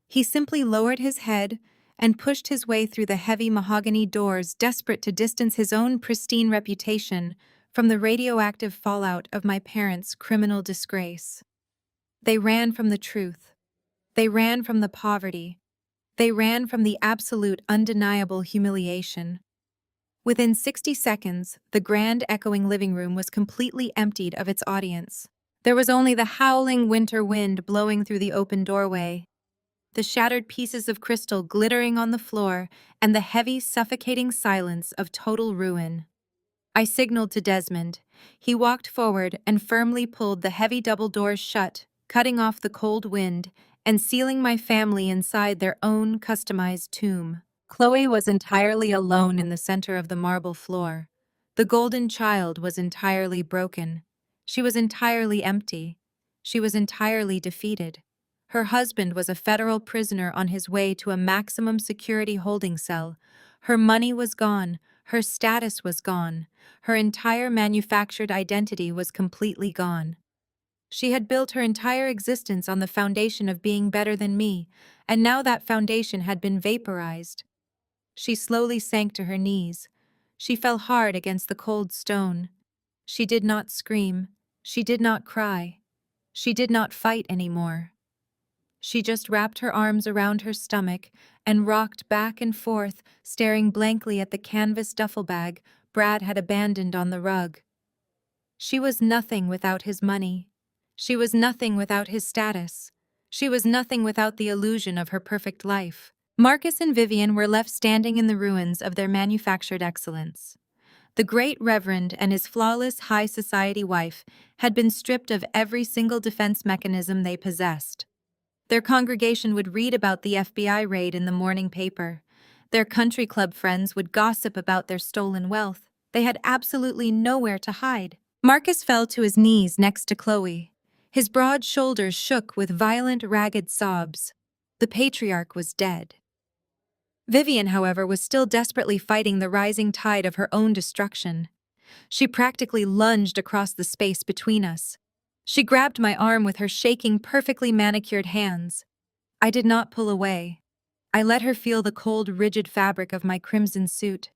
He simply lowered his head and pushed his way through the heavy mahogany doors, desperate to distance his own pristine reputation from the radioactive fallout of my parents' criminal disgrace. They ran from the truth. They ran from the poverty. They ran from the absolute, undeniable humiliation. Within 60 seconds, the grand, echoing living room was completely emptied of its audience. There was only the howling winter wind blowing through the open doorway, the shattered pieces of crystal glittering on the floor, and the heavy, suffocating silence of total ruin. I signaled to Desmond. He walked forward and firmly pulled the heavy double doors shut, cutting off the cold wind and sealing my family inside their own customized tomb. Chloe was entirely alone in the center of the marble floor. The golden child was entirely broken. She was entirely empty. She was entirely defeated. Her husband was a federal prisoner on his way to a maximum security holding cell. Her money was gone. Her status was gone. Her entire manufactured identity was completely gone. She had built her entire existence on the foundation of being better than me, and now that foundation had been vaporized. She slowly sank to her knees. She fell hard against the cold stone. She did not scream. She did not cry. She did not fight anymore. She just wrapped her arms around her stomach and rocked back and forth, staring blankly at the canvas duffel bag Brad had abandoned on the rug. She was nothing without his money. She was nothing without his status. She was nothing without the illusion of her perfect life. Marcus and Vivian were left standing in the ruins of their manufactured excellence. The great Reverend and his flawless high society wife had been stripped of every single defense mechanism they possessed. Their congregation would read about the FBI raid in the morning paper. Their country club friends would gossip about their stolen wealth. They had absolutely nowhere to hide. Marcus fell to his knees next to Chloe. His broad shoulders shook with violent, ragged sobs. The patriarch was dead. Vivian, however, was still desperately fighting the rising tide of her own destruction. She practically lunged across the space between us. She grabbed my arm with her shaking, perfectly manicured hands. I did not pull away. I let her feel the cold, rigid fabric of my crimson suit.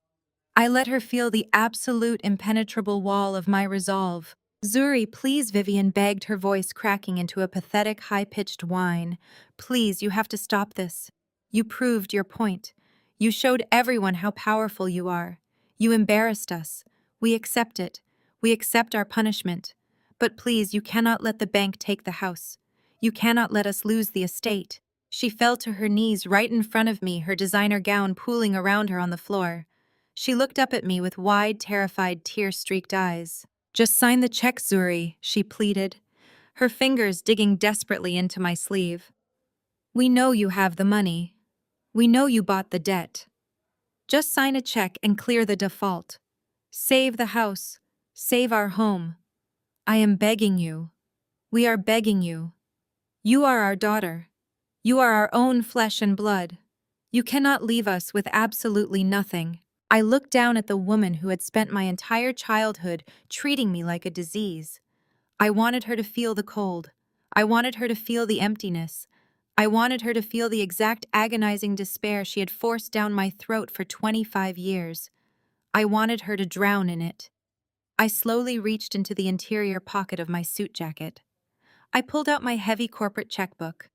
I let her feel the absolute, impenetrable wall of my resolve. "Zuri, please," Vivian begged, her voice cracking into a pathetic, high-pitched whine. "Please, you have to stop this. You proved your point. You showed everyone how powerful you are. You embarrassed us. We accept it. We accept our punishment. But please, you cannot let the bank take the house. You cannot let us lose the estate." She fell to her knees right in front of me, her designer gown pooling around her on the floor. She looked up at me with wide, terrified, tear-streaked eyes. "Just sign the check, Zuri," she pleaded, her fingers digging desperately into my sleeve. "We know you have the money. We know you bought the debt. Just sign a check and clear the default. Save the house. Save our home. I am begging you. We are begging you. You are our daughter. You are our own flesh and blood. You cannot leave us with absolutely nothing." I looked down at the woman who had spent my entire childhood treating me like a disease. I wanted her to feel the cold. I wanted her to feel the emptiness. I wanted her to feel the exact agonizing despair she had forced down my throat for 25 years. I wanted her to drown in it. I slowly reached into the interior pocket of my suit jacket. I pulled out my heavy corporate checkbook.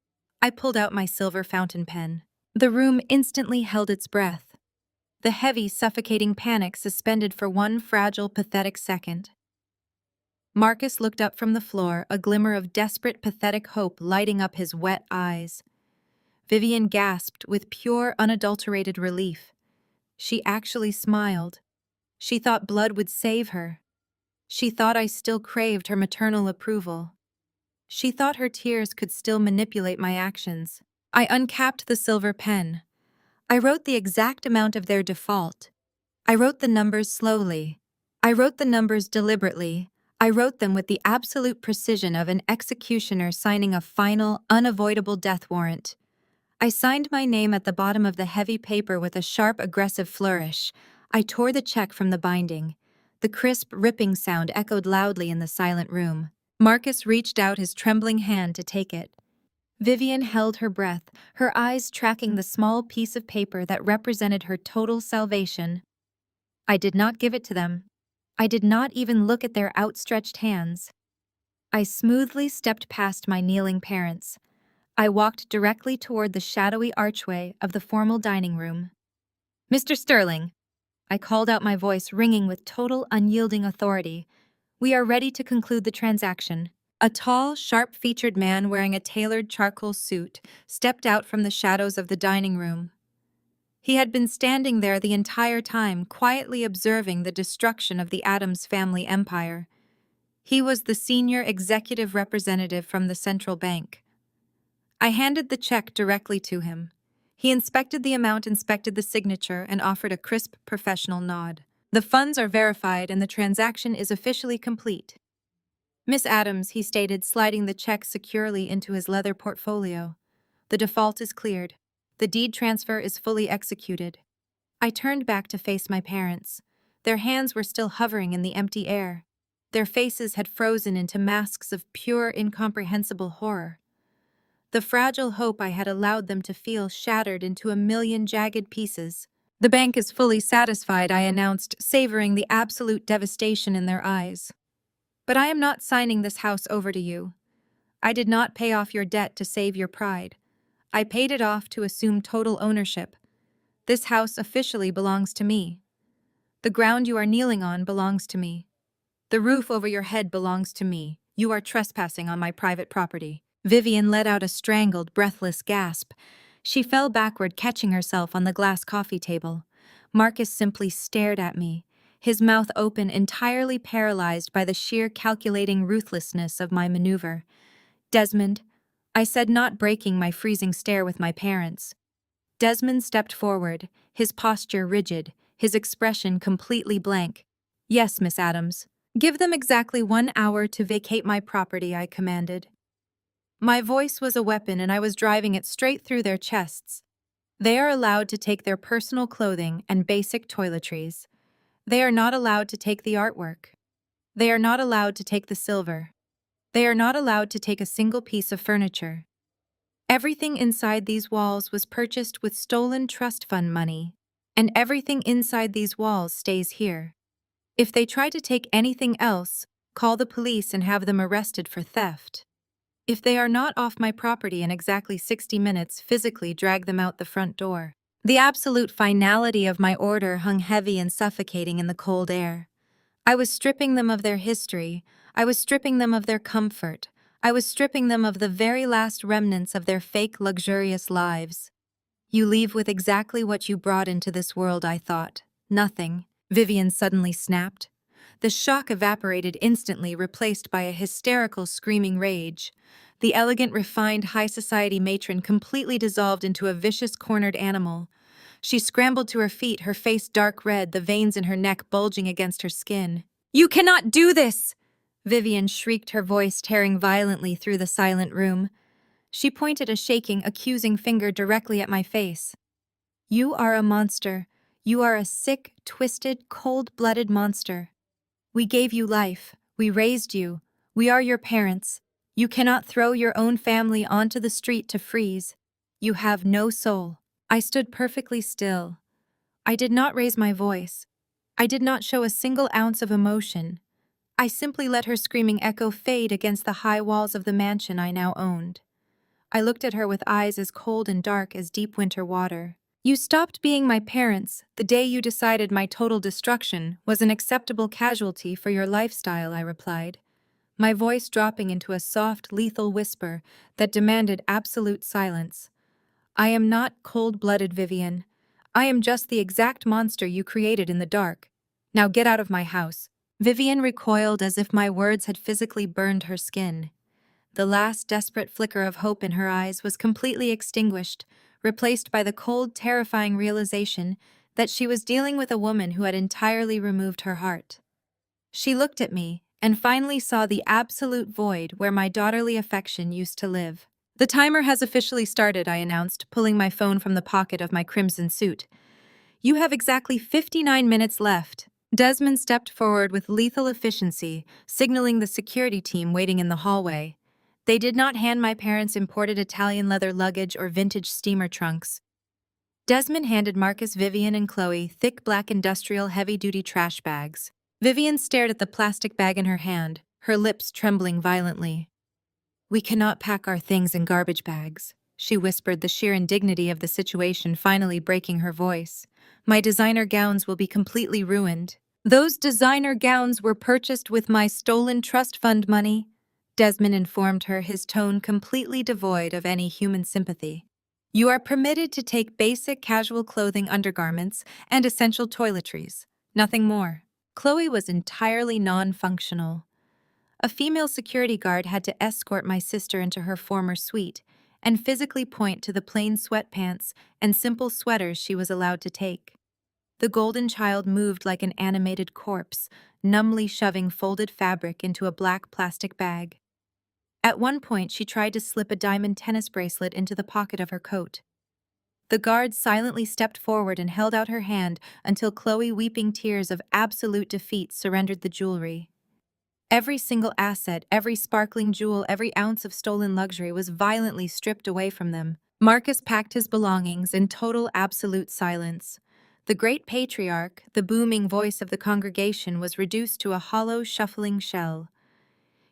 I pulled out my silver fountain pen. The room instantly held its breath. The heavy, suffocating panic suspended for one fragile, pathetic second. Marcus looked up from the floor, a glimmer of desperate, pathetic hope lighting up his wet eyes. Vivian gasped with pure, unadulterated relief. She actually smiled. She thought blood would save her. She thought I still craved her maternal approval. She thought her tears could still manipulate my actions. I uncapped the silver pen. I wrote the exact amount of their default. I wrote the numbers slowly. I wrote the numbers deliberately. I wrote them with the absolute precision of an executioner signing a final, unavoidable death warrant. I signed my name at the bottom of the heavy paper with a sharp, aggressive flourish. I tore the check from the binding. The crisp, ripping sound echoed loudly in the silent room. Marcus reached out his trembling hand to take it. Vivian held her breath, her eyes tracking the small piece of paper that represented her total salvation. I did not give it to them. I did not even look at their outstretched hands. I smoothly stepped past my kneeling parents. I walked directly toward the shadowy archway of the formal dining room. "Mr. Sterling," I called out, my voice ringing with total, unyielding authority, "we are ready to conclude the transaction." A tall, sharp-featured man wearing a tailored charcoal suit stepped out from the shadows of the dining room. He had been standing there the entire time, quietly observing the destruction of the Addams family empire. He was the senior executive representative from the central bank. I handed the check directly to him. He inspected the amount, inspected the signature, and offered a crisp, professional nod. "The funds are verified and the transaction is officially complete." "Miss Addams," he stated, sliding the check securely into his leather portfolio. "The default is cleared. The deed transfer is fully executed." I turned back to face my parents. Their hands were still hovering in the empty air. Their faces had frozen into masks of pure, incomprehensible horror. The fragile hope I had allowed them to feel shattered into a million jagged pieces. "The bank is fully satisfied," I announced, savoring the absolute devastation in their eyes. "But I am not signing this house over to you. I did not pay off your debt to save your pride. I paid it off to assume total ownership. This house officially belongs to me. The ground you are kneeling on belongs to me. The roof over your head belongs to me. You are trespassing on my private property." Vivian let out a strangled, breathless gasp. She fell backward, catching herself on the glass coffee table. Marcus simply stared at me, his mouth open, entirely paralyzed by the sheer calculating ruthlessness of my maneuver. "Desmond," I said, not breaking my freezing stare with my parents. Desmond stepped forward, his posture rigid, his expression completely blank. "Yes, Miss Addams." "Give them exactly 1 hour to vacate my property," I commanded. My voice was a weapon and I was driving it straight through their chests. They are allowed to take their personal clothing and basic toiletries. They are not allowed to take the artwork. They are not allowed to take the silver. They are not allowed to take a single piece of furniture. Everything inside these walls was purchased with stolen trust fund money, and everything inside these walls stays here. If they try to take anything else, call the police and have them arrested for theft. If they are not off my property in exactly 60 minutes, physically drag them out the front door. The absolute finality of my order hung heavy and suffocating in the cold air. I was stripping them of their history. I was stripping them of their comfort. I was stripping them of the very last remnants of their fake, luxurious lives. "You leave with exactly what you brought into this world," I thought. "Nothing." Vivian suddenly snapped. The shock evaporated instantly, replaced by a hysterical, screaming rage. The elegant, refined, high society matron completely dissolved into a vicious, cornered animal. She scrambled to her feet, her face dark red, the veins in her neck bulging against her skin. "You cannot do this!" Vivian shrieked, her voice tearing violently through the silent room. She pointed a shaking, accusing finger directly at my face. "You are a monster. You are a sick, twisted, cold-blooded monster. We gave you life. We raised you. We are your parents. You cannot throw your own family onto the street to freeze. You have no soul." I stood perfectly still. I did not raise my voice. I did not show a single ounce of emotion. I simply let her screaming echo fade against the high walls of the mansion I now owned. I looked at her with eyes as cold and dark as deep winter water. You stopped being my parents the day you decided my total destruction was an acceptable casualty for your lifestyle, I replied, my voice dropping into a soft, lethal whisper that demanded absolute silence. I am not cold-blooded, Vivian. I am just the exact monster you created in the dark. Now get out of my house. Vivian recoiled as if my words had physically burned her skin. The last desperate flicker of hope in her eyes was completely extinguished, replaced by the cold, terrifying realization that she was dealing with a woman who had entirely removed her heart. She looked at me and finally saw the absolute void where my daughterly affection used to live. The timer has officially started, I announced, pulling my phone from the pocket of my crimson suit. You have exactly 59 minutes left. Desmond stepped forward with lethal efficiency, signaling the security team waiting in the hallway. They did not hand my parents imported Italian leather luggage or vintage steamer trunks. Desmond handed Marcus, Vivian, and Chloe thick black industrial heavy-duty trash bags. Vivian stared at the plastic bag in her hand, her lips trembling violently. We cannot pack our things in garbage bags, she whispered, the sheer indignity of the situation finally breaking her voice. My designer gowns will be completely ruined. Those designer gowns were purchased with my stolen trust fund money, Desmond informed her, his tone completely devoid of any human sympathy. You are permitted to take basic casual clothing, undergarments, and essential toiletries. Nothing more. Chloe was entirely non-functional. A female security guard had to escort my sister into her former suite and physically point to the plain sweatpants and simple sweaters she was allowed to take. The golden child moved like an animated corpse, numbly shoving folded fabric into a black plastic bag. At one point, she tried to slip a diamond tennis bracelet into the pocket of her coat. The guard silently stepped forward and held out her hand until Chloe, weeping tears of absolute defeat, surrendered the jewelry. Every single asset, every sparkling jewel, every ounce of stolen luxury was violently stripped away from them. Marcus packed his belongings in total absolute silence. The great patriarch, the booming voice of the congregation, was reduced to a hollow, shuffling shell.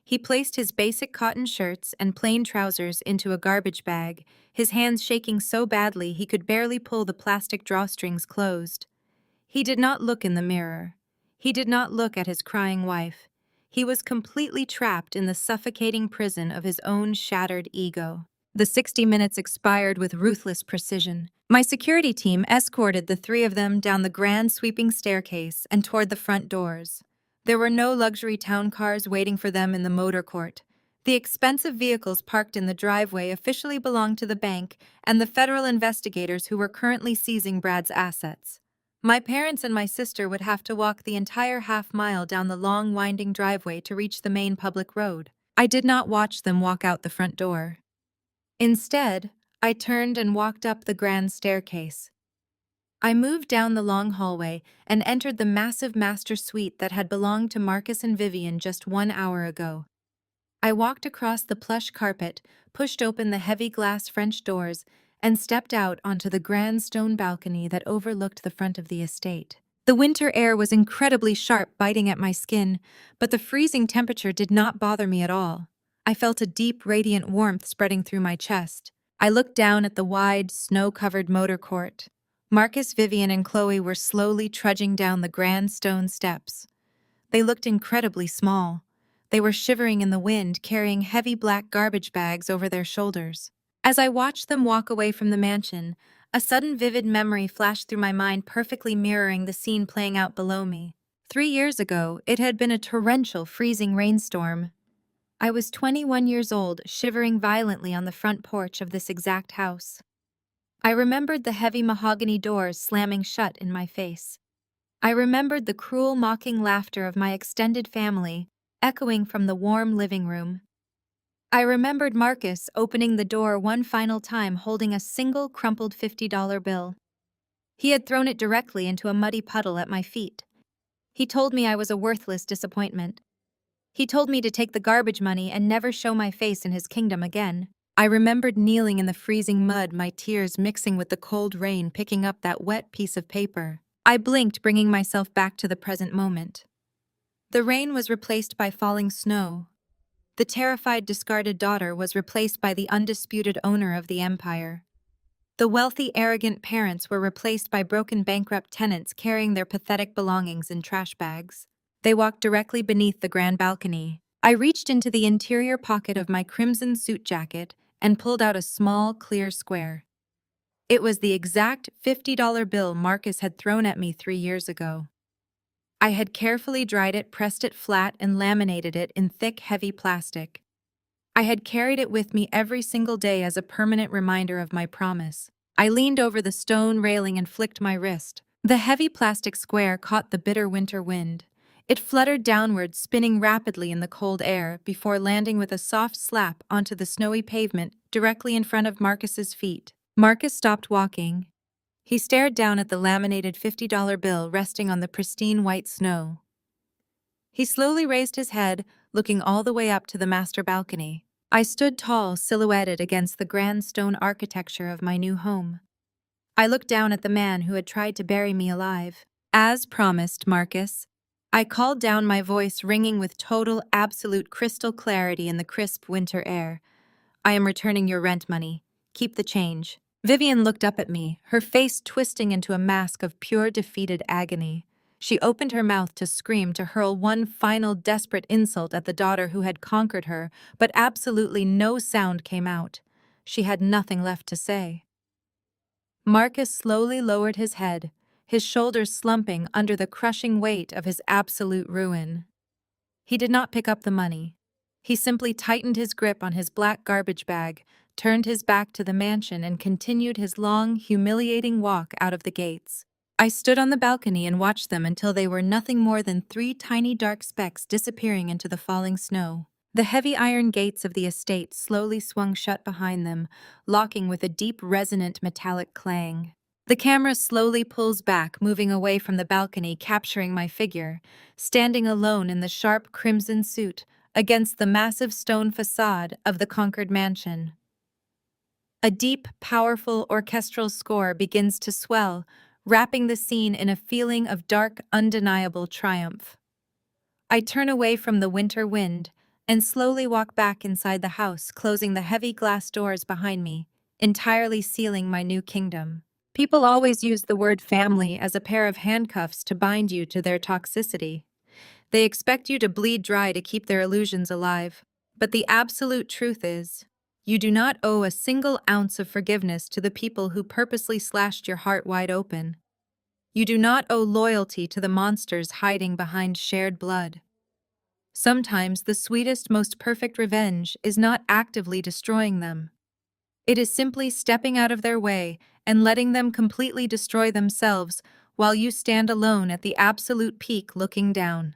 He placed his basic cotton shirts and plain trousers into a garbage bag, his hands shaking so badly he could barely pull the plastic drawstrings closed. He did not look in the mirror. He did not look at his crying wife. He was completely trapped in the suffocating prison of his own shattered ego. The 60 minutes expired with ruthless precision. My security team escorted the three of them down the grand sweeping staircase and toward the front doors. There were no luxury town cars waiting for them in the motor court. The expensive vehicles parked in the driveway officially belonged to the bank and the federal investigators who were currently seizing Brad's assets. My parents and my sister would have to walk the entire half-mile down the long, winding driveway to reach the main public road. I did not watch them walk out the front door. Instead, I turned and walked up the grand staircase. I moved down the long hallway and entered the massive master suite that had belonged to Marcus and Vivian just 1 hour ago. I walked across the plush carpet, pushed open the heavy glass French doors, and stepped out onto the grand stone balcony that overlooked the front of the estate. The winter air was incredibly sharp, biting at my skin, but the freezing temperature did not bother me at all. I felt a deep, radiant warmth spreading through my chest. I looked down at the wide, snow-covered motor court. Marcus, Vivian, and Chloe were slowly trudging down the grand stone steps. They looked incredibly small. They were shivering in the wind, carrying heavy black garbage bags over their shoulders. As I watched them walk away from the mansion, a sudden vivid memory flashed through my mind, perfectly mirroring the scene playing out below me. 3 years ago, it had been a torrential, freezing rainstorm. I was 21 years old, shivering violently on the front porch of this exact house. I remembered the heavy mahogany doors slamming shut in my face. I remembered the cruel, mocking laughter of my extended family, echoing from the warm living room. I remembered Marcus opening the door one final time, holding a single crumpled $50 bill. He had thrown it directly into a muddy puddle at my feet. He told me I was a worthless disappointment. He told me to take the garbage money and never show my face in his kingdom again. I remembered kneeling in the freezing mud, my tears mixing with the cold rain, picking up that wet piece of paper. I blinked, bringing myself back to the present moment. The rain was replaced by falling snow. The terrified, discarded daughter was replaced by the undisputed owner of the empire. The wealthy, arrogant parents were replaced by broken, bankrupt tenants carrying their pathetic belongings in trash bags. They walked directly beneath the grand balcony. I reached into the interior pocket of my crimson suit jacket and pulled out a small, clear square. It was the exact $50 bill Marcus had thrown at me 3 years ago. I had carefully dried it, pressed it flat, and laminated it in thick, heavy plastic. I had carried it with me every single day as a permanent reminder of my promise. I leaned over the stone railing and flicked my wrist. The heavy plastic square caught the bitter winter wind. It fluttered downward, spinning rapidly in the cold air before landing with a soft slap onto the snowy pavement directly in front of Marcus's feet. Marcus stopped walking. He stared down at the laminated $50 bill resting on the pristine white snow. He slowly raised his head, looking all the way up to the master balcony. I stood tall, silhouetted against the grand stone architecture of my new home. I looked down at the man who had tried to bury me alive. As promised, Marcus. I called down, my voice ringing with total, absolute crystal clarity in the crisp winter air. I am returning your rent money. Keep the change. Vivian looked up at me, her face twisting into a mask of pure, defeated agony. She opened her mouth to scream, to hurl one final desperate insult at the daughter who had conquered her, but absolutely no sound came out. She had nothing left to say. Marcus slowly lowered his head, his shoulders slumping under the crushing weight of his absolute ruin. He did not pick up the money. He simply tightened his grip on his black garbage bag, turned his back to the mansion, and continued his long, humiliating walk out of the gates. I stood on the balcony and watched them until they were nothing more than 3 tiny dark specks disappearing into the falling snow. The heavy iron gates of the estate slowly swung shut behind them, locking with a deep, resonant metallic clang. The camera slowly pulls back, moving away from the balcony, capturing my figure, standing alone in the sharp crimson suit against the massive stone facade of the conquered mansion. A deep, powerful orchestral score begins to swell, wrapping the scene in a feeling of dark, undeniable triumph. I turn away from the winter wind and slowly walk back inside the house, closing the heavy glass doors behind me, entirely sealing my new kingdom. People always use the word family as a pair of handcuffs to bind you to their toxicity. They expect you to bleed dry to keep their illusions alive. But the absolute truth is, you do not owe a single ounce of forgiveness to the people who purposely slashed your heart wide open. You do not owe loyalty to the monsters hiding behind shared blood. Sometimes the sweetest, most perfect revenge is not actively destroying them. It is simply stepping out of their way and letting them completely destroy themselves while you stand alone at the absolute peak looking down.